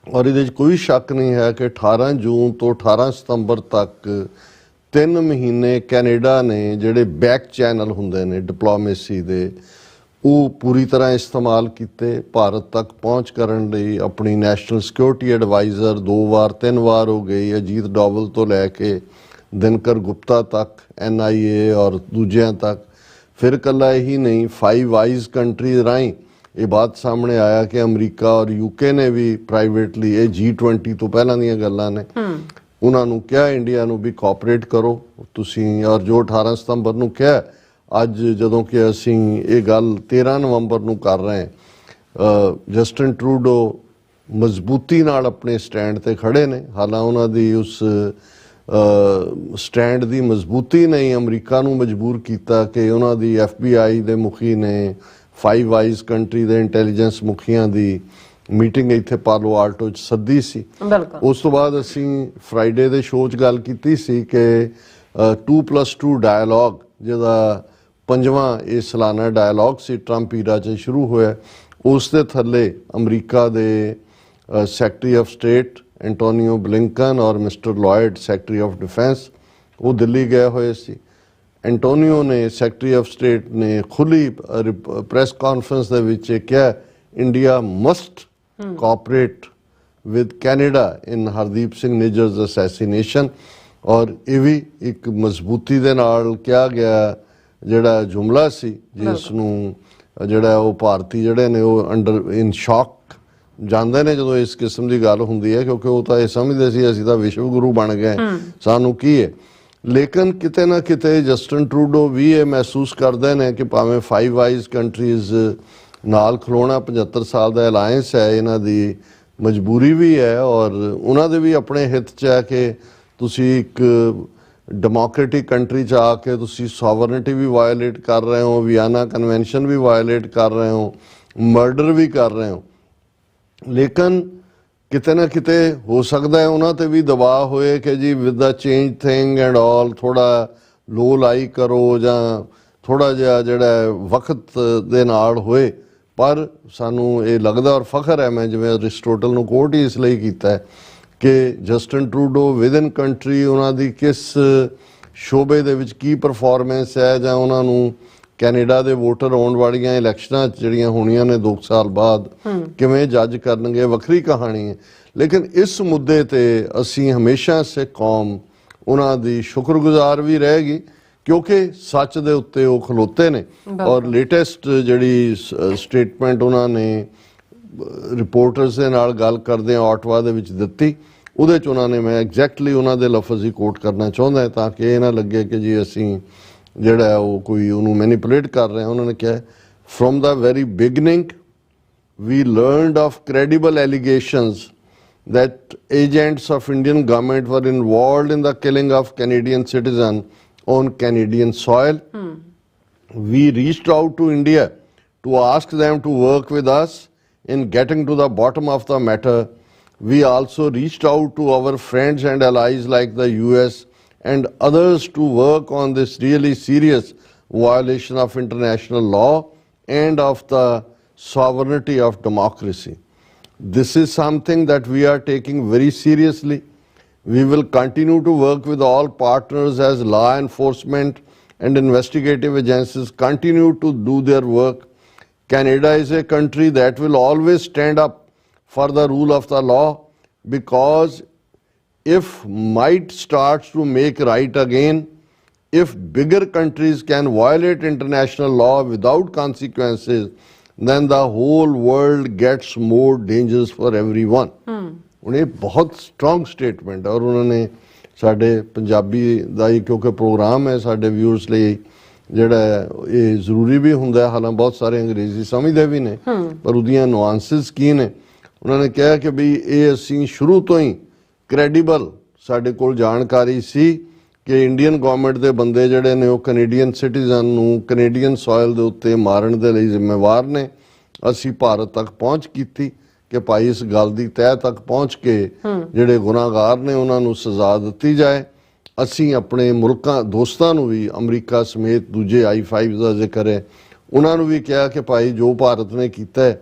ਔਰ ਇਹਦੇ 'ਚ ਕੋਈ ਸ਼ੱਕ ਨਹੀਂ ਹੈ ਕਿ 18 ਜੂਨ ਤੋਂ 18 ਸਤੰਬਰ ਤੱਕ 3 ਮਹੀਨੇ ਕੈਨੇਡਾ ਨੇ ਜਿਹੜੇ ਬੈਕ ਚੈਨਲ ਹੁੰਦੇ ਨੇ ਡਿਪਲੋਮੇਸੀ ਦੇ, ਉਹ ਪੂਰੀ ਤਰ੍ਹਾਂ ਇਸਤੇਮਾਲ ਕੀਤੇ ਭਾਰਤ ਤੱਕ ਪਹੁੰਚ ਕਰਨ ਲਈ। ਆਪਣੀ ਨੈਸ਼ਨਲ ਸਿਕਿਉਰਿਟੀ ਐਡਵਾਈਜ਼ਰ 2-3 ਵਾਰ ਹੋ ਗਈ, ਅਜੀਤ ਡੋਵਲ ਤੋਂ ਲੈ ਕੇ ਦਿਨਕਰ ਗੁਪਤਾ ਤੱਕ, NIA ਔਰ ਦੂਜਿਆਂ ਤੱਕ। ਫਿਰ ਇਕੱਲਾ ਇਹੀ ਨਹੀਂ, 5 ਆਈਜ਼ ਕੰਟਰੀਜ਼ ਰਾਹੀਂ ਇਹ ਬਾਤ ਸਾਹਮਣੇ ਆਇਆ ਕਿ ਅਮਰੀਕਾ ਔਰ UK ਨੇ ਵੀ ਪ੍ਰਾਈਵੇਟਲੀ, ਇਹ G20 ਤੋਂ ਪਹਿਲਾਂ ਦੀਆਂ ਗੱਲਾਂ ਨੇ, ਉਹਨਾਂ ਨੂੰ ਕਿਹਾ ਇੰਡੀਆ ਨੂੰ ਵੀ ਕੋਆਪਰੇਟ ਕਰੋ ਤੁਸੀਂ। ਔਰ ਜੋ 18 ਸਤੰਬਰ ਨੂੰ ਕਿਹਾ, ਅੱਜ ਜਦੋਂ ਕਿ ਅਸੀਂ ਇਹ ਗੱਲ 13 ਨਵੰਬਰ ਨੂੰ ਕਰ ਰਹੇ ਹਾਂ, ਜਸਟਨ ਟਰੂਡੋ ਮਜ਼ਬੂਤੀ ਨਾਲ ਆਪਣੇ ਸਟੈਂਡ ਤੇ ਖੜੇ ਨੇ। ਹਾਲਾਂ ਉਹਨਾਂ ਦੀ ਉਸ ਸਟੈਂਡ ਦੀ ਮਜ਼ਬੂਤੀ ਨੇ ਅਮਰੀਕਾ ਨੂੰ ਮਜਬੂਰ ਕੀਤਾ ਕਿ ਉਹਨਾਂ ਦੀ FBI ਦੇ ਮੁਖੀ ਨੇ 5 ਆਈਜ਼ ਕੰਟਰੀ ਦੇ ਇੰਟੈਲੀਜੈਂਸ ਮੁਖੀਆਂ ਦੀ ਮੀਟਿੰਗ ਇੱਥੇ ਪਾਲੋ ਆਲਟੋ 'ਚ ਸੱਦੀ ਸੀ। ਉਸ ਤੋਂ ਬਾਅਦ ਅਸੀਂ ਫਰਾਈਡੇ ਦੇ ਸ਼ੋਅ 'ਚ ਗੱਲ ਕੀਤੀ ਸੀ ਕਿ 2+2 ਡਾਇਲੋਗ, ਜਿਹਦਾ 5ਵਾਂ ਇਹ ਸਾਲਾਨਾ ਡਾਇਲੋਗ ਸੀ, ਟਰੰਪ ਈਰਾ 'ਚ ਸ਼ੁਰੂ ਹੋਇਆ। ਉਸ ਦੇ ਥੱਲੇ ਅਮਰੀਕਾ ਦੇ secretary of state Antonio Blinken ਔਰ mister Lloyd secretary of defence, ਉਹ ਦਿੱਲੀ ਗਏ ਹੋਏ ਸੀ। ਐਂਟੋਨੀਓ ਨੇ, ਸੈਕਟਰੀ ਆਫ ਸਟੇਟ ਨੇ ਖੁੱਲੀ ਪ੍ਰੈਸ ਕਾਨਫਰੰਸ ਦੇ ਵਿੱਚ ਕਿਹਾ, India must cooperate with Canada in Hardeep Singh Nijjar's assassination। ਔਰ ਇਹ ਵੀ ਇੱਕ ਮਜ਼ਬੂਤੀ ਦੇ ਨਾਲ ਕਿਹਾ ਗਿਆ ਜਿਹੜਾ ਜੁਮਲਾ ਸੀ, ਜਿਸ ਨੂੰ ਜਿਹੜਾ ਉਹ ਭਾਰਤੀ ਜਿਹੜੇ ਨੇ ਉਹ ਅੰਡਰ ਇਨ ਸ਼ੌਕ ਜਾਂਦੇ ਨੇ ਜਦੋਂ ਇਸ ਕਿਸਮ ਦੀ ਗੱਲ ਹੁੰਦੀ ਹੈ, ਕਿਉਂਕਿ ਉਹ ਤਾਂ ਇਹ ਸਮਝਦੇ ਸੀ ਅਸੀਂ ਤਾਂ ਵਿਸ਼ਵ ਗੁਰੂ ਬਣ ਗਏ, ਸਾਨੂੰ ਕੀ ਹੈ। ਲੇਕਿਨ ਕਿਤੇ ਨਾ ਕਿਤੇ ਜਸਟਿਨ ਟਰੂਡੋ ਵੀ ਇਹ ਮਹਿਸੂਸ ਕਰਦੇ ਨੇ ਕਿ ਭਾਵੇਂ 5 ਆਈਜ਼ ਕੰਟਰੀਜ਼ ਨਾਲ ਖਲੋਣਾ 75 ਸਾਲ ਦਾ ਅਲਾਇੰਸ ਹੈ, ਇਹਨਾਂ ਦੀ ਮਜਬੂਰੀ ਵੀ ਹੈ ਔਰ ਉਹਨਾਂ ਦੇ ਵੀ ਆਪਣੇ ਹਿੱਤ 'ਚ ਹੈ ਕਿ ਤੁਸੀਂ ਇੱਕ ਡੈਮੋਕ੍ਰੇਟਿਕ ਕੰਟਰੀ 'ਚ ਆ ਕੇ ਤੁਸੀਂ ਸੋਵਰਨਿਟੀ ਵੀ ਵਾਇਲੇਟ ਕਰ ਰਹੇ ਹੋ, ਵਿਆਨਾ ਕਨਵੈਨਸ਼ਨ ਵੀ ਵਾਇਲੇਟ ਕਰ ਰਹੇ ਹੋ, ਮਰਡਰ ਵੀ ਕਰ ਰਹੇ ਹੋ। ਲੇਕਿਨ ਕਿਤੇ ਨਾ ਕਿਤੇ ਹੋ ਸਕਦਾ ਹੈ ਉਹਨਾਂ ਤੇ ਵੀ ਦਬਾਅ ਹੋਏ ਕਿ ਜੀ with the change thing and all ਥੋੜ੍ਹਾ ਲੋ ਲਾਈ ਕਰੋ ਜਾਂ ਥੋੜ੍ਹਾ ਜਿਹਾ ਜਿਹੜਾ ਵਕਤ ਦੇ ਨਾਲ ਹੋਏ। ਪਰ ਸਾਨੂੰ ਇਹ ਲੱਗਦਾ ਔਰ ਫਖਰ ਹੈ, ਮੈਂ ਜਿਵੇਂ ਅਰਿਸਟੋਟਲ ਨੂੰ ਕੋਟ ਹੀ ਇਸ ਲਈ ਕੀਤਾ ਹੈ ਕਿ ਜਸਟਿਨ ਟਰੂਡੋ ਵਿਦਨ ਕੰਟਰੀ ਉਹਨਾਂ ਦੀ ਕਿਸ ਸ਼ੋਬੇ ਦੇ ਵਿੱਚ ਕੀ ਪਰਫਾਰਮੈਂਸ ਹੈ, ਜਾਂ ਉਹਨਾਂ ਨੂੰ ਕੈਨੇਡਾ ਦੇ ਵੋਟਰ ਆਉਣ ਵਾਲੀਆਂ ਇਲੈਕਸ਼ਨਾਂ ਜਿਹੜੀਆਂ ਹੋਣੀਆਂ ਨੇ 2 ਸਾਲ ਬਾਅਦ ਕਿਵੇਂ ਜੱਜ ਕਰਨਗੇ, ਵੱਖਰੀ ਕਹਾਣੀ ਹੈ। ਲੇਕਿਨ ਇਸ ਮੁੱਦੇ ਤੇ ਅਸੀਂ ਹਮੇਸ਼ਾ ਸਿੱਖ ਕੌਮ ਉਹਨਾਂ ਦੀ ਸ਼ੁਕਰਗੁਜ਼ਾਰ ਵੀ ਰਹੇਗੀ ਕਿਉਂਕਿ ਸੱਚ ਦੇ ਉੱਤੇ ਉਹ ਖਲੋਤੇ ਨੇ। ਔਰ ਲੇਟੈਸਟ ਜਿਹੜੀ ਸਟੇਟਮੈਂਟ ਉਹਨਾਂ ਨੇ ਰਿਪੋਰਟਰਸ ਦੇ ਨਾਲ ਗੱਲ ਕਰਦੇ ਆ ਆਟਵਾ ਦੇ ਵਿੱਚ ਦਿੱਤੀ, ਉਹਦੇ 'ਚ ਉਹਨਾਂ ਨੇ, ਮੈਂ ਐਗਜ਼ੈਕਟਲੀ ਉਹਨਾਂ ਦੇ ਲਫ਼ਜ਼ ਹੀ ਕੋਟ ਕਰਨਾ ਚਾਹੁੰਦਾ ਤਾਂ ਕਿ ਇਹ ਨਾ ਲੱਗੇ ਕਿ ਜੀ ਅਸੀਂ ਜਿਹੜਾ ਉਹ ਕੋਈ ਉਹਨੂੰ ਮੈਨੀਪੂਲੇਟ ਕਰ ਰਹੇ ਹਾਂ। ਉਹਨਾਂ ਨੇ ਕਿਹਾ, from the very beginning we learned of credible allegations that agents of Indian government were involved in the killing of Canadian citizen on Canadian soil. We reached out to India to ask them to work with us in getting to the bottom of the matter. We also reached out to our friends and allies like the US and others to work on this really serious violation of international law and of the sovereignty of democracy. This is something that we are taking very seriously. We will continue to work with all partners as law enforcement and investigative agencies continue to do their work. Canada is a country that will always stand up for the rule of the law, because if might starts to make right again, if bigger countries can violate international law without consequences, then the whole world gets more dangerous for everyone. ਹੁਣ ਇਹ ਬਹੁਤ strong statement ਹੈ ਔਰ ਉਹਨਾਂ ਨੇ ਸਾਡੇ ਪੰਜਾਬੀ ਦਾ ਹੀ ਕਿਉਂਕਿ programme ਹੈ ਸਾਡੇ ਵਿਊਅਰਸ ਲਈ ਜਿਹੜਾ ਇਹ ਜ਼ਰੂਰੀ ਵੀ ਹੁੰਦਾ, ਹਾਲਾਂ ਬਹੁਤ ਸਾਰੇ ਅੰਗਰੇਜ਼ੀ ਸਮਝਦੇ ਵੀ ਨੇ ਪਰ ਉਹਦੀਆਂ ਨੁਆਂਸਿਸ ਕੀ ਨੇ। ਉਹਨਾਂ ਨੇ ਕਿਹਾ ਕਿ ਵੀ ਇਹ ਅਸੀਂ ਸ਼ੁਰੂ ਤੋਂ ਹੀ ਕ੍ਰੈਡੀਬਲ ਸਾਡੇ ਕੋਲ ਜਾਣਕਾਰੀ ਸੀ ਕਿ ਇੰਡੀਅਨ ਗਵਰਨਮੈਂਟ ਦੇ ਬੰਦੇ ਜਿਹੜੇ ਨੇ ਉਹ ਕੈਨੇਡੀਅਨ ਸਿਟੀਜ਼ਨ ਨੂੰ ਕੈਨੇਡੀਅਨ ਸੋਇਲ ਦੇ ਉੱਤੇ ਮਾਰਨ ਦੇ ਲਈ ਜ਼ਿੰਮੇਵਾਰ ਨੇ। ਅਸੀਂ ਭਾਰਤ ਤੱਕ ਪਹੁੰਚ ਕੀਤੀ ਕਿ ਭਾਈ ਇਸ ਗੱਲ ਦੀ ਤਹਿ ਤੱਕ ਪਹੁੰਚ ਕੇ ਜਿਹੜੇ ਗੁਨਾਹਗਾਰ ਨੇ ਉਹਨਾਂ ਨੂੰ ਸਜ਼ਾ ਦਿੱਤੀ ਜਾਏ। ਅਸੀਂ ਆਪਣੇ ਮੁਲਕਾਂ ਦੋਸਤਾਂ ਨੂੰ ਵੀ, ਅਮਰੀਕਾ ਸਮੇਤ ਦੂਜੇ I-5 ਦਾ ਜ਼ਿਕਰ ਹੈ, ਉਹਨਾਂ ਨੂੰ ਵੀ ਕਿਹਾ ਕਿ ਭਾਈ ਜੋ ਭਾਰਤ ਨੇ ਕੀਤਾ ਹੈ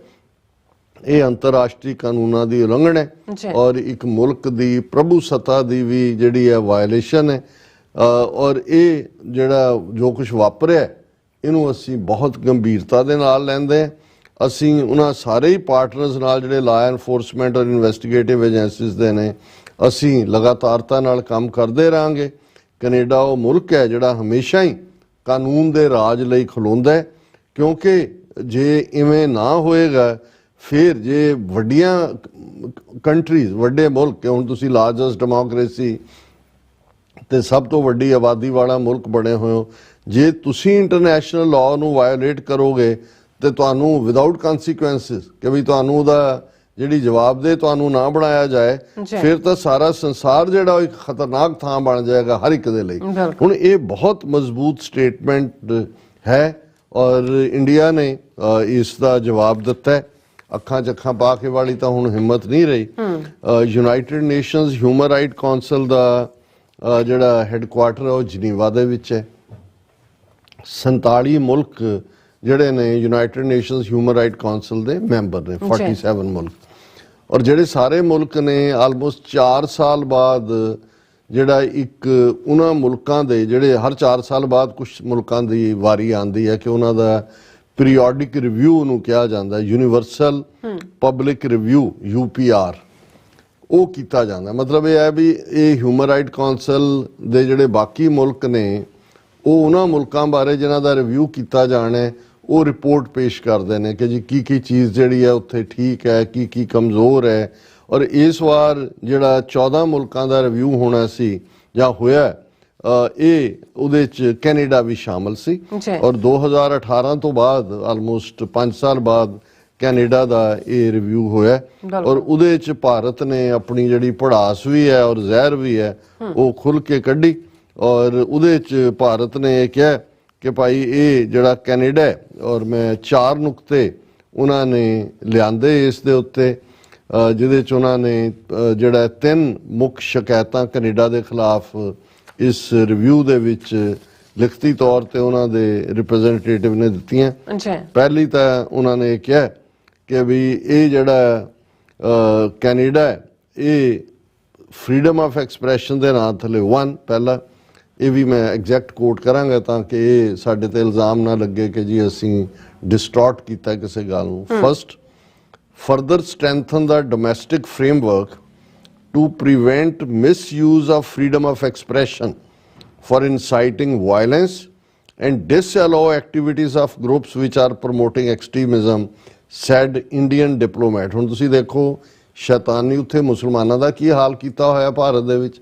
ਇਹ ਅੰਤਰਰਾਸ਼ਟਰੀ ਕਾਨੂੰਨਾਂ ਦੀ ਉਲੰਘਣਾ ਹੈ ਔਰ ਇੱਕ ਮੁਲਕ ਦੀ ਪ੍ਰਭੂ ਸੱਤਾ ਦੀ ਵੀ ਜਿਹੜੀ ਹੈ ਵਾਇਲੇਸ਼ਨ ਹੈ। ਔਰ ਇਹ ਜਿਹੜਾ ਜੋ ਕੁਝ ਵਾਪਰਿਆ ਇਹਨੂੰ ਅਸੀਂ ਬਹੁਤ ਗੰਭੀਰਤਾ ਦੇ ਨਾਲ ਲੈਂਦੇ ਹਾਂ। ਅਸੀਂ ਉਹਨਾਂ ਸਾਰੇ ਹੀ ਪਾਰਟਨਰਸ ਨਾਲ ਜਿਹੜੇ ਲਾ ਐਨਫੋਰਸਮੈਂਟ ਔਰ ਇਨਵੈਸਟੀਗੇਟਿਵ ਏਜੰਸੀਜ਼ ਦੇ ਨੇ ਅਸੀਂ ਲਗਾਤਾਰਤਾ ਨਾਲ ਕੰਮ ਕਰਦੇ ਰਹਾਂਗੇ। ਕੈਨੇਡਾ ਉਹ ਮੁਲਕ ਹੈ ਜਿਹੜਾ ਹਮੇਸ਼ਾ ਹੀ ਕਾਨੂੰਨ ਦੇ ਰਾਜ ਲਈ ਖਲੋਂਦਾ ਹੈ, ਕਿਉਂਕਿ ਜੇ ਇਵੇਂ ਨਾ ਹੋਏਗਾ ਫਿਰ ਜੇ ਵੱਡੀਆਂ ਕੰਟਰੀਜ਼, ਵੱਡੇ ਮੁਲਕ, ਹੁਣ ਤੁਸੀਂ ਲਾਰਜੈਸਟ ਡੈਮੋਕ੍ਰੇਸੀ ਤੇ ਸਭ ਤੋਂ ਵੱਡੀ ਆਬਾਦੀ ਵਾਲਾ ਮੁਲਕ ਬਣੇ ਹੋਏ ਹੋ, ਜੇ ਤੁਸੀਂ ਇੰਟਰਨੈਸ਼ਨਲ ਲਾਅ ਨੂੰ ਵਾਇਓਲੇਟ ਕਰੋਗੇ ਤੇ ਤੁਹਾਨੂੰ ਵਿਦਆਊਟ ਕਨਸੀਕੁਐਂਸਿਸ ਕਿ ਵੀ ਤੁਹਾਨੂੰ ਉਹਦਾ ਜਿਹੜੀ ਜਵਾਬਦੇਹ ਤੁਹਾਨੂੰ ਨਾ ਬਣਾਇਆ ਜਾਏ ਫਿਰ ਤਾਂ ਸਾਰਾ ਸੰਸਾਰ ਜਿਹੜਾ ਉਹ ਇੱਕ ਖਤਰਨਾਕ ਥਾਂ ਬਣ ਜਾਏਗਾ ਹਰ ਇੱਕ ਦੇ ਲਈ। ਹੁਣ ਇਹ ਬਹੁਤ ਮਜ਼ਬੂਤ ਸਟੇਟਮੈਂਟ ਹੈ ਔਰ ਇੰਡੀਆ ਨੇ ਇਸ ਦਾ ਜਵਾਬ ਦਿੱਤਾ ਹੈ। ਅੱਖਾਂ 'ਚ ਅੱਖਾਂ ਪਾ ਕੇ ਵਾਲੀ ਤਾਂ ਹੁਣ ਹਿੰਮਤ ਨਹੀਂ ਰਹੀ। United Nations human right council ਦਾ ਜਿਹੜਾ ਹੈੱਡਕੁਆਟਰ ਹੈ ਉਹ ਜਨੀਵਾ ਦੇ ਵਿੱਚ ਹੈ। 47 ਮੁਲਕ ਜਿਹੜੇ ਨੇ United Nations human right council ਦੇ ਮੈਂਬਰ ਨੇ, 47 ਮੁਲਕ, ਔਰ ਜਿਹੜੇ ਸਾਰੇ ਮੁਲਕ ਨੇ ਆਲਮੋਸਟ 4 ਸਾਲ ਬਾਅਦ ਜਿਹੜਾ ਇੱਕ ਉਹਨਾਂ ਮੁਲਕਾਂ ਦੇ ਜਿਹੜੇ ਹਰ 4 ਸਾਲ ਬਾਅਦ ਕੁਝ ਮੁਲਕਾਂ ਦੀ ਵਾਰੀ ਆਉਂਦੀ ਹੈ ਕਿ ਉਹਨਾਂ ਦਾ ਪੀਰੀਓਡਿਕ ਰਿਵਿਊ ਨੂੰ ਕਿਹਾ ਜਾਂਦਾ, ਯੂਨੀਵਰਸਲ ਪਬਲਿਕ ਰਿਵਿਊ UPR, ਉਹ ਕੀਤਾ ਜਾਂਦਾ। ਮਤਲਬ ਇਹ ਹੈ ਵੀ ਇਹ ਹਿਊਮਨ ਰਾਈਟ ਕੌਂਸਲ ਦੇ ਜਿਹੜੇ ਬਾਕੀ ਮੁਲਕ ਨੇ ਉਹ ਉਹਨਾਂ ਮੁਲਕਾਂ ਬਾਰੇ ਜਿਨ੍ਹਾਂ ਦਾ ਰਿਵਿਊ ਕੀਤਾ ਜਾਣਾ ਹੈ ਉਹ ਰਿਪੋਰਟ ਪੇਸ਼ ਕਰਦੇ ਨੇ ਕਿ ਜੀ ਕੀ ਚੀਜ਼ ਜਿਹੜੀ ਹੈ ਉੱਥੇ ਠੀਕ ਹੈ, ਕੀ ਕਮਜ਼ੋਰ ਹੈ। ਔਰ ਇਸ ਵਾਰ ਜਿਹੜਾ 14 ਮੁਲਕਾਂ ਦਾ ਰਿਵਿਊ ਹੋਣਾ ਸੀ ਜਾਂ ਹੋਇਆ, ਇਹ ਉਹਦੇ 'ਚ ਕੈਨੇਡਾ ਵੀ ਸ਼ਾਮਲ ਸੀ। ਔਰ 2018 ਤੋਂ ਬਾਅਦ ਆਲਮੋਸਟ 5 ਸਾਲ ਬਾਅਦ ਕੈਨੇਡਾ ਦਾ ਇਹ ਰਿਵਿਊ ਹੋਇਆ। ਔਰ ਉਹਦੇ 'ਚ ਭਾਰਤ ਨੇ ਆਪਣੀ ਜਿਹੜੀ ਭੜਾਸ ਵੀ ਹੈ ਔਰ ਜ਼ਹਿਰ ਵੀ ਹੈ ਉਹ ਖੁੱਲ੍ਹ ਕੇ ਕੱਢੀ। ਔਰ ਉਹਦੇ 'ਚ ਭਾਰਤ ਨੇ ਇਹ ਕਿਹਾ ਕਿ ਭਾਈ ਇਹ ਜਿਹੜਾ ਕੈਨੇਡਾ ਹੈ, ਔਰ ਮੈਂ 4 ਨੁਕਤੇ ਉਹਨਾਂ ਨੇ ਲਿਆਂਦੇ ਇਸ ਦੇ ਉੱਤੇ, ਜਿਹਦੇ 'ਚ ਉਹਨਾਂ ਨੇ ਜਿਹੜਾ 3 ਮੁੱਖ ਸ਼ਿਕਾਇਤਾਂ ਕੈਨੇਡਾ ਦੇ ਖਿਲਾਫ ਇਸ ਰਿਵਿਊ ਦੇ ਵਿੱਚ ਲਿਖਤੀ ਤੌਰ ਤੇ ਉਹਨਾਂ ਦੇ ਰਿਪਰੈਜ਼ੈਂਟੇਟਿਵ ਨੇ ਦਿੱਤੀਆਂ। ਪਹਿਲੀ ਤਾਂ ਉਹਨਾਂ ਨੇ ਕਿਹਾ ਕਿ ਵੀ ਇਹ ਜਿਹੜਾ ਕੈਨੇਡਾ ਹੈ ਇਹ ਫਰੀडम ਆਫ ਐਕਸਪ੍ਰੈਸ਼ਨ ਦੇ ਨਾਂ ਥੱਲੇ ਪਹਿਲਾ, ਇਹ ਵੀ ਮੈਂ ਐਗਜ਼ੈਕਟ ਕੋਟ ਕਰਾਂਗਾ ਤਾਂ ਕਿ ਇਹ ਸਾਡੇ ਤੇ ਇਲਜ਼ਾਮ ਨਾ ਲੱਗੇ ਕਿ ਜੀ ਅਸੀਂ ਡਿਸਟੋਰਟ ਕੀਤਾ ਕਿਸੇ ਗੱਲ ਨੂੰ। First, further strengthen the domestic framework to prevent misuse of freedom of expression for inciting violence and disallow activities of groups which are promoting extremism, said Indian diplomat। ਹੁਣ ਤੁਸੀਂ ਦੇਖੋ ਸ਼ੈਤਾਨੀ ਉੱਥੇ ਮੁਸਲਮਾਨਾਂ ਦਾ ਕੀ ਹਾਲ ਕੀਤਾ ਹੋਇਆ ਭਾਰਤ ਦੇ ਵਿੱਚ,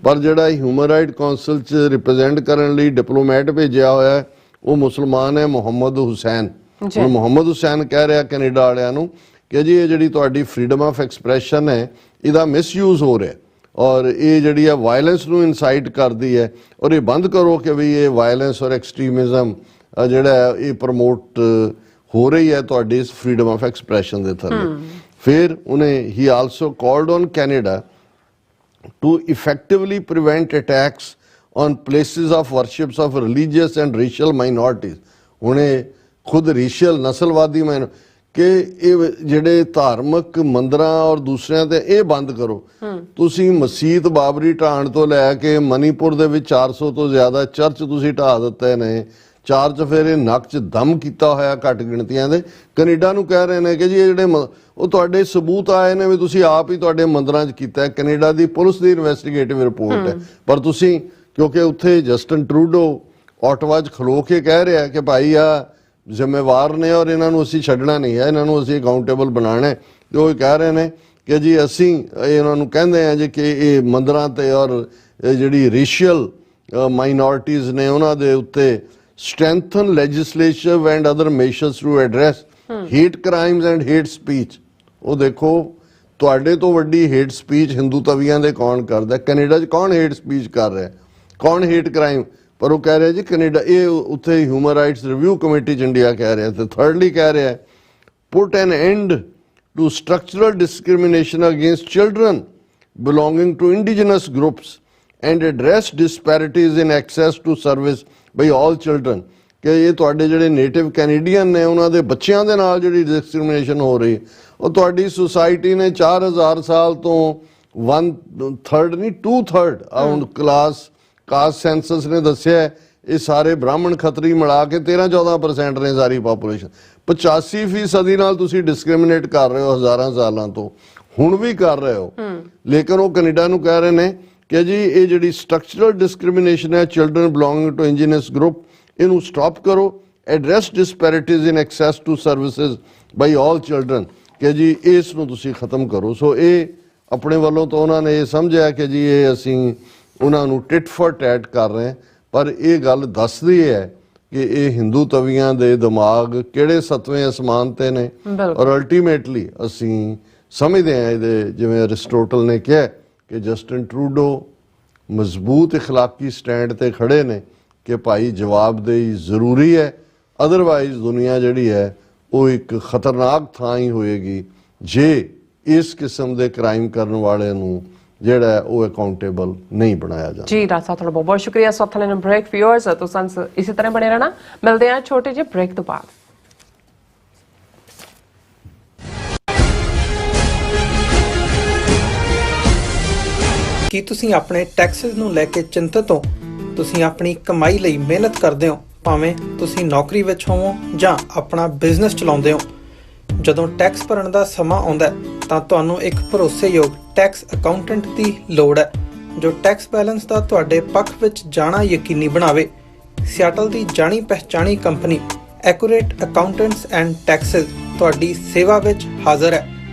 ਪਰ ਜਿਹੜਾ ਹਿਊਮਨ ਰਾਈਟ ਕਾਉਂਸਲ 'ਚ ਰਿਪਰੈਜ਼ੈਂਟ ਕਰਨ ਲਈ ਡਿਪਲੋਮੈਟ ਭੇਜਿਆ ਹੋਇਆ ਉਹ ਮੁਸਲਮਾਨ ਹੈ ਮੁਹੰਮਦ ਹੁਸੈਨ। ਹੁਣ ਮੁਹੰਮਦ ਹੁਸੈਨ ਕਹਿ ਰਿਹਾ ਕੈਨੇਡਾ ਵਾਲਿਆਂ ਨੂੰ ਕਿ ਜੀ ਇਹ ਜਿਹੜੀ ਤੁਹਾਡੀ ਫਰੀडम ਆਫ ਐਕਸਪ੍ਰੈਸ਼ਨ ਹੈ ਇਹਦਾ ਮਿਸਯੂਜ਼ ਹੋ ਰਿਹਾ ਔਰ ਇਹ ਜਿਹੜੀ ਹੈ ਵਾਇਲੈਂਸ ਨੂੰ ਇਨਸਾਈਟ ਕਰਦੀ ਹੈ ਔਰ ਇਹ ਬੰਦ ਕਰੋ ਕਿ ਵੀ ਇਹ ਵਾਇਲੈਂਸ ਔਰ ਐਕਸਟ੍ਰੀਮਿਜ਼ਮ ਜਿਹੜਾ ਇਹ ਪ੍ਰਮੋਟ ਹੋ ਰਹੀ ਹੈ ਤੁਹਾਡੀ ਇਸ ਫਰੀडम ਆਫ ਐਕਸਪ੍ਰੈਸ਼ਨ ਦੇ ਥੱਲੇ। ਫਿਰ ਉਹਨੇ ਹੀ also called on Canada to effectively prevent attacks on places of worships of religious and racial minorities. ਹੁਣੇ ਖੁਦ ਰੇਸ਼ੀਅਲ ਨਸਲਵਾਦੀ ਕਿ ਇਹ ਜਿਹੜੇ ਧਾਰਮਿਕ ਮੰਦਰਾਂ ਔਰ ਦੂਸਰਿਆਂ ਤੇ ਇਹ ਬੰਦ ਕਰੋ। ਤੁਸੀਂ ਮਸਜਿਦ ਬਾਬਰੀ ਢਾਣ ਤੋਂ ਲੈ ਕੇ ਮਨੀਪੁਰ ਦੇ ਵਿੱਚ 400 ਤੋਂ ਜ਼ਿਆਦਾ ਚਰਚ ਤੁਸੀਂ ਢਾਹ ਦਿੱਤੇ ਨੇ। 4 'ਚ ਫਿਰ ਇਹ ਨੱਕ 'ਚ ਦਮ ਕੀਤਾ ਹੋਇਆ ਘੱਟ ਗਿਣਤੀਆਂ ਦੇ। ਕੈਨੇਡਾ ਨੂੰ ਕਹਿ ਰਹੇ ਨੇ ਕਿ ਜੀ ਇਹ ਜਿਹੜੇ ਉਹ ਤੁਹਾਡੇ ਸਬੂਤ ਆਏ ਨੇ ਵੀ ਤੁਸੀਂ ਆਪ ਹੀ ਤੁਹਾਡੇ ਮੰਦਰਾਂ 'ਚ ਕੀਤਾ ਹੈ। ਕੈਨੇਡਾ ਦੀ ਪੁਲਿਸ ਦੀ ਇਨਵੈਸਟੀਗੇਟਿਵ ਰਿਪੋਰਟ ਹੈ। ਪਰ ਤੁਸੀਂ ਕਿਉਂਕਿ ਉੱਥੇ ਜਸਟਿਨ ਟਰੂਡੋ ਓਟਵਾ 'ਚ ਖਲੋ ਕੇ ਕਹਿ ਰਿਹਾ ਕਿ ਭਾਈ ਆ ਜ਼ਿੰਮੇਵਾਰ ਨੇ ਔਰ ਇਹਨਾਂ ਨੂੰ ਅਸੀਂ ਛੱਡਣਾ ਨਹੀਂ ਹੈ, ਇਹਨਾਂ ਨੂੰ ਅਸੀਂ ਅਕਾਊਂਟੇਬਲ ਬਣਾਉਣਾ। ਤੇ ਉਹ ਕਹਿ ਰਹੇ ਨੇ ਕਿ ਜੀ ਅਸੀਂ ਇਹਨਾਂ ਨੂੰ ਕਹਿੰਦੇ ਹਾਂ ਜੀ ਕਿ ਇਹ ਮੰਦਰਾਂ ਤੇ ਔਰ ਜਿਹੜੀ ਰੇਸ਼ੀਅਲ ਮਾਈਨੋਰਟੀਜ਼ ਨੇ ਉਹਨਾਂ ਦੇ ਉੱਤੇ strengthen legislative and other measures to address hate crimes and hate speech। ਉਹ ਦੇਖੋ ਤੁਹਾਡੇ ਤੋਂ ਵੱਡੀ ਹੇਟ ਸਪੀਚ ਹਿੰਦੂ ਤਵੀਆਂ ਦੇ ਕੌਣ ਕਰਦਾ? ਕੈਨੇਡਾ 'ਚ ਕੌਣ ਹੇਟ ਸਪੀਚ ਕਰ ਰਿਹਾ? ਕੌਣ ਹੇਟ ਕ੍ਰਾਈਮ? ਪਰ ਉਹ ਕਹਿ ਰਿਹਾ ਜੀ ਕੈਨੇਡਾ ਇਹ ਉੱਥੇ ਹਿਊਮਨ ਰਾਈਟਸ ਰਿਵਿਊ ਕਮੇਟੀ 'ਚ ਇੰਡੀਆ ਕਹਿ ਰਿਹਾ। ਤੇ ਥਰਡਲੀ ਕਹਿ ਰਿਹਾ put an end to structural discrimination against children belonging to indigenous groups and address disparities in access to service by all children। ਕਿ ਇਹ ਤੁਹਾਡੇ ਜਿਹੜੇ ਨੇਟਿਵ ਕੈਨੇਡੀਅਨ ਨੇ ਉਹਨਾਂ ਦੇ ਬੱਚਿਆਂ ਦੇ ਨਾਲ ਜਿਹੜੀ ਡਿਸਕ੍ਰਿਮੀਨੇਸ਼ਨ ਹੋ ਰਹੀ ਉਹ ਤੁਹਾਡੀ ਸੁਸਾਇਟੀ ਨੇ 4000 ਸਾਲ ਤੋਂ 1/3 ਨਹੀਂ 2/3 ਹੁਣ ਕਾਸਟ ਸੈਂਸਸ ਨੇ ਦੱਸਿਆ ਇਹ ਸਾਰੇ ਬ੍ਰਾਹਮਣ ਖੱਤਰੀ ਮਿਲਾ ਕੇ 13-14% ਨੇ ਸਾਰੀ ਪਾਪੂਲੇਸ਼ਨ। 85% ਨਾਲ ਤੁਸੀਂ ਡਿਸਕ੍ਰਿਮੀਨੇਟ ਕਰ ਰਹੇ ਹੋ ਹਜ਼ਾਰਾਂ ਸਾਲਾਂ ਤੋਂ, ਹੁਣ ਵੀ ਕਰ ਰਹੇ ਹੋ। ਲੇਕਿਨ ਉਹ ਕੈਨੇਡਾ ਨੂੰ ਕਹਿ ਰਹੇ ਨੇ ਕਿ ਜੀ ਇਹ ਜਿਹੜੀ ਸਟਰਕਚਰਲ ਡਿਸਕ੍ਰਿਮੀਨੇਸ਼ਨ ਹੈ children belonging to indigenous group ਇਹਨੂੰ ਸਟਾਪ ਕਰੋ। Address disparities in access to services by all children ਕਿ ਜੀ ਇਸ ਨੂੰ ਤੁਸੀਂ ਖਤਮ ਕਰੋ। ਸੋ ਇਹ ਆਪਣੇ ਵੱਲੋਂ ਤਾਂ ਉਹਨਾਂ ਨੇ ਇਹ ਸਮਝਿਆ ਕਿ ਜੀ ਇਹ ਅਸੀਂ ਉਹਨਾਂ ਨੂੰ ਟਿਟ ਫॉर ਟੈਟ ਕਰ ਰਹੇ। ਪਰ ਇਹ ਗੱਲ ਦੱਸਦੀ ਹੈ ਕਿ ਇਹ ਹਿੰਦੂ ਤਵੀਆਂ ਦੇ ਦਿਮਾਗ ਕਿਹੜੇ 7ਵੇਂ ਅਸਮਾਨ ਤੇ ਨੇ। ਔਰ ਅਲਟੀਮੇਟਲੀ ਅਸੀਂ ਸਮਝਦੇ ਹਾਂ ਇਹਦੇ ਜਿਵੇਂ ਅਰਿਸਟੋਟਲ ਨੇ ਕਿਹਾ ਕਿ ਜਸਟਿਨ ਟਰੂਡੋ ਮਜ਼ਬੂਤ ਇਖਲਾਕੀ ਸਟੈਂਡ ਤੇ ਖੜੇ ਨੇ ਕਿ ਭਾਈ ਜਵਾਬਦੇਹੀ ਜ਼ਰੂਰੀ ਹੈ, ਅਦਰਵਾਈਜ਼ ਦੁਨੀਆ ਜਿਹੜੀ ਹੈ ਉਹ ਇੱਕ ਖਤਰਨਾਕ ਥਾਂ ਹੀ ਹੋਏਗੀ ਜੇ ਇਸ ਕਿਸਮ ਦੇ ਕ੍ਰਾਈਮ ਕਰਨ ਵਾਲੇ ਨੂੰ ਜਿਹੜਾ ਉਹ ਅਕਾਊਂਟੇਬਲ ਨਹੀਂ ਬਣਾਇਆ ਜਾਂਦਾ। ਜੀ ਡਾਕਟਰ ਸਾਹਿਬ ਤੁਹਾਡਾ ਬਹੁਤ ਸ਼ੁਕਰੀਆ। ਸੋਥਲੇ ਨੇ ਬ੍ਰੇਕ ਵਿਊਅਰਸ ਤੁਸੀਂ ਇਸੇ ਤਰ੍ਹਾਂ ਬਣੇ ਰਹਿਣਾ। ਮਿਲਦੇ ਹਾਂ ਛੋਟੇ ਜਿਹੇ ਬ੍ਰੇਕ ਤੋਂ ਬਾਅਦ। ਕੀ ਤੁਸੀਂ ਆਪਣੇ ਟੈਕਸਿਸ ਨੂੰ ਲੈ ਕੇ ਚਿੰਤਤ ਹੋ? ਤੁਸੀਂ ਆਪਣੀ ਕਮਾਈ ਲਈ ਮਿਹਨਤ ਕਰਦੇ ਹੋ, ਭਾਵੇਂ ਤੁਸੀਂ ਨੌਕਰੀ ਵਿੱਚ ਹੋਵੋ ਜਾਂ ਆਪਣਾ ਬਿਜ਼ਨਸ ਚਲਾਉਂਦੇ ਹੋ। ਜਦੋਂ ਟੈਕਸ ਭਰਨ ਦਾ ਸਮਾਂ ਆਉਂਦਾ ਤਾਂ ਤੁਹਾਨੂੰ ਇੱਕ ਭਰੋਸੇਯੋਗ ਟੈਕਸ ਅਕਾਊਂਟੈਂਟ ਦੀ ਲੋੜ ਹੈ ਜੋ ਟੈਕਸ ਬੈਲੈਂਸ ਦਾ ਤੁਹਾਡੇ ਪੱਖ ਵਿੱਚ ਜਾਣਾ ਯਕੀਨੀ ਬਣਾਵੇ। ਸਿਆਟਲ ਦੀ ਜਾਣੀ ਪਹਿਚਾਣੀ company accurate accountants and taxes ਤੁਹਾਡੀ ਸੇਵਾ ਵਿੱਚ ਹਾਜ਼ਰ ਹੈ।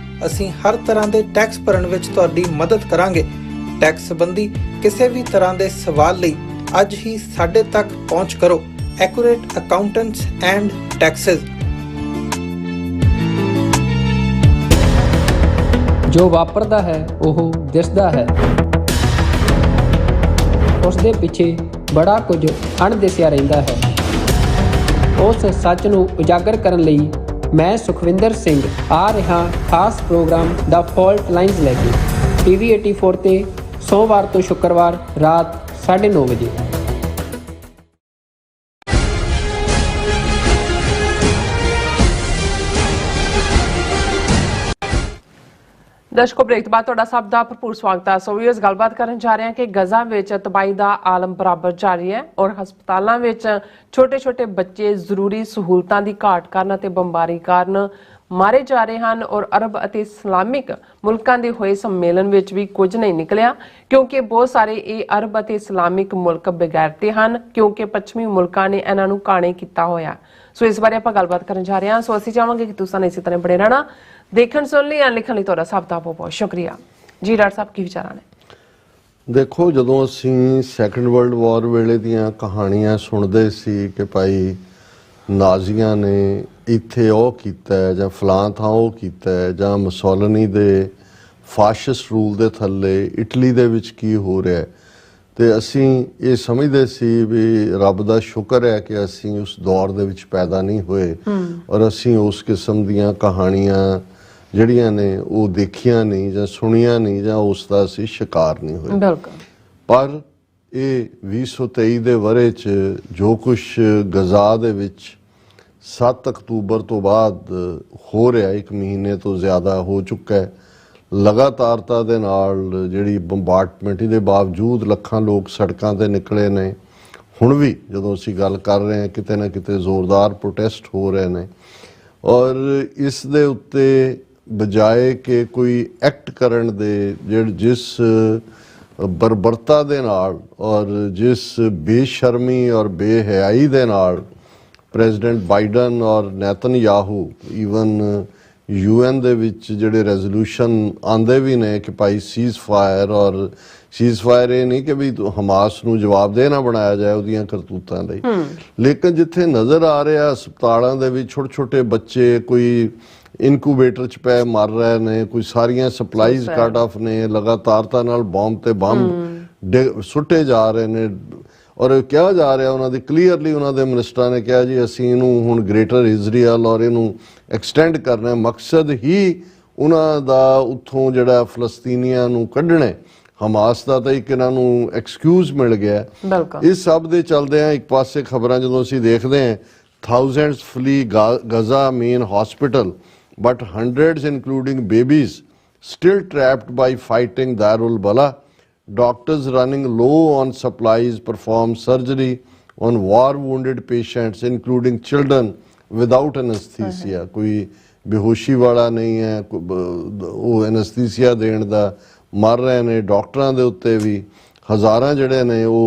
ਅਸੀਂ ਹਰ ਤਰ੍ਹਾਂ ਦੇ ਟੈਕਸ ਭਰਨ ਵਿੱਚ ਤੁਹਾਡੀ ਮਦਦ ਕਰਾਂਗੇ। ਟੈਕਸ ਸੰਬੰਧੀ ਕਿਸੇ ਵੀ ਤਰ੍ਹਾਂ ਦੇ ਸਵਾਲ ਲਈ ਅੱਜ ਹੀ ਸਾਡੇ ਤੱਕ ਪਹੁੰਚ ਕਰੋ। Accurate accountants and Texas. ਜੋ ਵਾਪਰਦਾ ਹੈ ਉਹ ਦਿਸਦਾ ਹੈ, ਉਸ ਦੇ ਪਿੱਛੇ ਬੜਾ ਕੁਝ ਅਣਦਿਸਿਆ ਰਹਿੰਦਾ ਹੈ। ਉਸ ਸੱਚ ਨੂੰ ਉਜਾਗਰ ਕਰਨ ਲਈ ਮੈਂ ਸੁਖਵਿੰਦਰ ਸਿੰਘ ਆ ਰਿਹਾ ਖਾਸ ਪ੍ਰੋਗਰਾਮ ਦਾ ਫਾਲਟ ਲਾਈਨਸ ਲੈ ਕੇ TV 84 ਤੇ ਸੋਮਵਾਰ ਤੋਂ ਸ਼ੁੱਕਰਵਾਰ ਰਾਤ 9:30 ਵਜੇ। ਦਰਸ਼ਕੋ, ਬ੍ਰੇਕ ਤੋਂ ਬਾਅਦ ਤੁਹਾਡਾ ਸਭ ਦਾ ਭਰਪੂਰ ਸਵਾਗਤ ਹੈ। ਸੋ ਇਸ ਗੱਲਬਾਤ ਕਰਨ ਜਾ ਰਹੇ ਹਾਂ ਕਿ ਗਜ਼ਾ ਵਿੱਚ ਤਬਾਹੀ ਦਾ ਆਲਮ ਬਰਾਬਰ ਜਾਰੀ ਹੈ ਔਰ ਹਸਪਤਾਲਾਂ ਵਿੱਚ ਛੋਟੇ-ਛੋਟੇ ਬੱਚੇ ਜ਼ਰੂਰੀ ਸਹੂਲਤਾਂ ਦੀ ਘਾਟ ਕਾਰਨ ਅਤੇ ਬੰਬਾਰੀ ਕਾਰਨ ਮਾਰੇ ਜਾ ਰਹੇ ਹਨ ਔਰ ਅਰਬ ਅਤੇ ਇਸਲਾਮਿਕ ਮੁਲਕਾਂ ਦੇ ਹੋਏ ਸੰਮੇਲਨ ਵਿੱਚ ਵੀ ਕੁਝ ਨਹੀਂ ਨਿਕਲਿਆ, ਕਿਉਂਕਿ ਬਹੁਤ ਸਾਰੇ ਇਹ ਅਰਬ ਅਤੇ ਇਸਲਾਮਿਕ ਮੁਲਕ ਬਗੈਰਤੇ ਹਨ, ਕਿਉਂਕਿ ਪੱਛਮੀ ਮੁਲਕਾਂ ਨੇ ਇਹਨਾਂ ਨੂੰ ਕਾਣੇ ਕੀਤਾ ਹੋਇਆ। ਸੋ ਇਸ ਬਾਰੇ ਆਪਾਂ ਗੱਲਬਾਤ ਕਰਨ ਜਾ ਰਹੇ ਹਾਂ। ਸੋ ਅਸੀਂ ਚਾਹਾਂਗੇ ਕਿ ਤੁਸੀਂ ਇਸੇ ਤਰ੍ਹਾਂ ਬਣੇ ਰਹਿਣਾ। ਦੇਖਣ ਸੁਣ ਲਈ ਲਿਖਣ ਲਈ ਤੁਹਾਡਾ ਸਭ ਦਾ ਬਹੁਤ ਬਹੁਤ ਸ਼ੁਕਰੀਆ ਜੀ। ਡਾਕਟਰ ਸਾਹਿਬ, ਕੀ ਵਿਚਾਰਾਂ ਨੇ? ਦੇਖੋ, ਜਦੋਂ ਅਸੀਂ ਸੈਕੰਡ ਵਰਲਡ ਵਾਰ ਵੇਲੇ ਦੀਆਂ ਕਹਾਣੀਆਂ ਸੁਣਦੇ ਸੀ ਕਿ ਭਾਈ ਨਾਜ਼ੀਆਂ ਨੇ ਇੱਥੇ ਉਹ ਕੀਤਾ ਜਾਂ ਫਲਾਂ ਥਾਂ ਉਹ ਕੀਤਾ ਜਾਂ ਮੁਸੋਲਿਨੀ ਦੇ ਫਾਸ਼ਿਸਟ ਰੂਲ ਦੇ ਥੱਲੇ ਇਟਲੀ ਦੇ ਵਿੱਚ ਕੀ ਹੋ ਰਿਹਾ, ਤੇ ਅਸੀਂ ਇਹ ਸਮਝਦੇ ਸੀ ਵੀ ਰੱਬ ਦਾ ਸ਼ੁਕਰ ਹੈ ਕਿ ਅਸੀਂ ਉਸ ਦੌਰ ਦੇ ਵਿੱਚ ਪੈਦਾ ਨਹੀਂ ਹੋਏ ਔਰ ਅਸੀਂ ਉਸ ਕਿਸਮ ਦੀਆਂ ਕਹਾਣੀਆਂ ਜਿਹੜੀਆਂ ਨੇ ਉਹ ਦੇਖੀਆਂ ਨਹੀਂ ਜਾਂ ਸੁਣੀਆਂ ਨਹੀਂ ਜਾਂ ਉਸ ਦਾ ਅਸੀਂ ਸ਼ਿਕਾਰ ਨਹੀਂ ਹੋਏ। ਬਿਲਕੁਲ। ਪਰ ਇਹ 2023 ਦੇ ਵਰ੍ਹੇ 'ਚ ਜੋ ਕੁਛ ਗਜ਼ਾ ਦੇ ਵਿੱਚ 7 ਅਕਤੂਬਰ ਤੋਂ ਬਾਅਦ ਹੋ ਰਿਹਾ, 1 ਮਹੀਨੇ ਤੋਂ ਜ਼ਿਆਦਾ ਹੋ ਚੁੱਕਾ ਹੈ, ਲਗਾਤਾਰਤਾ ਦੇ ਨਾਲ ਜਿਹੜੀ ਬੰਬਾਰਡਮੈਂਟ ਦੇ ਬਾਵਜੂਦ ਲੱਖਾਂ ਲੋਕ ਸੜਕਾਂ ਤੇ ਨਿਕਲੇ ਨੇ। ਹੁਣ ਵੀ ਜਦੋਂ ਅਸੀਂ ਗੱਲ ਕਰ ਰਹੇ ਹਾਂ ਕਿਤੇ ਨਾ ਕਿਤੇ ਜ਼ੋਰਦਾਰ ਪ੍ਰੋਟੈਸਟ ਹੋ ਰਹੇ ਨੇ ਔਰ ਇਸ ਦੇ ਉੱਤੇ ਬਜਾਏ ਕਿ ਕੋਈ ਐਕਟ ਕਰਨ ਦੇ ਜਿਸ ਬਰਬਰਤਾ ਦੇ ਨਾਲ ਔਰ ਜਿਸ ਬੇਸ਼ਰਮੀ ਔਰ ਬੇਹਯਾਈ ਦੇ ਨਾਲ ਪ੍ਰੈਜ਼ੀਡੈਂਟ ਬਾਈਡਨ ਔਰ ਨੈਤਨਯਾਹੂ ਈਵਨ UN ਦੇ ਵਿੱਚ ਜਿਹੜੇ ਰੈਜ਼ੋਲੂਸ਼ਨ ਆਉਂਦੇ ਵੀ ਨੇ ਕਿ ਭਾਈ ਸੀਜ਼ ਫਾਇਰ, ਔਰ ਸੀਜ਼ ਫਾਇਰ ਇਹ ਨਹੀਂ ਕਿ ਵੀ ਹਮਾਸ ਨੂੰ ਜਵਾਬਦੇਹ ਨਾ ਬਣਾਇਆ ਜਾਏ ਉਹਦੀਆਂ ਕਰਤੂਤਾਂ ਲਈ, ਲੇਕਿਨ ਜਿੱਥੇ ਨਜ਼ਰ ਆ ਰਿਹਾ ਹਸਪਤਾਲਾਂ ਦੇ ਵਿੱਚ ਛੋਟੇ ਛੋਟੇ ਬੱਚੇ ਕੋਈ ਇਨਕੂਬੇਟਰ 'ਚ ਪੈ ਮਰ ਰਹੇ ਨੇ, ਕੋਈ ਸਾਰੀਆਂ ਸਪਲਾਈਜ਼ ਕੱਟ ਆਫ ਨੇ, ਲਗਾਤਾਰਤਾ ਨਾਲ ਬੰਬ ਤੇ ਬੰਬ ਸੁੱਟੇ ਜਾ ਰਹੇ ਨੇ ਔਰ ਕਿਹਾ ਜਾ ਰਿਹਾ ਉਹਨਾਂ ਦੀ ਕਲੀਅਰਲੀ ਉਹਨਾਂ ਦੇ ਮਿਨਿਸਟਰਾਂ ਨੇ ਕਿਹਾ ਜੀ ਅਸੀਂ ਇਹਨੂੰ ਹੁਣ ਗ੍ਰੇਟਰ ਇਜ਼ਰਾਈਲ ਔਰ ਇਹਨੂੰ ਐਕਸਟੈਂਡ ਕਰਨਾ, ਮਕਸਦ ਹੀ ਉਹਨਾਂ ਦਾ ਉੱਥੋਂ ਜਿਹੜਾ ਫਲਸਤੀਨੀਆਂ ਨੂੰ ਕੱਢਣਾ। ਹਮਾਸ ਦਾ ਤਾਂ ਇੱਕ ਇਹਨਾਂ ਨੂੰ ਐਕਸਕਿਊਜ਼ ਮਿਲ ਗਿਆ। ਇਸ ਸਭ ਦੇ ਚੱਲਦਿਆਂ ਇੱਕ ਪਾਸੇ ਖਬਰਾਂ ਜਦੋਂ ਅਸੀਂ ਦੇਖਦੇ ਹਾਂ thousands flee Gaza main hospital but hundreds including babies still trapped by fighting Darul Bala. Doctors running low on supplies perform surgery on war wounded patients including children without anesthesia. कोई बेहोशी वाला नहीं है, वो एनेस्थीसिया देण दा मर रहे ने। डॉक्टरां दे उत्ते भी हज़ारां जिहड़े ने वो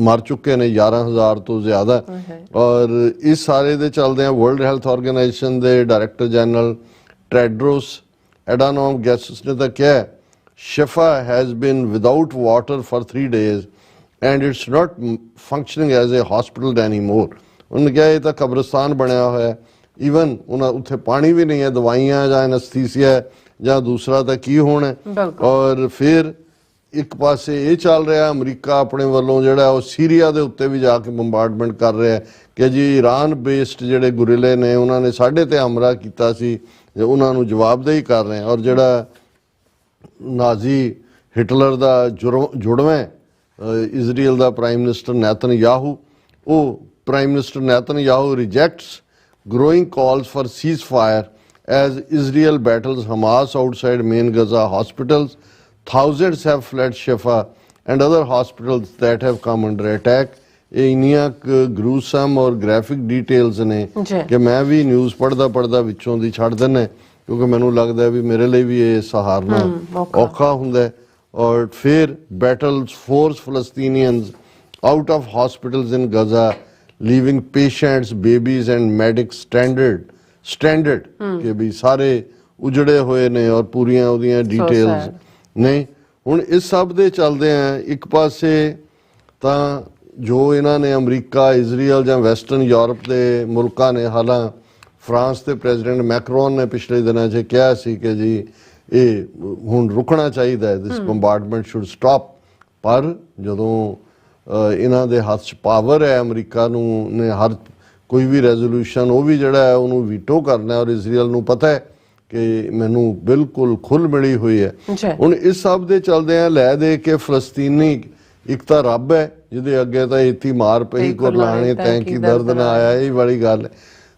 मर चुके ने, 11,000 तो ज़्यादा। और इस सारे दे चलदे वर्ल्ड हेल्थ ऑर्गेनाइजेशन दे डायरेक्टर जनरल टेड्रोस एडानोम गैब्रेयेसस ने तो कहा Shifa has been without water for 3 days and it's not functioning as a hospital anymore. उन्होंने कहा ये तो कब्रिस्तान बनया हुआ है, ईवन उत्थे पानी भी नहीं है, दवाइयां या एनेस्थीसिया या दूसरा तो की होना है। और फिर एक पासे ये चल रहा है अमरीका अपने वालों जिहड़ा वो सीरिया दे उत्ते भी जाके बंबार्डमेंट कर रहा है कि जी ईरान बेस्ड जिहड़े गुरिले ने उन्होंने साढ़े ते हमला कीता सी, उन्होंने जवाबदेही कर रहे हैं। और जिहड़ा नाजी हिटलर का जुड़वें इजराइल का प्राइम मिनिस्टर नेतनयाहू, वो prime minister Netanyahu rejects growing calls for ceasefire as Israel battles Hamas outside main Gaza hospitals. Thousands have fled Shifa and other hospitals that have come under attack. ਇਹ ਇੰਨੀਆਂ ਗਰੂਸਮ ਔਰ graphic details ਨੇ ਕਿ ਮੈਂ ਵੀ news ਪੜ੍ਹਦਾ ਵਿੱਚੋਂ ਦੀ ਛੱਡ ਦਿੰਦਾ, ਕਿਉਂਕਿ ਮੈਨੂੰ ਲੱਗਦਾ ਵੀ ਮੇਰੇ ਲਈ ਵੀ ਇਹ ਸਹਾਰਨਾ ਔਖਾ ਹੁੰਦਾ। ਔਰ ਫਿਰ battles force Palestinians out of hospitals in Gaza, leaving patients babies and medics stranded ਕਿ ਵੀ ਸਾਰੇ ਉਜੜੇ ਹੋਏ ਨੇ ਔਰ ਪੂਰੀਆਂ ਉਹਦੀਆਂ ਡਿਟੇਲਸ ਨਹੀਂ। ਹੁਣ ਇਸ ਸਭ ਦੇ ਚੱਲਦੇ ਆ ਇੱਕ ਪਾਸੇ ਤਾਂ ਜੋ ਇਹਨਾਂ ਨੇ ਅਮਰੀਕਾ, ਇਜ਼ਰਾਈਲ ਜਾਂ ਵੈਸਟਰਨ ਯੂਰਪ ਦੇ ਮੁਲਕਾਂ ਨੇ, ਹਾਲਾਂ ਫਰਾਂਸ ਦੇ ਪ੍ਰੈਜ਼ੀਡੈਂਟ ਮੈਕਰੋਨ ਨੇ ਪਿਛਲੇ ਦਿਨਾਂ 'ਚ ਕਿਹਾ ਸੀ ਕਿ ਜੀ ਇਹ ਹੁਣ ਰੁਕਣਾ ਚਾਹੀਦਾ ਹੈ, ਦਿਸ ਬੰਬਾਰਡਮੈਂਟ ਸ਼ੁੱਡ ਸਟਾਪ। ਪਰ ਜਦੋਂ ਇਹਨਾਂ ਦੇ ਹੱਥ 'ਚ ਪਾਵਰ ਹੈ, ਅਮਰੀਕਾ ਨੂੰ ਨੇ ਹਰ ਕੋਈ ਵੀ ਰੈਜ਼ੋਲੂਸ਼ਨ ਉਹ ਵੀ ਜਿਹੜਾ ਹੈ ਉਹਨੂੰ ਵੀਟੋ ਕਰਨਾ, ਔਰ ਇਜ਼ਰਾਈਲ ਨੂੰ ਪਤਾ ਹੈ ਕਿ ਮੈਨੂੰ ਬਿਲਕੁਲ ਖੁੱਲ੍ਹ ਮਿਲੀ ਹੋਈ ਹੈ। ਹੁਣ ਇਸ ਸਭ ਦੇ ਚੱਲਦੇ ਆ ਲੈ ਦੇ ਕੇ ਫਲਸਤੀਨੀ ਇੱਕ ਤਾਂ ਰੱਬ ਹੈ ਜਿਹਦੇ ਅੱਗੇ ਤਾਂ ਇੱਥੇ ਮਾਰ ਪਈ ਕੁਰਲਾਣੇ ਤੈਂ ਕੀ ਦਰਦ ਨਾ ਆਇਆ, ਇਹ ਵਾਲੀ ਗੱਲ ਹੈ।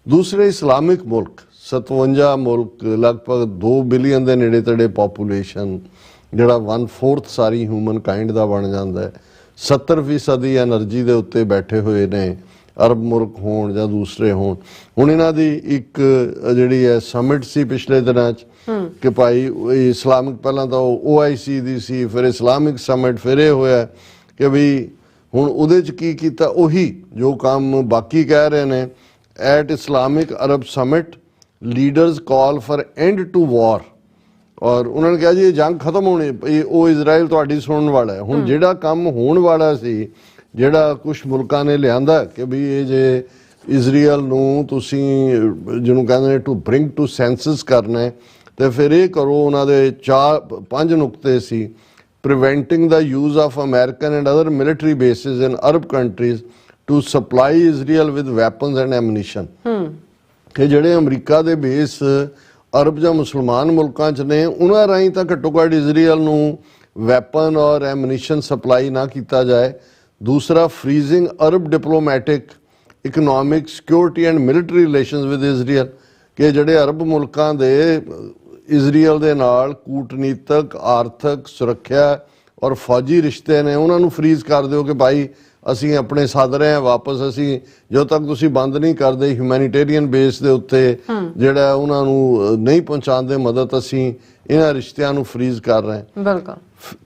ਦੂਸਰੇ ਇਸਲਾਮਿਕ ਮੁਲਕ 57 ਮੁਲਕ, ਲਗਭਗ 2 ਬਿਲੀਅਨ ਦੇ ਨੇੜੇ ਤੇੜੇ ਪਾਪੂਲੇਸ਼ਨ, ਜਿਹੜਾ 1/4 ਸਾਰੀ ਹਿਊਮਨ ਕਾਈਂਡ ਦਾ ਬਣ ਜਾਂਦਾ ਹੈ। 70% ਐਨਰਜੀ ਦੇ ਉੱਤੇ ਬੈਠੇ ਹੋਏ ਨੇ, ਅਰਬ ਮੁਲਕ ਹੋਣ ਜਾਂ ਦੂਸਰੇ ਹੋਣ। ਹੁਣ ਇਹਨਾਂ ਦੀ ਇੱਕ ਜਿਹੜੀ ਹੈ ਸਮਿਟ ਸੀ ਪਿਛਲੇ ਦਿਨਾਂ 'ਚ ਕਿ ਭਾਈ ਇਸਲਾਮਿਕ, ਪਹਿਲਾਂ ਤਾਂ OIC ਦੀ ਸੀ, ਫਿਰ ਇਸਲਾਮਿਕ ਸਮਿਟ, ਫਿਰ ਇਹ ਹੋਇਆ ਕਿ ਵੀ ਹੁਣ ਉਹਦੇ 'ਚ ਕੀ ਕੀਤਾ, ਉਹੀ ਜੋ ਕੰਮ ਬਾਕੀ ਕਹਿ ਰਹੇ ਨੇ। At Islamic Arab summit leaders call for end to war, ਔਰ ਉਹਨਾਂ ਨੇ ਕਿਹਾ ਜੀ ਇਹ ਜੰਗ ਖਤਮ ਹੋਣੀ, ਉਹ ਇਜ਼ਰਾਈਲ ਤੁਹਾਡੀ ਸੁਣਨ ਵਾਲਾ ਹੈ। ਹੁਣ ਜਿਹੜਾ ਕੰਮ ਹੋਣ ਵਾਲਾ ਸੀ, ਜਿਹੜਾ ਕੁਛ ਮੁਲਕਾਂ ਨੇ ਲਿਆਂਦਾ ਕਿ ਵੀ ਇਹ ਜੇ ਇਜ਼ਰਾਈਲ ਨੂੰ ਤੁਸੀਂ ਜਿਹਨੂੰ ਕਹਿੰਦੇ ਨੇ ਟੂ ਬ੍ਰਿੰਗ ਟੂ ਸੈਂਸਸ ਕਰਨਾ ਹੈ, ਤੇ ਫਿਰ ਇਹ ਕਰੋ। ਉਹਨਾਂ ਦੇ 5 ਨੁਕਤੇ ਸੀ। Preventing the use of American and other military bases in Arab countries to supply Israel with weapons and ammunition, ਕਿ ਜਿਹੜੇ ਅਮਰੀਕਾ ਦੇ ਬੇਸ ਅਰਬ ਜਾਂ ਮੁਸਲਮਾਨ ਮੁਲਕਾਂ 'ਚ ਨੇ ਉਹਨਾਂ ਰਾਹੀਂ ਤਾਂ ਘੱਟੋ ਘੱਟ ਇਜ਼ਰਾਈਲ ਨੂੰ ਵੈਪਨ ਔਰ ਐਮੂਨੀਸ਼ਨ ਸਪਲਾਈ ਨਾ ਕੀਤਾ ਜਾਏ। ਦੂਸਰਾ, freezing Arab diplomatic, economic, security and military relations with Israel, ਕਿ ਜਿਹੜੇ ਅਰਬ ਮੁਲਕਾਂ ਦੇ ਇਜ਼ਰਾਈਲ ਦੇ ਨਾਲ ਕੂਟਨੀਤਕ, ਆਰਥਿਕ, ਸੁਰੱਖਿਆ ਔਰ ਫੌਜੀ ਰਿਸ਼ਤੇ ਨੇ, ਉਹਨਾਂ ਨੂੰ ਫਰੀਜ਼ ਕਰ ਦਿਓ ਕਿ ਭਾਈ ਅਸੀਂ ਆਪਣੇ ਸੱਦ ਰਹੇ ਹਾਂ ਵਾਪਸ, ਅਸੀਂ ਜਦੋਂ ਤੱਕ ਤੁਸੀਂ ਬੰਦ ਨਹੀਂ ਕਰਦੇ ਹਿਊਮੈਨੀਟੇਰੀਅਨ ਬੇਸ ਦੇ ਉੱਤੇ ਜਿਹੜਾ ਉਹਨਾਂ ਨੂੰ ਨਹੀਂ ਪਹੁੰਚਾਉਂਦੇ ਮਦਦ, ਅਸੀਂ ਇਹਨਾਂ ਰਿਸ਼ਤਿਆਂ ਨੂੰ ਫਰੀਜ਼ ਕਰ ਰਹੇ ਹਾਂ। ਬਿਲਕੁਲ।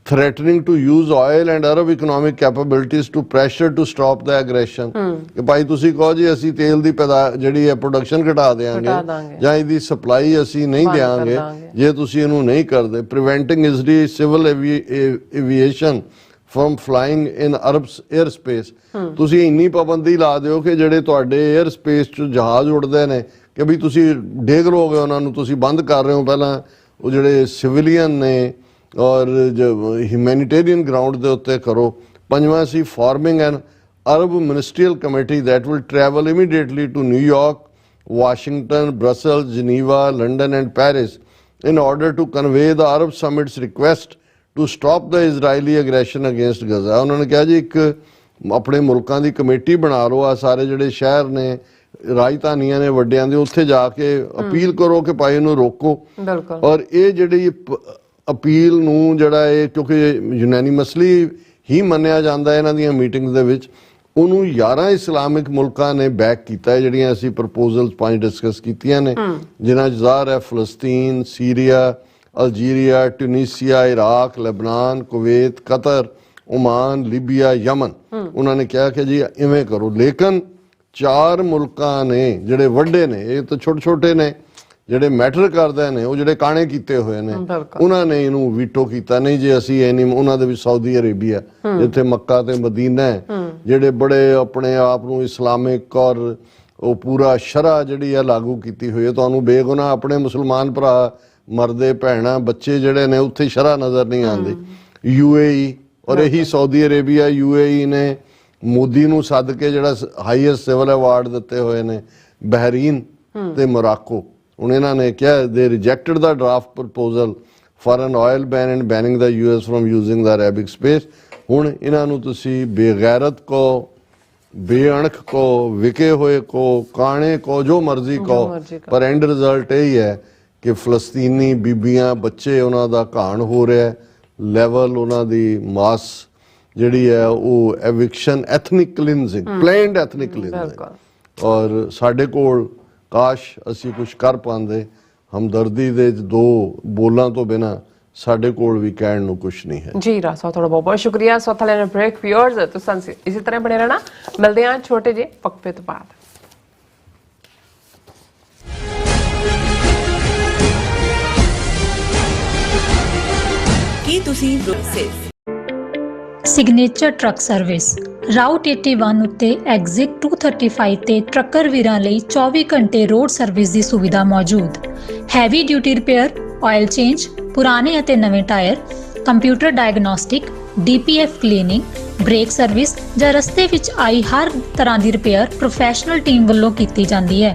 Threatening to use oil and Arab economic capabilities to pressure to stop the aggression, ਕਿ ਭਾਈ ਤੁਸੀਂ ਕਹੋ ਜੀ ਅਸੀਂ ਤੇਲ ਦੀ ਜਿਹੜੀ ਹੈ ਪ੍ਰੋਡਕਸ਼ਨ ਘਟਾ ਦੇਵਾਂਗੇ ਜਾਂ ਇਹਦੀ ਸਪਲਾਈ ਅਸੀਂ ਨਹੀਂ ਦੇਵਾਂਗੇ ਜੇ ਤੁਸੀਂ ਇਹਨੂੰ ਨਹੀਂ ਕਰਦੇ। Preventing Israel civil aviation from flying in Arab air space, ਤੁਸੀਂ ਇੰਨੀ ਪਾਬੰਦੀ ਲਾ ਦਿਓ ਕਿ ਜਿਹੜੇ ਤੁਹਾਡੇ 에ਅਰ ਸਪੇਸ 'ਚ ਜਹਾਜ਼ ਉੱਡਦੇ ਨੇ ਕਿ ਵੀ ਤੁਸੀਂ ਡੇਗ ਲਓਗੇ ਉਹਨਾਂ ਨੂੰ, ਤੁਸੀਂ ਬੰਦ ਕਰ ਰਹੇ ਹੋ ਪਹਿਲਾਂ ਉਹ ਜਿਹੜੇ ਸਿਵਿਲੀਅਨ ਨੇ, ਔਰ ਹਿਊਮੈਨੀਟੇਰੀਅਨ ਗਰਾਊਂਡ ਦੇ ਉੱਤੇ ਕਰੋ। 5ਵਾਂ ਸੀ forming an Arab ministerial committee that will travel immediately to New York, Washington, Brussels, Geneva, London and Paris in order to convey the Arab summit's request to stop the Israeli aggression against Gaza। ਉਹਨਾਂ ਨੇ ਕਿਹਾ ਜੀ ਇੱਕ ਆਪਣੇ ਮੁਲਕਾਂ ਦੀ committee ਬਣਾ ਲਓ, ਆ ਸਾਰੇ ਜਿਹੜੇ ਸ਼ਹਿਰ ਨੇ, ਰਾਜਧਾਨੀਆਂ ਨੇ ਵੱਡਿਆਂ ਦੇ, ਉੱਥੇ ਜਾ ਕੇ ਅਪੀਲ ਕਰੋ ਕਿ ਭਾਈ ਇਹਨੂੰ ਰੋਕੋ। ਔਰ ਇਹ ਜਿਹੜੀ ਅਪੀਲ ਨੂੰ ਜਿਹੜਾ ਇਹ ਕਿਉਂਕਿ ਯੂਨੈਨੀਮਸਲੀ ਹੀ ਮੰਨਿਆ ਜਾਂਦਾ ਇਹਨਾਂ ਦੀਆਂ ਮੀਟਿੰਗਸ ਦੇ ਵਿੱਚ, ਉਹਨੂੰ 11 ਇਸਲਾਮਿਕ ਮੁਲਕਾਂ ਨੇ ਬੈਕ ਕੀਤਾ। ਜਿਹੜੀਆਂ ਅਸੀਂ ਪ੍ਰਪੋਜ਼ਲਸ 5 ਡਿਸਕਸ ਕੀਤੀਆਂ ਨੇ, ਜਿਨ੍ਹਾਂ 'ਚ ਜ਼ਾਹਰ ਹੈ ਫਲਸਤੀਨ, Syria, Algeria, Tunisia, Iraq, Lebanon, Kuwait, Qatar, Oman, Libya, Yemen. ਉਹਨਾਂ ਨੇ ਕਿਹਾ ਕਿ ਜੀ ਇਵੇਂ ਕਰੋ। ਲੇਕਿਨ 4 ਮੁਲਕਾਂ ਨੇ ਜਿਹੜੇ ਵੱਡੇ ਨੇ, ਇਹ ਤਾਂ ਛੋਟੇ ਛੋਟੇ ਨੇ, ਜਿਹੜੇ ਮੈਟਰ ਕਰਦੇ ਨੇ, ਉਹ ਜਿਹੜੇ ਕਾਣੇ ਕੀਤੇ ਹੋਏ ਨੇ, ਉਹਨਾਂ ਨੇ ਇਹਨੂੰ ਵੀਟੋ ਕੀਤਾ। ਨਹੀਂ ਜੇ ਅਸੀਂ ਇਹ ਨਹੀਂ, ਉਹਨਾਂ ਦੇ ਵਿੱਚ ਸਾਊਦੀ ਅਰੇਬੀਆ ਜਿੱਥੇ ਮੱਕਾ ਤੇ ਮਦੀਨਾ ਹੈ, ਜਿਹੜੇ ਬੜੇ ਆਪਣੇ ਆਪ ਨੂੰ ਇਸਲਾਮਿਕ ਔਰ ਉਹ ਪੂਰਾ ਸ਼ਰਅ ਜਿਹੜੀ ਆ ਲਾਗੂ ਕੀਤੀ ਹੋਈ ਹੈ। ਤੁਹਾਨੂੰ ਬੇਗੁਨਾਹ ਆਪਣੇ ਮੁਸਲਮਾਨ ਭਰਾ, ਮਰਦੇ ਭੈਣਾਂ, ਬੱਚੇ ਜਿਹੜੇ ਨੇ ਉੱਥੇ ਸ਼ਰਅ ਨਜ਼ਰ ਨਹੀਂ ਆਉਂਦੀ। UAE ਔਰ ਇਹੀ ਸਾਊਦੀ ਅਰੇਬੀਆ, UAE ਨੇ ਮੋਦੀ ਨੂੰ ਸੱਦ ਕੇ ਜਿਹੜਾ ਹਾਈਐਸਟ ਸਿਵਲ ਅਵਾਰਡ ਦਿੱਤੇ ਹੋਏ ਨੇ। ਬਹਿਰੀਨ ਤੇ ਮੋਰਾਕੋ, ਹੁਣ ਇਹਨਾਂ ਨੇ ਕਿਹਾ they rejected the draft proposal for an oil ban and banning the US from using the Arabic space. ਹੁਣ ਇਹਨਾਂ ਨੂੰ ਤੁਸੀਂ ਬੇਗੈਰਤ ਕੋ, ਬੇਅਣਖ ਕੋ, ਵਿਕੇ ਹੋਏ ਕੋ, ਕਾਣੇ ਕੋ, ਜੋ ਮਰਜ਼ੀ ਕਹੋ, ਪਰ ਐਂਡ ਰਿਜ਼ਲਟ ਇਹ ਹੈ ਕਿ ਫਲਸਤੀਨੀ ਬੀਬੀਆਂ, ਬੱਚੇ, ਉਹਨਾਂ ਦਾ ਘਾਣ ਹੋ ਰਿਹਾ। ਲੈਵਲ ਉਹਨਾਂ ਦੀ ਮਾਸ ਜਿਹੜੀ ਹੈ ਉਹ eviction, ethnic cleansing, planned ethnic cleansing. ਔਰ ਸਾਡੇ ਕੋਲ ਕਾਸ਼ ਅਸੀਂ ਕੁਝ ਕਰ ਪਾਉਂਦੇ। ਹਮਦਰਦੀ ਦੇ 2 ਬੋਲਾਂ ਤੋਂ ਬਿਨਾਂ ਸਾਡੇ ਕੋਲ ਵੀ ਕਹਿਣ ਨੂੰ ਕੁਝ ਨਹੀਂ ਹੈ। ਜੀ ਰਾਸਾ ਤੁਹਾਡਾ ਬਹੁਤ ਬਹੁਤ ਸ਼ੁਕਰੀਆ। ਸੋ ਥਲੇ ਨੇ ਬ੍ਰੇਕ ਵਿਊਅਰਸ ਤੁਸੀਂ ਇਸੇ ਤਰ੍ਹਾਂ ਬਣੇ ਰਹਿਣਾ। ਮਿਲਦੇ ਹਾਂ ਛੋਟੇ ਜਿਹੇ ਵਕਫੇ ਤੋਂ ਬਾਅਦ। ਕੀ ਤੁਸੀਂ ਸਿਗਨੇਚਰ ਟਰੱਕ ਸਰਵਿਸ ਰਾਊਟ 81 ਉੱਤੇ ਐਗਜ਼ਿਟ 235 ਤੇ ਟਰੱਕਰ ਵੀਰਾਂ ਲਈ 24 ਘੰਟੇ ਰੋਡ ਸਰਵਿਸ ਦੀ ਸੁਵਿਧਾ ਮੌਜੂਦ। Heavy duty repair, oil change, ਪੁਰਾਣੇ ਅਤੇ ਨਵੇਂ tyre, computer diagnostic, DPF cleaning, brake service ਜਾਂ ਰਸਤੇ ਵਿੱਚ ਆਈ ਹਰ ਤਰ੍ਹਾਂ ਦੀ ਰਿਪੇਅਰ ਪ੍ਰੋਫੈਸ਼ਨਲ ਟੀਮ ਵੱਲੋਂ ਕੀਤੀ ਜਾਂਦੀ ਹੈ।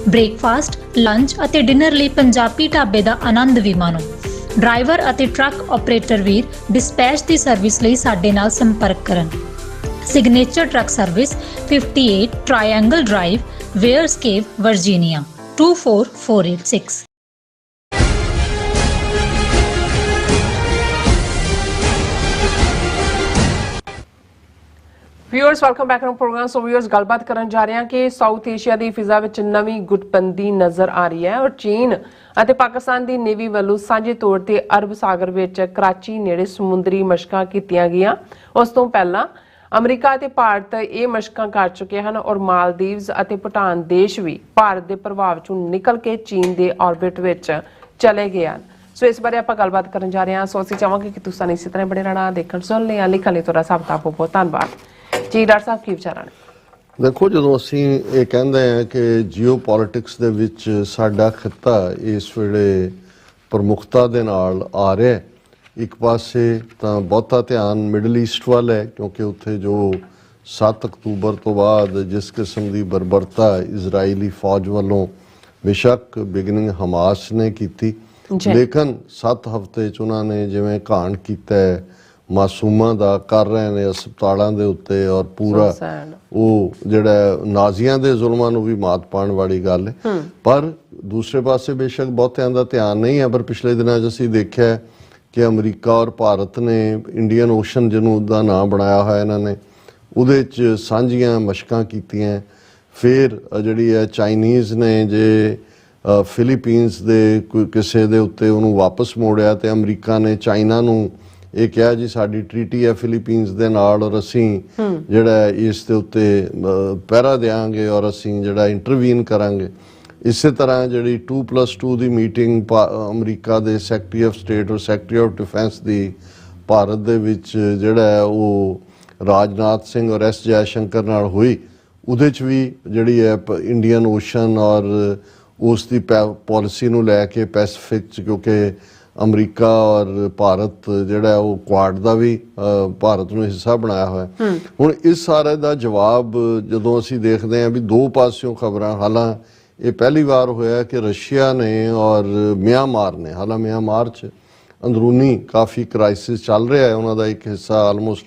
ਬ੍ਰੇਕਫਾਸਟ, ਲੰਚ ਅਤੇ ਡਿਨਰ ਲਈ ਪੰਜਾਬੀ ਢਾਬੇ ਦਾ ਆਨੰਦ ਵੀ ਮਾਣੋ। ਡਰਾਈਵਰ ਅਤੇ ਟਰੱਕ ਆਪਰੇਟਰ ਵੀਰ ਡਿਸਪੈਚ ਦੀ ਸਰਵਿਸ ਲਈ ਸਾਡੇ ਨਾਲ ਸੰਪਰਕ ਕਰਨ। Signature truck service 58 triangle drive, Weyers Cave, Virginia 24486। Viewers welcome back to program. So viewers ਗੱਲਬਾਤ ਕਰਨ ਜਾ ਰਹੇ ਹਾਂ ਕਿ ਸਾਊਥ ਏਸ਼ੀਆ ਦੀ ਫਿਜ਼ਾ ਵਿੱਚ ਨਵੀਂ ਗੁੱਟਬੰਦੀ ਨਜ਼ਰ ਆ ਰਹੀ ਹੈ ਔਰ ਚੀਨ ਅਤੇ ਪਾਕਿਸਤਾਨ ਦੀ ਨੇਵੀ ਵੱਲੋਂ ਸਾਂਝੇ ਤੌਰ ਤੇ ਅਰਬ ਸਾਗਰ ਵਿੱਚ ਕਰਾਚੀ ਨੇੜੇ ਸਮੁੰਦਰੀ ਮਸ਼ਕਾਂ ਕੀਤੀਆਂ ਗਈਆਂ। ਉਸ ਤੋਂ ਪਹਿਲਾਂ ਅਮਰੀਕਾ ਅਤੇ ਭਾਰਤ ਇਹ ਮਸ਼ਕਾਂ ਕਰ ਚੁੱਕੇ ਹਨ ਔਰ ਮਾਲਦੀਵਜ਼ ਅਤੇ ਭੂਟਾਨ ਦੇਸ਼ ਵੀ ਭਾਰਤ ਦੇ ਪ੍ਰਭਾਵ ਚੋਂ ਨਿਕਲ ਕੇ ਚੀਨ ਦੇ ਆਰਬਿਟ ਵਿੱਚ ਚਲੇ ਗਏ ਹਨ। ਸੋ ਇਸ ਬਾਰੇ ਆਪਾਂ ਗੱਲਬਾਤ ਕਰਨ ਜਾ ਰਹੇ ਹਾਂ। ਸੋ ਅਸੀਂ ਚਾਹਾਂਗੇ ਕਿ ਤੁਸੀਂ ਇਸੇ ਤਰ੍ਹਾਂ ਬਣੇ ਰਹਿਣਾ, ਦੇਖਣ ਸੁਣ ਲਿਆ, ਲਿਖਣ ਲਈ ਤੁਹਾਡਾ ਸਭ ਦਾ ਬਹੁਤ ਧੰਨਵਾਦ ਜੀ। ਡਾਕਟਰ ਸਾਹਿਬ ਕੀ ਵਿਚਾਰਾਂ ਨੇ? ਦੇਖੋ, ਜਦੋਂ ਅਸੀਂ ਇਹ ਕਹਿੰਦੇ ਹਾਂ ਕਿ ਜੀਓ ਪੋਲਿਟਿਕਸ ਦੇ ਵਿੱਚ ਸਾਡਾ ਖਿੱਤਾ ਇਸ ਵੇਲੇ ਪ੍ਰਮੁਖਤਾ ਦੇ ਨਾਲ ਆ ਰਿਹਾ, ਇੱਕ ਪਾਸੇ ਤਾਂ ਬਹੁਤਾ ਧਿਆਨ ਮਿਡਲ ਈਸਟ ਵੱਲ ਹੈ ਕਿਉਂਕਿ ਉੱਥੇ ਜੋ 7 ਅਕਤੂਬਰ ਤੋਂ ਬਾਅਦ ਜਿਸ ਕਿਸਮ ਦੀ ਬਰਬਰਤਾ ਇਜ਼ਰਾਈਲੀ ਫੌਜ ਵੱਲੋਂ ਬੇਸ਼ੱਕ ਬਿਗਨਿੰਗ ਹਮਾਸ ਨੇ ਕੀਤੀ, ਲੇਕਿਨ 7 ਹਫ਼ਤੇ 'ਚ ਉਹਨਾਂ ਨੇ ਜਿਵੇਂ ਘਾਣ ਕੀਤਾ ਹੈ ਮਾਸੂਮਾਂ ਦਾ, ਕਰ ਰਹੇ ਨੇ ਹਸਪਤਾਲਾਂ ਦੇ ਉੱਤੇ ਔਰ ਪੂਰਾ ਉਹ ਜਿਹੜਾ ਨਾਜ਼ੀਆਂ ਦੇ ਜ਼ੁਲਮਾਂ ਨੂੰ ਵੀ ਮਾਤ ਪਾਉਣ ਵਾਲੀ ਗੱਲ ਹੈ। ਪਰ ਦੂਸਰੇ ਪਾਸੇ ਬੇਸ਼ੱਕ ਬਹੁਤਿਆਂ ਦਾ ਧਿਆਨ ਨਹੀਂ ਹੈ, ਪਰ ਪਿਛਲੇ ਦਿਨਾਂ 'ਚ ਅਸੀਂ ਦੇਖਿਆ ਕਿ ਅਮਰੀਕਾ ਔਰ ਭਾਰਤ ਨੇ ਇੰਡੀਅਨ ਓਸ਼ਨ ਜਿਹਨੂੰ ਦਾ ਨਾਂ ਬਣਾਇਆ ਹੋਇਆ ਇਹਨਾਂ ਨੇ, ਉਹਦੇ 'ਚ ਸਾਂਝੀਆਂ ਮਸ਼ਕਾਂ ਕੀਤੀਆਂ। ਫਿਰ ਜਿਹੜੀ ਹੈ ਚਾਈਨੀਜ਼ ਨੇ ਜੇ ਫਿਲੀਪੀਨਸ ਦੇ ਕੋਈ ਕਿਸੇ ਦੇ ਉੱਤੇ ਉਹਨੂੰ ਵਾਪਸ ਮੋੜਿਆ ਤੇ ਅਮਰੀਕਾ ਨੇ ਚਾਈਨਾ ਨੂੰ ਇਹ ਕਿਹਾ ਜੀ ਸਾਡੀ ਟ੍ਰੀਟੀ ਹੈ ਫਿਲੀਪੀਨਸ ਦੇ ਨਾਲ ਔਰ ਅਸੀਂ ਜਿਹੜਾ ਇਸ ਦੇ ਉੱਤੇ ਪਹਿਰਾ ਦਿਆਂਗੇ ਔਰ ਅਸੀਂ ਜਿਹੜਾ ਇੰਟਰਵੀਨ ਕਰਾਂਗੇ। ਇਸੇ ਤਰ੍ਹਾਂ ਜਿਹੜੀ 2+2 ਦੀ ਮੀਟਿੰਗ ਅਮਰੀਕਾ ਦੇ ਸੈਕਟਰੀ ਆਫ ਸਟੇਟ ਔਰ ਸੈਕਟਰੀ ਆਫ ਡਿਫੈਂਸ ਦੀ ਭਾਰਤ ਦੇ ਵਿੱਚ ਜਿਹੜਾ ਹੈ ਉਹ ਰਾਜਨਾਥ ਸਿੰਘ ਔਰ S ਜੈਸ਼ੰਕਰ ਨਾਲ ਹੋਈ, ਉਹਦੇ 'ਚ ਵੀ ਜਿਹੜੀ ਹੈ ਇੰਡੀਅਨ ਓਸ਼ਨ ਔਰ ਉਸ ਦੀ ਪਾਲਿਸੀ ਨੂੰ ਲੈ ਕੇ ਪੈਸੀਫਿਕ 'ਚ, ਕਿਉਂਕਿ ਅਮਰੀਕਾ ਔਰ ਭਾਰਤ ਜਿਹੜਾ ਉਹ ਕੁਆਡ ਦਾ ਵੀ ਭਾਰਤ ਨੂੰ ਹਿੱਸਾ ਬਣਾਇਆ ਹੋਇਆ। ਹੁਣ ਇਸ ਸਾਰੇ ਦਾ ਜਵਾਬ ਜਦੋਂ ਅਸੀਂ ਦੇਖਦੇ ਹਾਂ ਵੀ ਦੋ ਪਾਸਿਓਂ ਖਬਰਾਂ, ਹਾਲਾਂ ਇਹ ਪਹਿਲੀ ਵਾਰ ਹੋਇਆ ਕਿ ਰਸ਼ੀਆ ਨੇ ਔਰ ਮਿਆਂਮਾਰ ਨੇ, ਹਾਲਾਂ ਮਿਆਂਮਾਰ 'ਚ ਅੰਦਰੂਨੀ ਕਾਫੀ ਕ੍ਰਾਈਸਿਸ ਚੱਲ ਰਿਹਾ ਹੈ, ਉਹਨਾਂ ਦਾ ਇੱਕ ਹਿੱਸਾ ਆਲਮੋਸਟ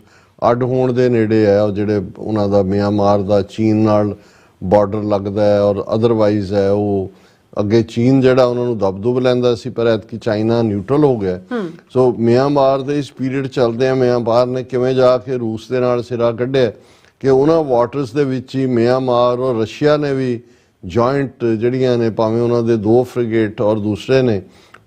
ਅੱਡ ਹੋਣ ਦੇ ਨੇੜੇ ਹੈ, ਉਹ ਜਿਹੜੇ ਉਹਨਾਂ ਦਾ ਮਿਆਂਮਾਰ ਦਾ ਚੀਨ ਨਾਲ ਬਾਰਡਰ ਲੱਗਦਾ ਹੈ ਔਰ ਅਦਰਵਾਈਜ਼ ਹੈ ਉਹ ਅੱਗੇ ਚੀਨ ਜਿਹੜਾ ਉਹਨਾਂ ਨੂੰ ਦਬਦੁਬ ਲੈਂਦਾ ਸੀ ਪਰ ਐਤਕੀ ਚਾਈਨਾ ਨਿਊਟਰਲ ਹੋ ਗਿਆ। ਸੋ ਮਿਆਂਮਾਰ ਦੇ ਇਸ ਪੀਰੀਅਡ ਚੱਲਦੇ ਆ ਮਿਆਂਮਾਰ ਨੇ ਕਿਵੇਂ ਜਾ ਕੇ ਰੂਸ ਦੇ ਨਾਲ ਸਿਰਾ ਕੱਢਿਆ ਕਿ ਉਹਨਾਂ ਵਾਟਰਸ ਦੇ ਵਿੱਚ ਹੀ ਮਿਆਂਮਾਰ ਔਰ ਰਸ਼ੀਆ ਨੇ ਵੀ ਜੁਆਇੰਟ ਜਿਹੜੀਆਂ ਨੇ, ਭਾਵੇਂ ਉਹਨਾਂ ਦੇ 2 ਫ੍ਰਿਗੇਟ ਔਰ ਦੂਸਰੇ ਨੇ,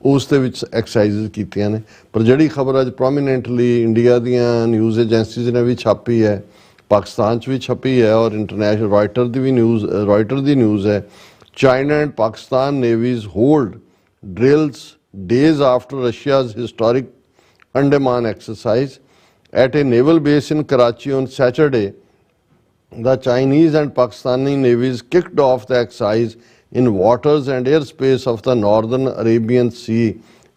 ਉਸ ਦੇ ਵਿੱਚ ਐਕਸਰਸਾਈਜ਼ ਕੀਤੀਆਂ ਨੇ। ਪਰ ਜਿਹੜੀ ਖਬਰ ਅੱਜ ਪ੍ਰੋਮੀਨੈਂਟਲੀ ਇੰਡੀਆ ਦੀਆਂ ਨਿਊਜ਼ ਏਜੰਸੀਜ਼ ਨੇ ਵੀ ਛਾਪੀ ਹੈ, ਪਾਕਿਸਤਾਨ 'ਚ ਵੀ ਛਪੀ ਹੈ ਔਰ ਇੰਟਰਨੈਸ਼ਨਲ ਰਾਇਟਰ ਦੀ ਨਿਊਜ਼ ਹੈ, China and Pakistan navies hold drills days after Russia's historic Andaman exercise. At a naval base in Karachi on Saturday, the Chinese and Pakistani navies kicked off the exercise in waters and airspace of the Northern Arabian Sea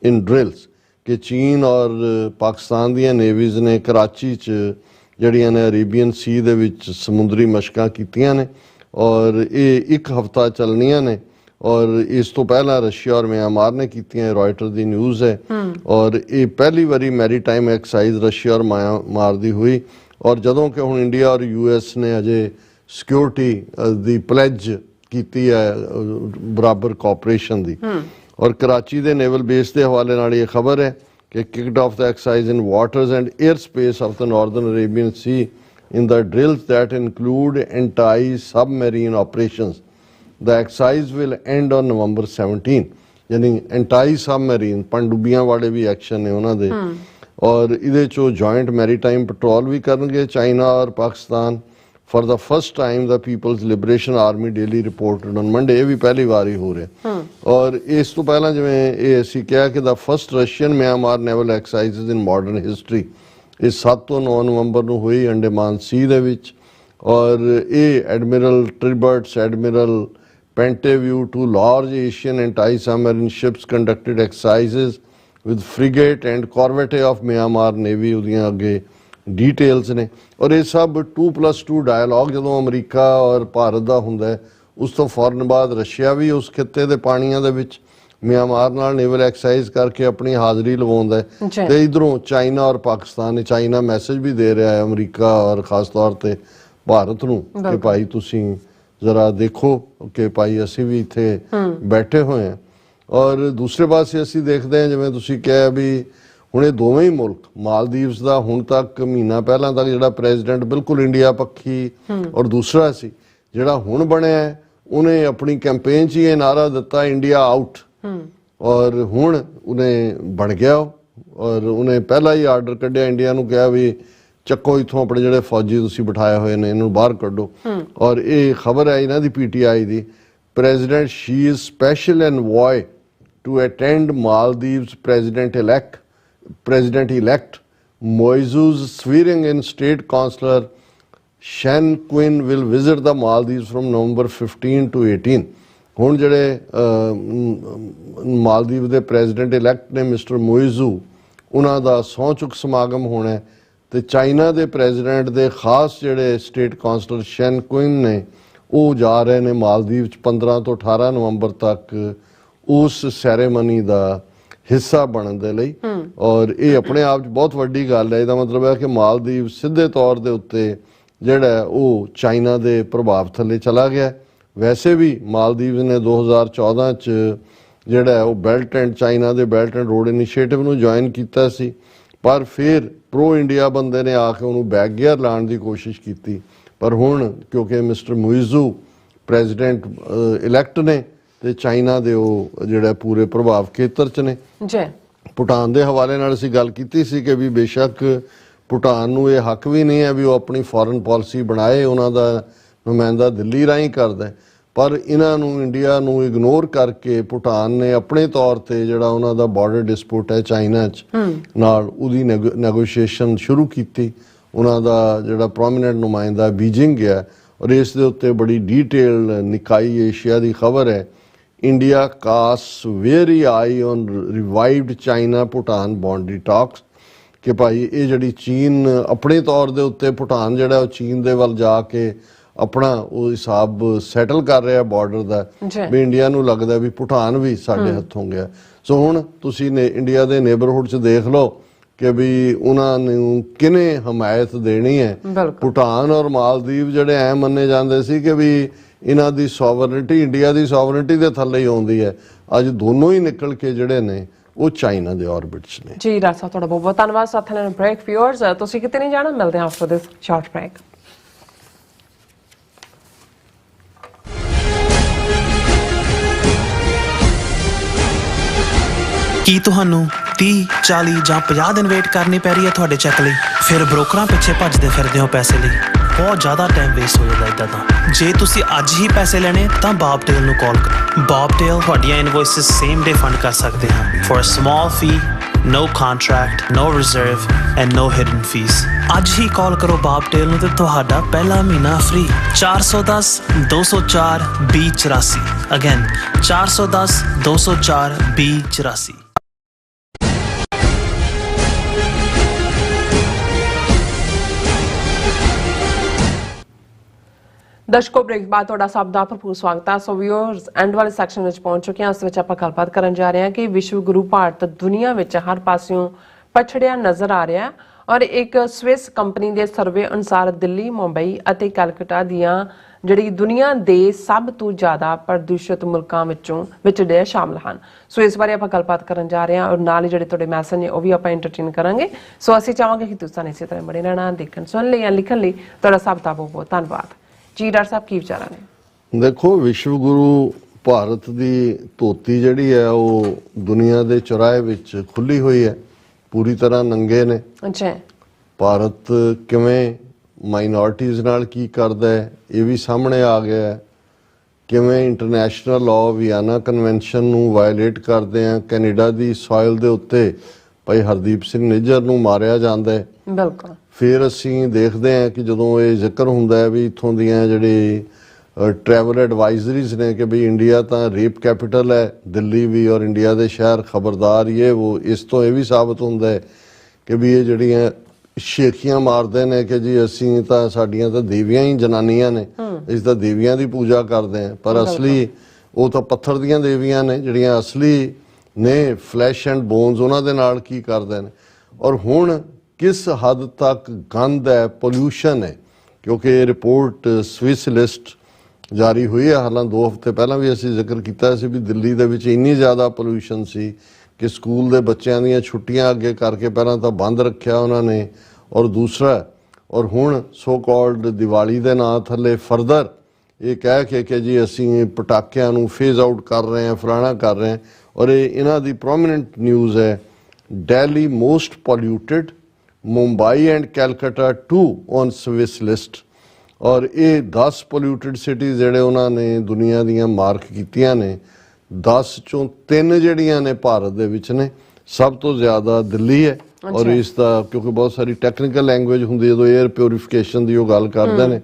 in drills. कि चीन और पाकिस्तान ਦੀਆਂ navy's ने कराची 'ਚ ਜਿਹੜੀਆਂ ਨੇ Arabian ਸੀ ਦੇ ਵਿੱਚ ਸਮੁੰਦਰੀ ਮਸ਼ਕਾਂ ਕੀਤੀਆਂ ਨੇ ਔਰ ਇਹ 1 ਹਫ਼ਤਾ ਚੱਲਣੀਆਂ ਨੇ ਔਰ ਇਸ ਤੋਂ ਪਹਿਲਾਂ ਰਸ਼ੀਆ ਔਰ ਮਿਆਂਮਾਰ ਨੇ ਕੀਤੀਆਂ। ਰॉयटर ਦੀ ਨਿਊਜ਼ ਹੈ ਔਰ ਇਹ ਪਹਿਲੀ ਵਾਰੀ ਮੈਰੀਟਾਈਮ ਐਕਸਾਈਜ਼ ਰਸ਼ੀਆ ਔਰ ਮਿਆਂਮਾਰ ਦੀ ਹੋਈ ਔਰ ਜਦੋਂ ਕਿ ਹੁਣ ਇੰਡੀਆ ਔਰ US ਨੇ ਅਜੇ ਸਿਕਿਉਰਿਟੀ ਦੀ ਪਲੈਜ ਕੀਤੀ ਹੈ ਬਰਾਬਰ ਕੋਆਪਰੇਸ਼ਨ ਦੀ। ਔਰ ਕਰਾਚੀ ਦੇ ਨੇਵਲ ਬੇਸ ਦੇ ਹਵਾਲੇ ਨਾਲ ਇਹ ਖਬਰ ਹੈ ਕਿ kicked off the exercise in waters and airspace of the Northern Arabian Sea in the drills that include anti-submarine operations. The exercise will end on November 17. यानी एंटाई सबमरीन पनडुब्बियां वाले भी एक्शन ने उन्होंने और इहदे चो जॉइंट मैरीटाइम पेट्रोल भी करनगे चाइना और Pakistan. For the first time the People's Liberation Army Daily reported on Monday, ये भी पहली बार ही हो रहा। और इस तो पहला जिवें ये असीं कहा कि the first Russian Myanmar naval exercise in modern history ਇਹ 7 ਤੋਂ 9 ਨਵੰਬਰ ਨੂੰ ਹੋਈ ਅੰਡੇਮਾਨ ਸੀ ਦੇ ਵਿੱਚ। ਔਰ ਇਹ admiral Triberts admiral Panteview to large Asian anti submarine ships conducted exercises with frigate and corvette of Myanmar navy, ਉਹਦੀਆਂ ਅੱਗੇ ਡੀਟੇਲਸ ਨੇ। ਔਰ ਇਹ ਸਭ 2+2 ਡਾਇਲੋਗ ਜਦੋਂ ਅਮਰੀਕਾ ਔਰ ਭਾਰਤ ਦਾ ਹੁੰਦਾ ਉਸ ਤੋਂ ਫੌਰਨ ਬਾਅਦ ਰਸ਼ੀਆ ਵੀ ਉਸ ਖਿੱਤੇ ਦੇ ਪਾਣੀਆਂ ਦੇ ਵਿੱਚ म्यांमार नाल नेवल एक्सरसाइज करके अपनी हाजिरी लवाउंदा है ते इधरों चाइना और पाकिस्तान ने चाइना मैसेज भी दे रहा है अमरीका और खास तौर पे भारत नूं कि भाई तुसीं जरा देखो कि भाई असीं भी इत्थे बैठे हुए हैं। और दूसरे पासे असीं देखते हैं जिवें तुसीं कहा भी हुण ये दोवें ही मुल्क मालदीव्स दा हुण तक महीना पहलां तक जिहड़ा प्रेजिडेंट बिल्कुल इंडिया पक्खी और दूसरा सी जिहड़ा हुण बणिआ उहने अपनी कैंपेन च ये नारा दिता इंडिया आउट और हुण उन्हें बन गया और उन्हें पहला ही आर्डर कढ़िया इंडिया नूं कहा भी ਚੱਕੋ इत्थों अपने जिहड़े फौजी तुसीं बिठाए हुए ने इन्हूं बाहर कड्डो। और ये खबर है इन्हां दी PTI दी president Xi his special envoy to attend Maldives president elect Muizzu's swearing in state councillor Shen Qin will visit the Maldives from November 15 to 18। ਹੁਣ ਜਿਹੜੇ ਮਾਲਦੀਵ ਦੇ ਪ੍ਰੈਜ਼ੀਡੈਂਟ ਇਲੈਕਟ ਨੇ ਮਿਸਟਰ ਮੋਇਜ਼ੂ, ਉਹਨਾਂ ਦਾ ਸਹੁੰ ਚੁੱਕ ਸਮਾਗਮ ਹੋਣਾ ਤੇ ਚਾਈਨਾ ਦੇ ਪ੍ਰੈਜ਼ੀਡੈਂਟ ਦੇ ਖਾਸ ਜਿਹੜੇ ਸਟੇਟ ਕਾਉਂਸਲਰ ਸ਼ੈਨ ਕੁਇਨ ਨੇ ਉਹ ਜਾ ਰਹੇ ਨੇ ਮਾਲਦੀਵ 'ਚ 15 ਤੋਂ 18 ਨਵੰਬਰ ਤੱਕ ਉਸ ਸੈਰੇਮਨੀ ਦਾ ਹਿੱਸਾ ਬਣਨ ਦੇ ਲਈ। ਔਰ ਇਹ ਆਪਣੇ ਆਪ 'ਚ ਬਹੁਤ ਵੱਡੀ ਗੱਲ ਹੈ। ਇਹਦਾ ਮਤਲਬ ਹੈ ਕਿ ਮਾਲਦੀਵ ਸਿੱਧੇ ਤੌਰ ਦੇ ਉੱਤੇ ਜਿਹੜਾ ਉਹ ਚਾਈਨਾ ਦੇ ਪ੍ਰਭਾਵ ਥੱਲੇ ਚਲਾ ਗਿਆ। ਵੈਸੇ ਵੀ ਮਾਲਦੀਵਜ਼ ਨੇ 2014 'ਚ ਜਿਹੜਾ ਉਹ ਬੈਲਟ ਐਂਡ ਚਾਈਨਾ ਦੇ ਬੈਲਟ ਐਂਡ ਰੋਡ ਇਨੀਸ਼ੀਏਟਿਵ ਨੂੰ ਜੁਆਇਨ ਕੀਤਾ ਸੀ, ਪਰ ਫਿਰ ਪ੍ਰੋ ਇੰਡੀਆ ਬੰਦੇ ਨੇ ਆ ਕੇ ਉਹਨੂੰ ਬੈਕ ਗੇਅਰ ਲਾਉਣ ਦੀ ਕੋਸ਼ਿਸ਼ ਕੀਤੀ। ਪਰ ਹੁਣ ਕਿਉਂਕਿ ਮਿਸਟਰ ਮੁਇਜ਼ੂ ਪ੍ਰੈਜ਼ੀਡੈਂਟ ਇਲੈਕਟ ਨੇ ਤੇ ਚਾਈਨਾ ਦੇ ਉਹ ਜਿਹੜਾ ਪੂਰੇ ਪ੍ਰਭਾਵ ਖੇਤਰ 'ਚ ਨੇ। ਭੂਟਾਨ ਦੇ ਹਵਾਲੇ ਨਾਲ ਅਸੀਂ ਗੱਲ ਕੀਤੀ ਸੀ ਕਿ ਵੀ ਬੇਸ਼ੱਕ ਭੂਟਾਨ ਨੂੰ ਇਹ ਹੱਕ ਵੀ ਨਹੀਂ ਹੈ ਵੀ ਉਹ ਆਪਣੀ ਫੋਰਨ ਪਾਲਿਸੀ ਬਣਾਏ, ਉਹਨਾਂ ਦਾ ਨੁਮਾਇੰਦਾ ਦਿੱਲੀ ਰਾਹੀਂ ਕਰਦਾ, ਪਰ ਇਹਨਾਂ ਨੂੰ ਇੰਡੀਆ ਨੂੰ ਇਗਨੋਰ ਕਰਕੇ ਭੂਟਾਨ ਨੇ ਆਪਣੇ ਤੌਰ ਤੇ ਜਿਹੜਾ ਉਹਨਾਂ ਦਾ ਬਾਰਡਰ ਡਿਸਪਿਊਟ ਹੈ ਚਾਈਨਾ 'ਚ ਨਾਲ ਉਹਦੀ ਨੈਗੋਸ਼ੀਏਸ਼ਨ ਸ਼ੁਰੂ ਕੀਤੀ। ਉਹਨਾਂ ਦਾ ਜਿਹੜਾ ਪ੍ਰੋਮੀਨੈਂਟ ਨੁਮਾਇੰਦਾ ਬੀਜਿੰਗ ਗਿਆ ਔਰ ਇਸ ਦੇ ਉੱਤੇ ਬੜੀ ਡੀਟੇਲਡ ਨਿਕਾਈ ਏਸ਼ੀਆ ਦੀ ਖਬਰ ਹੈ। India casts wary eye on revived China Bhutan boundary talks ਕਿ ਭਾਈ ਇਹ ਜਿਹੜੀ ਚੀਨ ਆਪਣੇ ਤੌਰ ਦੇ ਉੱਤੇ ਭੂਟਾਨ ਜਿਹੜਾ ਉਹ ਚੀਨ ਦੇ ਵੱਲ ਜਾ ਕੇ ਆਪਣਾ ਉਹ ਹਿਸਾਬ ਸੈਟਲ ਕਰ ਰਿਹਾ ਬਾਰਡਰ ਦਾ, ਵੀ ਇੰਡੀਆ ਨੂੰ ਲੱਗਦਾ ਵੀ ਭੂਟਾਨ ਵੀ ਸਾਡੇ ਹੱਥੋਂ ਗਿਆ। ਸੋ ਹੁਣ ਤੁਸੀਂ ਇੰਡੀਆ ਦੇ ਨੇਬਰਹੁੱਡ 'ਚ ਦੇਖ ਲਓ ਕਿ ਵੀ ਉਹਨਾਂ ਨੂੰ ਕਿਹਨੇ ਹਮਾਇਤ ਦੇਣੀ ਹੈ। ਭੂਟਾਨ ਔਰ ਮਾਲਦੀਵ ਜਿਹੜੇ ਐ ਮੰਨੇ ਜਾਂਦੇ ਸੀ ਕਿ ਵੀ ਇਹਨਾਂ ਦੀ ਸੋਵਰਨਿਟੀ ਇੰਡੀਆ ਦੀ ਸੋਵਰਨਿਟੀ ਦੇ ਥੱਲੇ ਹੀ ਆਉਂਦੀ ਹੈ, ਅੱਜ ਦੋਨੋਂ ਹੀ ਨਿਕਲ ਕੇ ਜਿਹੜੇ ਨੇ ਉਹ ਚਾਈਨਾ ਦੇ ਆਰਬਿਟ 'ਚ ਨੇ। ਜੀ ਡਾਕਟਰ ਸਾਹਿਬ ਤੁਹਾਡਾ ਬਹੁਤ ਬਹੁਤ ਧੰਨਵਾਦ। ਸਾਥ ਨਾਲ ਬ੍ਰੇਕ ਵਿਊਅਰਸ, ਤੁਸੀਂ ਕਿਤੇ ਨਹੀਂ ਜਾਣਾ, ਮਿਲਦੇ ਹਾਂ ਆਫਟਰ ਦਿਸ ਸ਼ਾਰਟ ਬ੍ਰੇਕ। ਕੀ ਤੁਹਾਨੂੰ 30, 40 ਜਾਂ 50 ਦਿਨ ਵੇਟ ਕਰਨੀ ਪੈ ਰਹੀ ਹੈ ਤੁਹਾਡੇ ਚੈੱਕ ਲਈ? ਫਿਰ ਬ੍ਰੋਕਰਾਂ ਪਿੱਛੇ ਭੱਜਦੇ ਫਿਰਦੇ ਹੋ ਪੈਸੇ ਲਈ, ਬਹੁਤ ਜ਼ਿਆਦਾ ਟਾਈਮ ਵੇਸਟ ਹੋ ਜਾਂਦਾ ਇੱਦਾਂ ਤਾਂ। ਜੇ ਤੁਸੀਂ ਅੱਜ ਹੀ ਪੈਸੇ ਲੈਣੇ ਤਾਂ ਬੌਬਟੇਲ ਨੂੰ ਕਾਲ ਕਰੋ। ਬੌਬਟੇਲ ਤੁਹਾਡੀਆਂ ਇਨਵੋਇਸਿਸ ਸੇਮ ਡੇ ਫੰਡ ਕਰ ਸਕਦੇ ਹਨ for a small fee, no contract, no reserve and no hidden fees। ਅੱਜ ਹੀ ਕਾਲ ਕਰੋ ਬੌਬਟੇਲ ਨੂੰ ਤੇ ਤੁਹਾਡਾ ਪਹਿਲਾ ਮਹੀਨਾ ਫ੍ਰੀ। 410 204 2084 ਅਗੇਨ 410 204 2084। ਦਰਸ਼ਕੋ ਬ੍ਰੇਕ ਬਾਅਦ ਤੁਹਾਡਾ ਸਭ ਦਾ ਭਰਪੂਰ ਸਵਾਗਤ ਹੈ। ਸੋ ਵਿਊਅਰਸ ਐਂਡ ਵਾਲੇ ਸੈਕਸ਼ਨ ਵਿੱਚ ਪਹੁੰਚ ਚੁੱਕੇ ਹਾਂ। ਇਸ ਵਿੱਚ ਆਪਾਂ ਗੱਲਬਾਤ ਕਰਨ ਜਾ ਰਹੇ ਹਾਂ ਕਿ ਵਿਸ਼ਵ ਗੁਰੂ ਭਾਰਤ ਦੁਨੀਆ ਵਿੱਚ ਹਰ ਪਾਸਿਓਂ ਪਛੜਿਆ ਨਜ਼ਰ ਆ ਰਿਹਾ ਔਰ ਇੱਕ ਸਵਿਸ ਕੰਪਨੀ ਦੇ ਸਰਵੇ ਅਨੁਸਾਰ ਦਿੱਲੀ, ਮੁੰਬਈ ਅਤੇ ਕਲਕੱਤਾ ਦੀਆਂ ਜਿਹੜੀ ਦੁਨੀਆ ਦੇ ਸਭ ਤੋਂ ਜ਼ਿਆਦਾ ਪ੍ਰਦੂਸ਼ਿਤ ਮੁਲਕਾਂ ਵਿੱਚ ਜਿਹੜੇ ਸ਼ਾਮਲ ਹਨ। ਸੋ ਇਸ ਬਾਰੇ ਆਪਾਂ ਗੱਲਬਾਤ ਕਰਨ ਜਾ ਰਹੇ ਹਾਂ ਔਰ ਨਾਲ ਹੀ ਜਿਹੜੇ ਤੁਹਾਡੇ ਮੈਸੇਜ ਨੇ ਉਹ ਵੀ ਆਪਾਂ ਐਂਟਰਟੇਨ ਕਰਾਂਗੇ। ਸੋ ਅਸੀਂ ਚਾਹਾਂਗੇ ਕਿ ਤੁਸੀਂ ਇਸੇ ਤਰ੍ਹਾਂ ਬਣੇ ਰਹਿਣਾ, ਦੇਖਣ ਸੁਣ ਲਈ ਜਾਂ ਲਿਖਣ ਲਈ ਤੁਹਾਡਾ ਸਭ ਦਾ ਬਹੁਤ ਬਹੁਤ ਧੰਨਵਾਦ। ਜੀ ਡਾਕਟਰ ਸਾਹਿਬ ਕੀ ਵਿਚਾਰਾਂ ਨੇ? ਦੇਖੋ ਵਿਸ਼ਵ ਗੁਰੂ ਭਾਰਤ ਦੀ ਧੋਤੀ ਜਿਹੜੀ ਹੈ ਉਹ ਦੁਨੀਆ ਦੇ ਚੁਰਾਹੇ ਵਿੱਚ ਖੁੱਲੀ ਹੋਈ ਹੈ, ਪੂਰੀ ਤਰ੍ਹਾਂ ਨੰਗੇ ਨੇ। ਅੱਛਾ, ਭਾਰਤ ਕਿਵੇਂ ਮਾਈਨੋਰਟੀਜ਼ ਨਾਲ ਕੀ ਕਰਦਾ ਹੈ ਇਹ ਵੀ ਸਾਹਮਣੇ ਆ ਗਿਆ ਹੈ, ਕਿਵੇਂ ਇੰਟਰਨੈਸ਼ਨਲ ਲਾਅ ਵਿਆਨਾ ਕਨਵੈਨਸ਼ਨ ਨੂੰ ਵਾਇਲੇਟ ਕਰਦੇ ਆ। ਕੈਨੇਡਾ ਦੀ ਸੋਇਲ ਦੇ ਉੱਤੇ ਭਾਈ ਹਰਦੀਪ ਸਿੰਘ ਨਿੱਜਰ ਨੂੰ ਮਾਰਿਆ ਜਾਂਦਾ ਹੈ। ਬਿਲਕੁਲ। ਫਿਰ ਅਸੀਂ ਦੇਖਦੇ ਹਾਂ ਕਿ ਜਦੋਂ ਇਹ ਜ਼ਿਕਰ ਹੁੰਦਾ ਹੈ ਵੀ ਇੱਥੋਂ ਦੀਆਂ ਜਿਹੜੇ ट्रैवल एडवाइजरीज ने कि भाई इंडिया तो रेप कैपिटल है, दिल्ली भी और इंडिया के शहर खबरदार ये वो, इस तो यह भी साबित होता है कि भी ये जड़ियाँ शेखियां मारते हैं कि जी असी तो साडियां तो देवियां ही जनानियां ने, इस तो देवियां की पूजा करते हैं, पर असली वो तो पत्थर दियां देवियां ने जड़ियां असली ने फ्लैश एंड बोन्स उन्होंने नाल की करते हैं। और हुण किस हद तक गंद है, पोल्यूशन है, क्योंकि रिपोर्ट स्विस लिस्ट जारी हुई है। हालांकि 2 हफ्ते पहला भी असी जिक्र किया भी दिल्ली दे विच इन्नी ज़्यादा पोल्यूशन सी कि स्कूल के बच्चों दी छुट्टियां अगे करके पहला तो बंद रखा उन्होंने, और दूसरा और हुण सो कॉल्ड दिवाली के नां थले फरदर ये कह के जी असी पटाखियां नूं फेज आउट कर रहे हैं, फलाना कर रहे हैं। और ये इन्हां दी प्रोमिनेंट न्यूज़ है, Delhi most polluted, Mumbai and Calcutta 2 on Swiss list. और ये 10 पोल्यूटेड सिटीज़ जिहड़े उन्होंने दुनिया दियां मार्क कीतियां ने, 10 चों 3 जिहड़ियां ने भारत दे विच ने, सब तो ज़्यादा दिल्ली है। और इसका क्योंकि बहुत सारी टैक्नीकल लैंग्वेज होंदी है, जो एयर प्योरीफिकेशन की गल करते हैं,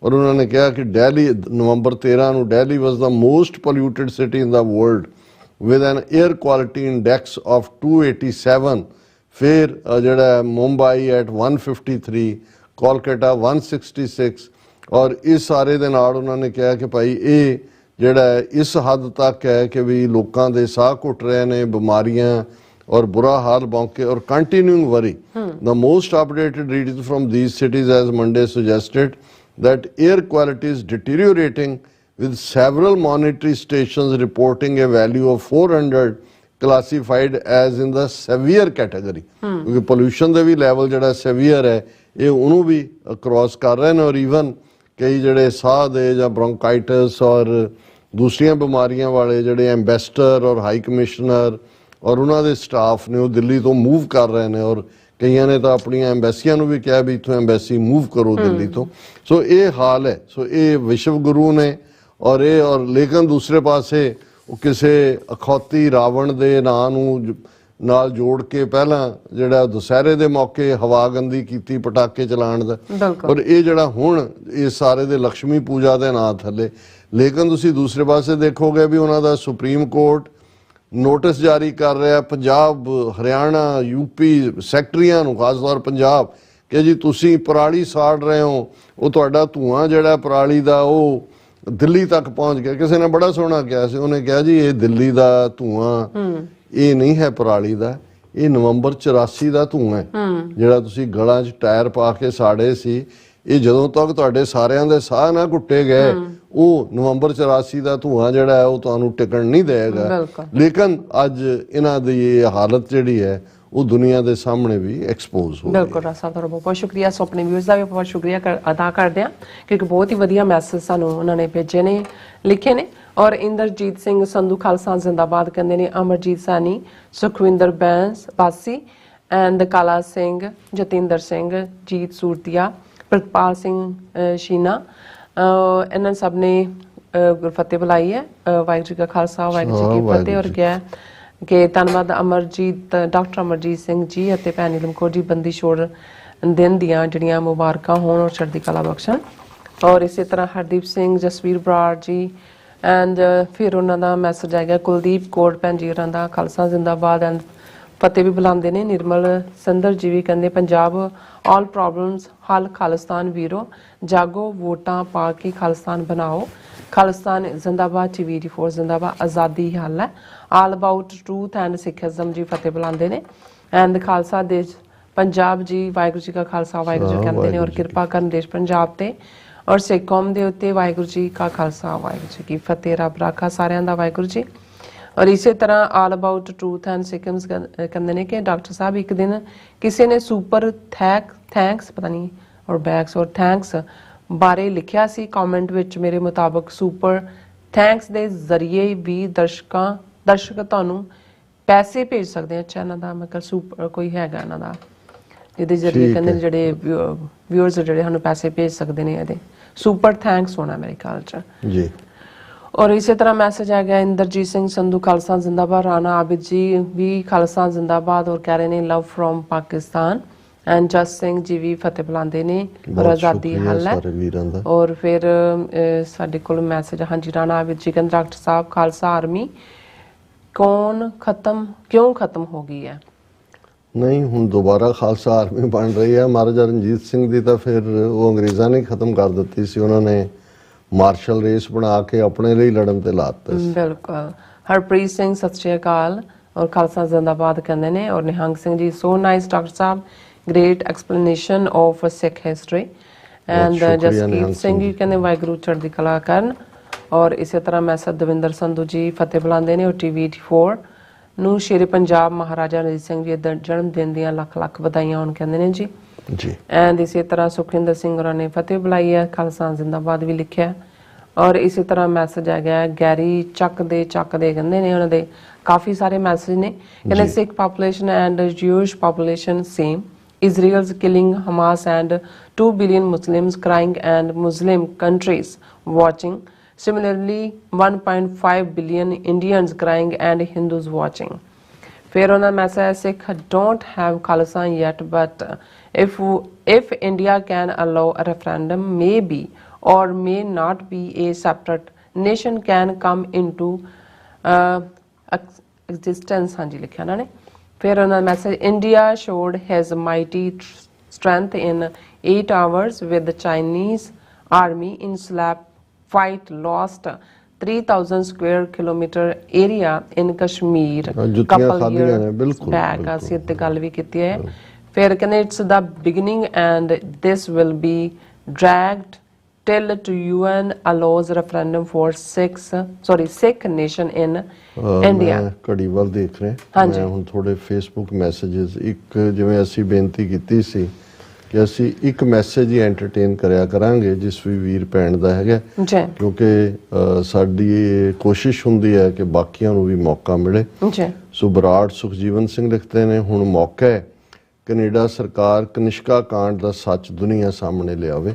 और उन्होंने कहा कि दिल्ली नवंबर 13 नूं Delhi was the most polluted city in the world with an air quality index of 287। फिर जिहड़ा मुंबई एट 153, कोलकाता 166। और इस सारे दे नाल उन्होंने कहा कि भाई ये जिहड़ा इस हद तक है कि भी लोगों के साह घुट रहे हैं, बीमारियां और बुरा हाल मौके और continuing worry. The most updated reading from these cities as Monday suggested that air quality is deteriorating with several monitoring stations reporting a value of 400 classified as in the severe category। क्योंकि pollution के भी level जो severe है ये उन्होंने भी cross कर रहे हैं। और ईवन कई जड़े साह दे या ब्रोंकाइटिस और दूसरिया बीमारियां वाले जड़े एंबेसडर और हाई कमिश्नर और उन्होंने स्टाफ ने वो दिल्ली तो मूव कर रहे हैं। और कई ने तो अपन एंबैसियां भी कहा भी इतों एंबैसी मूव करो दिल्ली तो। सो ये हाल है। सो ये विश्व गुरु ने और ये और लेकिन दूसरे पासे किसी अखौती रावण के नां नाल जोड़ के पहला जिहड़ा दुसहरे के मौके हवागंदी की पटाखे चलाण दा। और ये जिहड़ा हुण ये सारे दे लक्ष्मी पूजा के नां थले। लेकिन तुसीं दूसरे पासे देखोगे भी उन्हां दा सुप्रीम कोर्ट नोटिस जारी कर रहा पंजाब, हरियाणा, यूपी सैकटरियां नूं, खास तौर पंजाब, कि जी तुसीं पराली साड़ रहे हो, वो तुहाडा धुआं जिहड़ा पराली दा वो दिल्ली तक पहुंच गया। किसी ने बड़ा सोहना कहा सी, उन्हें कहा जी ये दिल्ली का धुआं ये नहीं है पराली का, ये नवंबर 84 का धुआं है जिहड़ा तुसीं गलां च टायर पा के साड़े सी। ये जदों तक तुहाडे सारियां दे साह ना घुट्टे गए वो नवंबर 84 का धुआं जिहड़ा है वो तुहानूं टिकण नहीं देगा। लेकिन अज इन्हां दी ये हालत जिहड़ी है वो दुनिया के सामने भी एक्सपोज हो। बिल्कुल राज साहब तुहाडा बहुत शुक्रिया। सो अपने व्यूअर्स का भी बहुत शुक्रिया अदा करते हैं क्योंकि बहुत ही वधिया मैसेज सानूं उन्होंने भेजे ने, लिखे ने। और इंद्रजीत सिंह संधू खालसा जिंदाबाद कहते हैं, अमरजीत सैनी, सुखविंदर बैंस बासी एंड काला सिंह, जतिंदर सिंह, जीत सूरतिया, प्रतपाल सिंह शीना, इन्होंने सब ने गुरफतेह बुलाई है। वाहिगुरू जी का खालसा वाहिगुरू जी की फतेह। और क्या कि धन्नवाद अमरजीत डॉक्टर अमरजीत सिंह जी ਅਤੇ ਭੈਣ ਨੀਲਮ ਕੌਰ ਜੀ ਬੰਦੀ ਛੋੜ दिन ਦੀਆਂ ਜਿਹੜੀਆਂ ਮੁਬਾਰਕਾਂ ਹੋਣ और ਚੜ੍ਹਦੀ ਕਲਾ ਬਖਸ਼ਣ। और इसी तरह हरदीप सिंह, जसवीर बराड़ जी एंड फिर उन्होंने मैसेज आएगा कुलदीप कौर भैन जी होरां दा खालसा जिंदाबाद एंड फतेह भी बुलाते हैं। निर्मल संदर जी भी कहते पंजाब ऑल प्रॉब्लम्स हल खालिस्तान वीरो, जागो वोटां पा के खालिस्तान बनाओ, खालिस्तान जिंदाबाद, टीवी फोर्स जिंदाबाद, आज़ादी ही हल है, all about truth and Sikhism जी फतेह बुलाते हैं। एंड खालसा देश पंजाब जी, वाहिगुरू जी का खालसा वाहिगुरू जी कहते हैं। और कृपा करन देश पंजाब ते और सिख कौम के उत्ते वाहिगुरू जी का खालसा वाहिगुरू जी की फतेह। रब राखा सारियां दा वाहिगुरू जी। और इसी तरह ऑल अबाउट ट्रूथ एंड सिकम्स कहते हैं कि डॉक्टर साहब एक दिन किसी ने सुपर थैंक्स पता नहीं और बैग्स और थैंक्स बारे लिखिया सी कॉमेंट विच, मेरे मुताबिक सुपर ਥੈਂਕਸ ਦੇ ਜ਼ਰੀਏ ਵੀ ਦਰਸ਼ਕ ਤੁਹਾਨੂੰ ਪੈਸੇ ਭੇਜ ਸਕਦੇ ਆ। ਅੱਛਾ, ਇਹਨਾਂ ਦਾ ਮੈਂ ਕਿਹਾ ਸੁਪਰ ਕੋਈ ਹੈਗਾ ਇਹਨਾਂ ਦਾ ਜਿਹਦੇ ਜ਼ਰੀਏ ਕਹਿੰਦੇ ਜਿਹੜੇ ਵਿਊਅਰਸ ਜਿਹੜੇ ਸਾਨੂੰ ਪੈਸੇ ਭੇਜ ਸਕਦੇ ਨੇ, ਇਹਦੇ ਸੁਪਰ ਥੈਂਕਸ ਹੋਣਾ ਮੇਰੇ ਖਿਆਲ ਚ ਜੀ। ਔਰ ਇਸੇ ਤਰ੍ਹਾਂ ਮੈਸੇਜ ਆ ਗਿਆ ਇੰਦਰਜੀਤ ਸਿੰਘ ਸੰਧੂ ਖਾਲਸਾ ਜ਼ਿੰਦਾਬਾਦ, ਰਾਣਾ ਆबिद ਜੀ ਵੀ ਖਾਲਸਾ ਜ਼ਿੰਦਾਬਾਦ ਔਰ ਕਹਿ ਰਹੇ ਨੇ ਲਵ ਫਰੋਮ ਪਾਕਿਸਤਾਨ, ਐਂਡ ਜਸ ਸਿੰਘ ਜੀ ਵੀ ਫਤਿਹ ਬੁਲਾਉਂਦੇ ਨੇ ਔਰ ਆਜ਼ਾਦੀ ਹੱਲ ਹੈ। ਔਰ ਫਿਰ ਸਾਡੇ ਕੋਲ ਮੈਸੇਜ ਹਾਂਜੀ ਰਾਣਾ ਆबिद ਜੀ ਕਹਿੰਦੇ ਡਾਕਟਰ ਸਾਹਿਬ ਖਾਲਸਾ ਆਰਮੀ ਕਿਉਂ ਖਤਮ ਹੋ ਗਈ ਹੈ? ਨਹੀਂ, ਹੁਣ ਦੁਬਾਰਾ ਖਾਲਸਾ ਆਰਮੀ ਬਣ ਰਹੀ ਹੈ। ਮਹਾਰਾਜਾ ਰਣਜੀਤ ਸਿੰਘ ਦੀ ਤਾਂ ਫਿਰ ਉਹ ਅੰਗਰੇਜ਼ਾਂ ਨੇ ਖਤਮ ਕਰ ਦਿੱਤੀ ਸੀ, ਉਹਨਾਂ ਨੇ ਮਾਰਸ਼ਲ ਰੇਸ ਬਣਾ ਕੇ ਆਪਣੇ ਲਈ ਲੜਨ ਤੇ ਲਾਤਾ ਸੀ। ਬਿਲਕੁਲ। ਹਰਪ੍ਰੀਤ ਸਿੰਘ ਸਤਿ ਸ਼੍ਰੀ ਅਕਾਲ ਔਰ ਖਾਲਸਾ ਜ਼ਿੰਦਾਬਾਦ ਕਹਿੰਦੇ ਨੇ। ਔਰ Nihang Singh ji so nice doctor Sahib, great explanation of Sikh history. And Jaskirat Singh ji ਕਹਿੰਦੇ ਵਾਹਿਗੁਰੂ ਚੜ੍ਹਦੀ ਕਲਾ ਕਰਨ। ਔਰ ਇਸੇ ਤਰ੍ਹਾਂ ਮੈਸੇਜ ਦਵਿੰਦਰ ਸੰਧੂ ਜੀ ਫਤਿਹ ਬੁਲਾਉਂਦੇ ਨੇ। ਔਰ TV 84 ਨੂੰ ਸ਼ੇਰੇ ਪੰਜਾਬ ਮਹਾਰਾਜਾ ਰਣਜੀਤ ਸਿੰਘ ਜੀ ਦੇ ਜਨਮ ਦਿਨ ਦੀਆਂ ਲੱਖ ਲੱਖ ਵਧਾਈਆਂ ਹੋਣ ਕਹਿੰਦੇ ਨੇ ਜੀ। ਐਂਡ ਇਸੇ ਤਰ੍ਹਾਂ ਸੁਖਿੰਦਰ ਸਿੰਘ ਹੋਰਾਂ ਨੇ ਫਤਿਹ ਬੁਲਾਈ ਹੈ, ਖਾਲਸਾ ਜ਼ਿੰਦਾਬਾਦ ਵੀ ਲਿਖਿਆ। ਔਰ ਇਸੇ ਤਰ੍ਹਾਂ ਮੈਸੇਜ ਆ ਗਿਆ ਗੈਰੀ ਚੱਕ ਦੇ ਕਹਿੰਦੇ ਨੇ, ਉਹਨਾਂ ਦੇ ਕਾਫੀ ਸਾਰੇ ਮੈਸੇਜ ਨੇ। ਕਹਿੰਦੇ Sikh population and Jewish population same, Israel's killing Hamas and 2 billion Muslims crying and Muslim countries watching. Similarly, 1.5 billion Indians crying and Hindus watching. Fair on the message, Sikh don't have Khalsa yet, but if India can allow a referendum, maybe or may not be a separate nation can come into existence. Hanji likhya na ne. Fair on the message, India showed his mighty strength in 8 hours with the Chinese army in slap fight, lost 3000 square kilometer area in Kashmir couple years back. ਅਸੀਂ ਤੇ ਗੱਲ ਵੀ ਕੀਤੀ ਹੈ। ਫਿਰ ਕਹਿੰਦੇ it's the beginning and this will be dragged till to UN allows referendum for Sikh nation in India. ਮੈਂ ਘੜੀ ਵੱਲ ਦੇਖ ਰਿਹਾ, ਮੈਂ ਹੁਣ ਥੋੜੇ ਫੇਸਬੁੱਕ ਮੈਸੇजेस, ਇੱਕ ਜਿਵੇਂ ਅਸੀਂ ਬੇਨਤੀ ਕੀਤੀ ਸੀ ਕਿ ਅਸੀਂ ਇੱਕ ਮੈਸੇਜ ਹੀ ਐਂਟਰਟੇਨ ਕਰਿਆ ਕਰਾਂਗੇ ਜਿਸ ਵੀ ਵੀਰ ਭੈਣ ਦਾ ਹੈਗਾ, ਕਿਉਂਕਿ ਸਾਡੀ ਕੋਸ਼ਿਸ਼ ਹੁੰਦੀ ਹੈ ਕਿ ਬਾਕੀਆਂ ਨੂੰ ਵੀ ਮੌਕਾ ਮਿਲੇ। ਸੋ ਬਰਾੜ ਸੁਖਜੀਵਨ ਸਿੰਘ ਲਿਖਦੇ ਨੇ ਹੁਣ ਮੌਕਾ ਹੈ ਕੈਨੇਡਾ ਸਰਕਾਰ ਕਨਿਸ਼ਕਾ ਕਾਂਡ ਦਾ ਸੱਚ ਦੁਨੀਆ ਸਾਹਮਣੇ ਲਿਆਵੇ।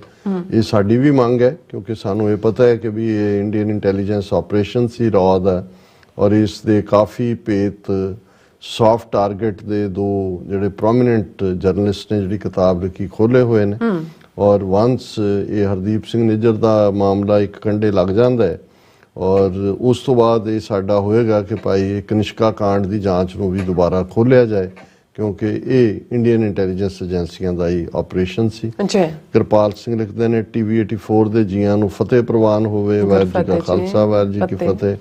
ਇਹ ਸਾਡੀ ਵੀ ਮੰਗ ਹੈ, ਕਿਉਂਕਿ ਸਾਨੂੰ ਇਹ ਪਤਾ ਹੈ ਕਿ ਵੀ ਇਹ ਇੰਡੀਅਨ ਇੰਟੈਲੀਜੈਂਸ ਆਪਰੇਸ਼ਨ ਸੀ ਰॉ ਦਾ, ਔਰ ਇਸ ਦੇ ਕਾਫੀ ਭੇਤ ਸੌਫਟ ਟਾਰਗੇਟ ਦੇ ਦੋ ਜਿਹੜੇ ਪ੍ਰੋਮੀਨੈਂਟ ਜਰਨਲਿਸਟ ਨੇ ਜਿਹੜੀ ਕਿਤਾਬ ਲਿਖੀ ਖੋਲੇ ਹੋਏ ਨੇ। ਔਰ ਵਾਂਸ ਇਹ ਹਰਦੀਪ ਸਿੰਘ ਨਿੱਜਰ ਦਾ ਮਾਮਲਾ ਇੱਕ ਕੰਢੇ ਲੱਗ ਜਾਂਦਾ ਹੈ, ਔਰ ਉਸ ਤੋਂ ਬਾਅਦ ਇਹ ਸਾਡਾ ਹੋਏਗਾ ਕਿ ਭਾਈ ਇਹ ਕਨਿਸ਼ਕਾ ਕਾਂਡ ਦੀ ਜਾਂਚ ਨੂੰ ਵੀ ਦੁਬਾਰਾ ਖੋਲਿਆ ਜਾਏ, ਕਿਉਂਕਿ ਇਹ ਇੰਡੀਅਨ ਇੰਟੈਲੀਜੈਂਸ ਏਜੰਸੀਆਂ ਦਾ ਹੀ ਆਪਰੇਸ਼ਨ ਸੀ। ਕਿਰਪਾਲ ਸਿੰਘ ਲਿਖਦੇ ਨੇ TV 84 ਦੇ ਜੀਆਂ ਨੂੰ ਫਤਿਹ ਪ੍ਰਵਾਨ ਹੋਵੇ, ਵਾਹਿਗੁਰੂ ਜੀ ਕਾ ਖਾਲਸਾ ਵਾਹਿਗੁਰੂ ਜੀ ਕੀ ਫਤਿਹ।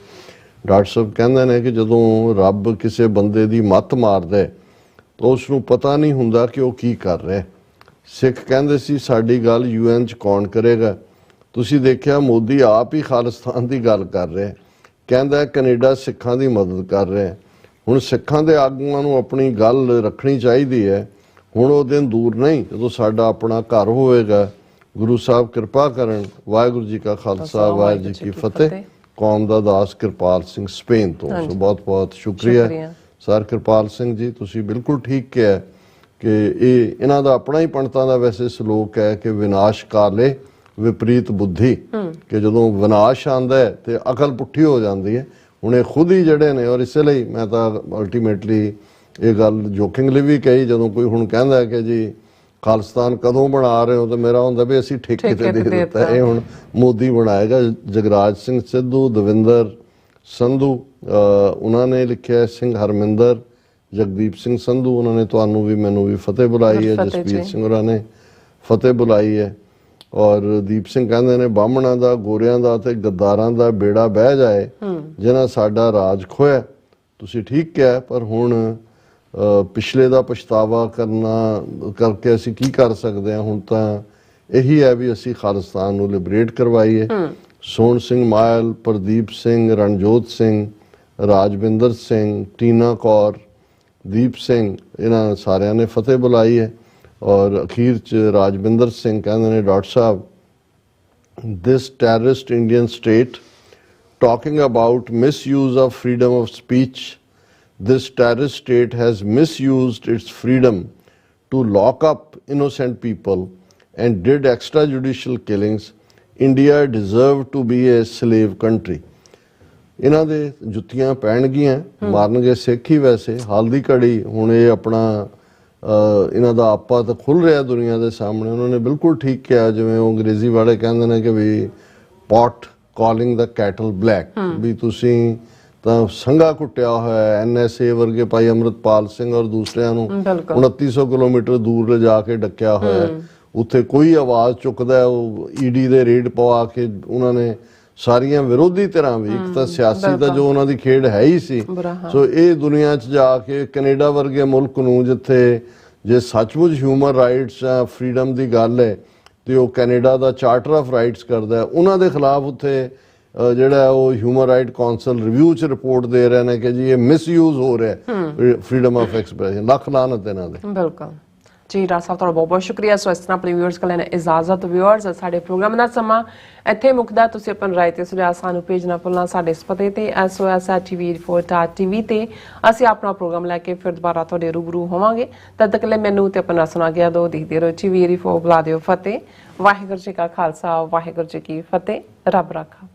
ਡਾਕਟਰ ਸਾਹਿਬ ਕਹਿੰਦੇ ਨੇ ਕਿ ਜਦੋਂ ਰੱਬ ਕਿਸੇ ਬੰਦੇ ਦੀ ਮੱਤ ਮਾਰਦਾ ਤਾਂ ਉਸ ਨੂੰ ਪਤਾ ਨਹੀਂ ਹੁੰਦਾ ਕਿ ਉਹ ਕੀ ਕਰ ਰਿਹਾ। ਸਿੱਖ ਕਹਿੰਦੇ ਸੀ ਸਾਡੀ ਗੱਲ UN 'ਚ ਕੌਣ ਕਰੇਗਾ? ਤੁਸੀਂ ਦੇਖਿਆ ਮੋਦੀ ਆਪ ਹੀ ਖਾਲਿਸਤਾਨ ਦੀ ਗੱਲ ਕਰ ਰਿਹਾ, ਕਹਿੰਦਾ ਕੈਨੇਡਾ ਸਿੱਖਾਂ ਦੀ ਮਦਦ ਕਰ ਰਿਹਾ। ਹੁਣ ਸਿੱਖਾਂ ਦੇ ਆਗੂਆਂ ਨੂੰ ਆਪਣੀ ਗੱਲ ਰੱਖਣੀ ਚਾਹੀਦੀ ਹੈ। ਹੁਣ ਉਹ ਦਿਨ ਦੂਰ ਨਹੀਂ ਜਦੋਂ ਸਾਡਾ ਆਪਣਾ ਘਰ ਹੋਵੇਗਾ। ਗੁਰੂ ਸਾਹਿਬ ਕਿਰਪਾ ਕਰਨ। ਵਾਹਿਗੁਰੂ ਜੀ ਕਾ ਖਾਲਸਾ ਵਾਹਿਗੁਰੂ ਜੀ ਕੀ ਫਤਿਹ। ਕੌਮ ਦਾ ਦਾਸ ਕਿਰਪਾਲ ਸਿੰਘ ਸਪੇਨ ਤੋਂ। ਸੋ ਬਹੁਤ ਬਹੁਤ ਸ਼ੁਕਰੀਆ ਸਰ ਕਿਰਪਾਲ ਸਿੰਘ ਜੀ, ਤੁਸੀਂ ਬਿਲਕੁਲ ਠੀਕ ਕਿਹਾ ਕਿ ਇਹਨਾਂ ਦਾ ਆਪਣਾ ਹੀ ਪੰਡਤਾਂ ਦਾ ਵੈਸੇ ਸਲੋਕ ਹੈ ਕਿ ਵਿਨਾਸ਼ ਕਾਲੇ ਵਿਪਰੀਤ ਬੁੱਧੀ, ਕਿ ਜਦੋਂ ਵਿਨਾਸ਼ ਆਉਂਦਾ ਹੈ ਤੇ ਅਕਲ ਪੁੱਠੀ ਹੋ ਜਾਂਦੀ ਹੈ। ਹੁਣ ਇਹ ਖੁਦ ਹੀ ਜਿਹੜੇ ਨੇ, ਔਰ ਇਸੇ ਲਈ ਮੈਂ ਤਾਂ ਅਲਟੀਮੇਟਲੀ ਇਹ ਗੱਲ ਜੋਕਿੰਗਲੀ ਵੀ ਕਹੀ, ਜਦੋਂ ਕੋਈ ਹੁਣ ਕਹਿੰਦਾ ਕਿ ਜੀ ਖਾਲਿਸਤਾਨ ਕਦੋਂ ਬਣਾ ਰਹੇ ਹੋ, ਤਾਂ ਮੇਰਾ ਹੁੰਦਾ ਵੀ ਅਸੀਂ ਠੇਕੇ ਤੇ ਦੇ ਦਿੱਤਾ, ਇਹ ਹੁਣ ਮੋਦੀ ਬਣਾਏਗਾ। ਜਗਰਾਜ ਸਿੰਘ ਸਿੱਧੂ, ਦਵਿੰਦਰ ਸੰਧੂ ਉਹਨਾਂ ਨੇ ਲਿਖਿਆ, ਸਿੰਘ ਹਰਮਿੰਦਰ, ਜਗਦੀਪ ਸਿੰਘ ਸੰਧੂ ਉਹਨਾਂ ਨੇ ਤੁਹਾਨੂੰ ਵੀ ਮੈਨੂੰ ਵੀ ਫਤਿਹ ਬੁਲਾਈ ਹੈ, ਜਸਪੀਰ ਸਿੰਘ ਹੋਰਾਂ ਨੇ ਫਤਿਹ ਬੁਲਾਈ ਹੈ। ਔਰ ਦੀਪ ਸਿੰਘ ਕਹਿੰਦੇ ਨੇ ਬਾਹਮਣਾਂ ਦਾ, ਗੋਰਿਆਂ ਦਾ ਤੇ ਗੱਦਾਰਾਂ ਦਾ ਬੇੜਾ ਬਹਿ ਜਾਏ ਜਿਹਨਾਂ ਸਾਡਾ ਰਾਜ ਖੋਇਆ। ਤੁਸੀਂ ਠੀਕ ਕਿਹਾ, ਪਰ ਹੁਣ ਪਿਛਲੇ ਦਾ ਪਛਤਾਵਾ ਕਰਕੇ ਅਸੀਂ ਕੀ ਕਰ ਸਕਦੇ ਹਾਂ? ਹੁਣ ਤਾਂ ਇਹੀ ਹੈ ਵੀ ਅਸੀਂ ਖਾਲਿਸਤਾਨ ਨੂੰ ਲਿਬਰੇਟ ਕਰਵਾਈਏ। ਸੋਹਣ ਸਿੰਘ ਮਾਇਲ, ਪ੍ਰਦੀਪ ਸਿੰਘ, ਰਣਜੋਤ ਸਿੰਘ, ਰਾਜਵਿੰਦਰ ਸਿੰਘ, ਟੀਨਾ ਕੌਰ, ਦੀਪ ਸਿੰਘ, ਇਹਨਾਂ ਸਾਰਿਆਂ ਨੇ ਫਤਿਹ ਬੁਲਾਈ ਹੈ। ਔਰ ਅਖੀਰ 'ਚ ਰਾਜਵਿੰਦਰ ਸਿੰਘ ਕਹਿੰਦੇ ਨੇ doctor Sahib, this terrorist Indian state talking about misuse of freedom of speech. This terrorist state has misused its freedom to lock up innocent people and did extrajudicial killings. India deserved to be a slave country. ਇਹਨਾਂ ਦੇ ਜੁੱਤੀਆਂ ਪੈਣਗੀਆਂ, ਮਾਰਨਗੇ ਸਿੱਖ ਹੀ। ਵੈਸੇ ਹਾਲ ਦੀ ਘੜੀ ਹੁਣ ਇਹ ਆਪਣਾ ਇਹਨਾਂ ਦਾ ਆਪਾ ਤਾਂ ਖੁੱਲ ਰਿਹਾ ਦੁਨੀਆ ਦੇ ਸਾਹਮਣੇ। ਉਹਨਾਂ ਨੇ ਬਿਲਕੁਲ ਠੀਕ ਕਿਹਾ, ਜਿਵੇਂ ਉਹ ਅੰਗਰੇਜ਼ੀ ਵਾਲੇ ਕਹਿੰਦੇ ਨੇ ਕਿ ਵੀ ਪੌਟ ਕਾਲਿੰਗ ਦਾ ਕੈਟਲ ਬਲੈਕ, ਵੀ ਤੁਸੀਂ ਤਾਂ ਸੰਘਾ ਕੁੱਟਿਆ ਹੋਇਆ। NSA ਵਰਗੇ ਭਾਈ ਅੰਮ੍ਰਿਤਪਾਲ ਸਿੰਘ ਔਰ ਦੂਸਰਿਆਂ ਨੂੰ 2900 ਕਿਲੋਮੀਟਰ ਦੂਰ ਲਿਜਾ ਕੇ ਡੱਕਿਆ ਹੋਇਆ। ਉੱਥੇ ਕੋਈ ਆਵਾਜ਼ ਚੁੱਕਦਾ, ਉਹ ED ਦੇ ਰੇਡ ਪਵਾ ਕੇ ਉਹਨਾਂ ਨੇ ਸਾਰੀਆਂ ਵਿਰੋਧੀ ਧਿਰਾਂ ਵੀ, ਇੱਕ ਤਾਂ ਸਿਆਸੀ ਤਾਂ ਜੋ ਉਹਨਾਂ ਦੀ ਖੇਡ ਹੈ ਹੀ ਸੀ। ਸੋ ਇਹ ਦੁਨੀਆ 'ਚ ਜਾ ਕੇ ਕੈਨੇਡਾ ਵਰਗੇ ਮੁਲਕ ਨੂੰ, ਜਿੱਥੇ ਜੇ ਸੱਚਮੁੱਚ ਹਿਊਮਨ ਰਾਈਟਸ ਜਾਂ ਫਰੀडम ਦੀ ਗੱਲ ਹੈ ਤੇ ਉਹ Canada the charter of rights ਕਰਦਾ, ਉਹਨਾਂ ਦੇ ਖਿਲਾਫ ਉੱਥੇ ਜਿਹੜਾ ਉਹ ਹਿਊਮਨ ਰਾਈਟ ਕਾਉਂਸਲ ਰਿਵਿਊ 'ਚ ਰਿਪੋਰਟ ਦੇ ਰਹੇ ਨੇ ਕਿ ਜੀ ਇਹ ਮਿਸਯੂਜ਼ ਹੋ ਰਿਹਾ ਫਰੀडम ਆਫ ਐਕਸਪ੍ਰੈਸ਼ਨ। ਲੱਖ ਲਾਹਨਤ ਇਹਨਾਂ ਦੇ। ਬਿਲਕੁਲ ਜੀ ਡਾਕਟਰ ਸਾਹਿਬ, ਤੁਹਾਡਾ ਬਹੁਤ ਬਹੁਤ ਸ਼ੁਕਰੀਆ। ਸੋ ਇਸ ਤਰ੍ਹਾਂ ਆਪਣੇ ਵਿਊਅਰਸ ਕੋਲ ਲੈਣਾ ਇਜਾਜ਼ਤ। ਵਿਊਅਰਸ, ਸਾਡੇ ਪ੍ਰੋਗਰਾਮ ਦਾ ਸਮਾਂ ਇੱਥੇ ਮੁੱਕਦਾ। ਤੁਸੀਂ ਆਪਣੀ ਰਾਏ ਤੇ ਸੁਝਾਅ ਸਾਨੂੰ ਭੇਜਣਾ ਭੁੱਲਣਾ ਸਾਡੇ ਇਸ ਪਤੇ ਤੇ SOS@tv4.tv ਤੇ। ਅਸੀਂ ਆਪਣਾ ਪ੍ਰੋਗਰਾਮ ਲੈ ਕੇ ਫਿਰ ਦੁਬਾਰਾ ਤੁਹਾਡੇ ਰੂਬਰੂ ਹੋਵਾਂਗੇ। ਤਦ ਤੱਕ ਲਈ ਮੈਨੂੰ ਤੇ ਆਪਣਾ ਸੁਣਾ ਗਿਆ ਦੋ ਦੇਖਦੇ ਰਹੋ TV4। ਬੁਲਾ ਦਿਓ ਫਤਿਹ। ਵਾਹਿਗੁਰੂ ਜੀ ਕਾ ਖਾਲਸਾ, ਵਾਹਿਗੁਰੂ ਜੀ ਕੀ ਫਤਿਹ। ਰੱਬ ਰਾਖਾ।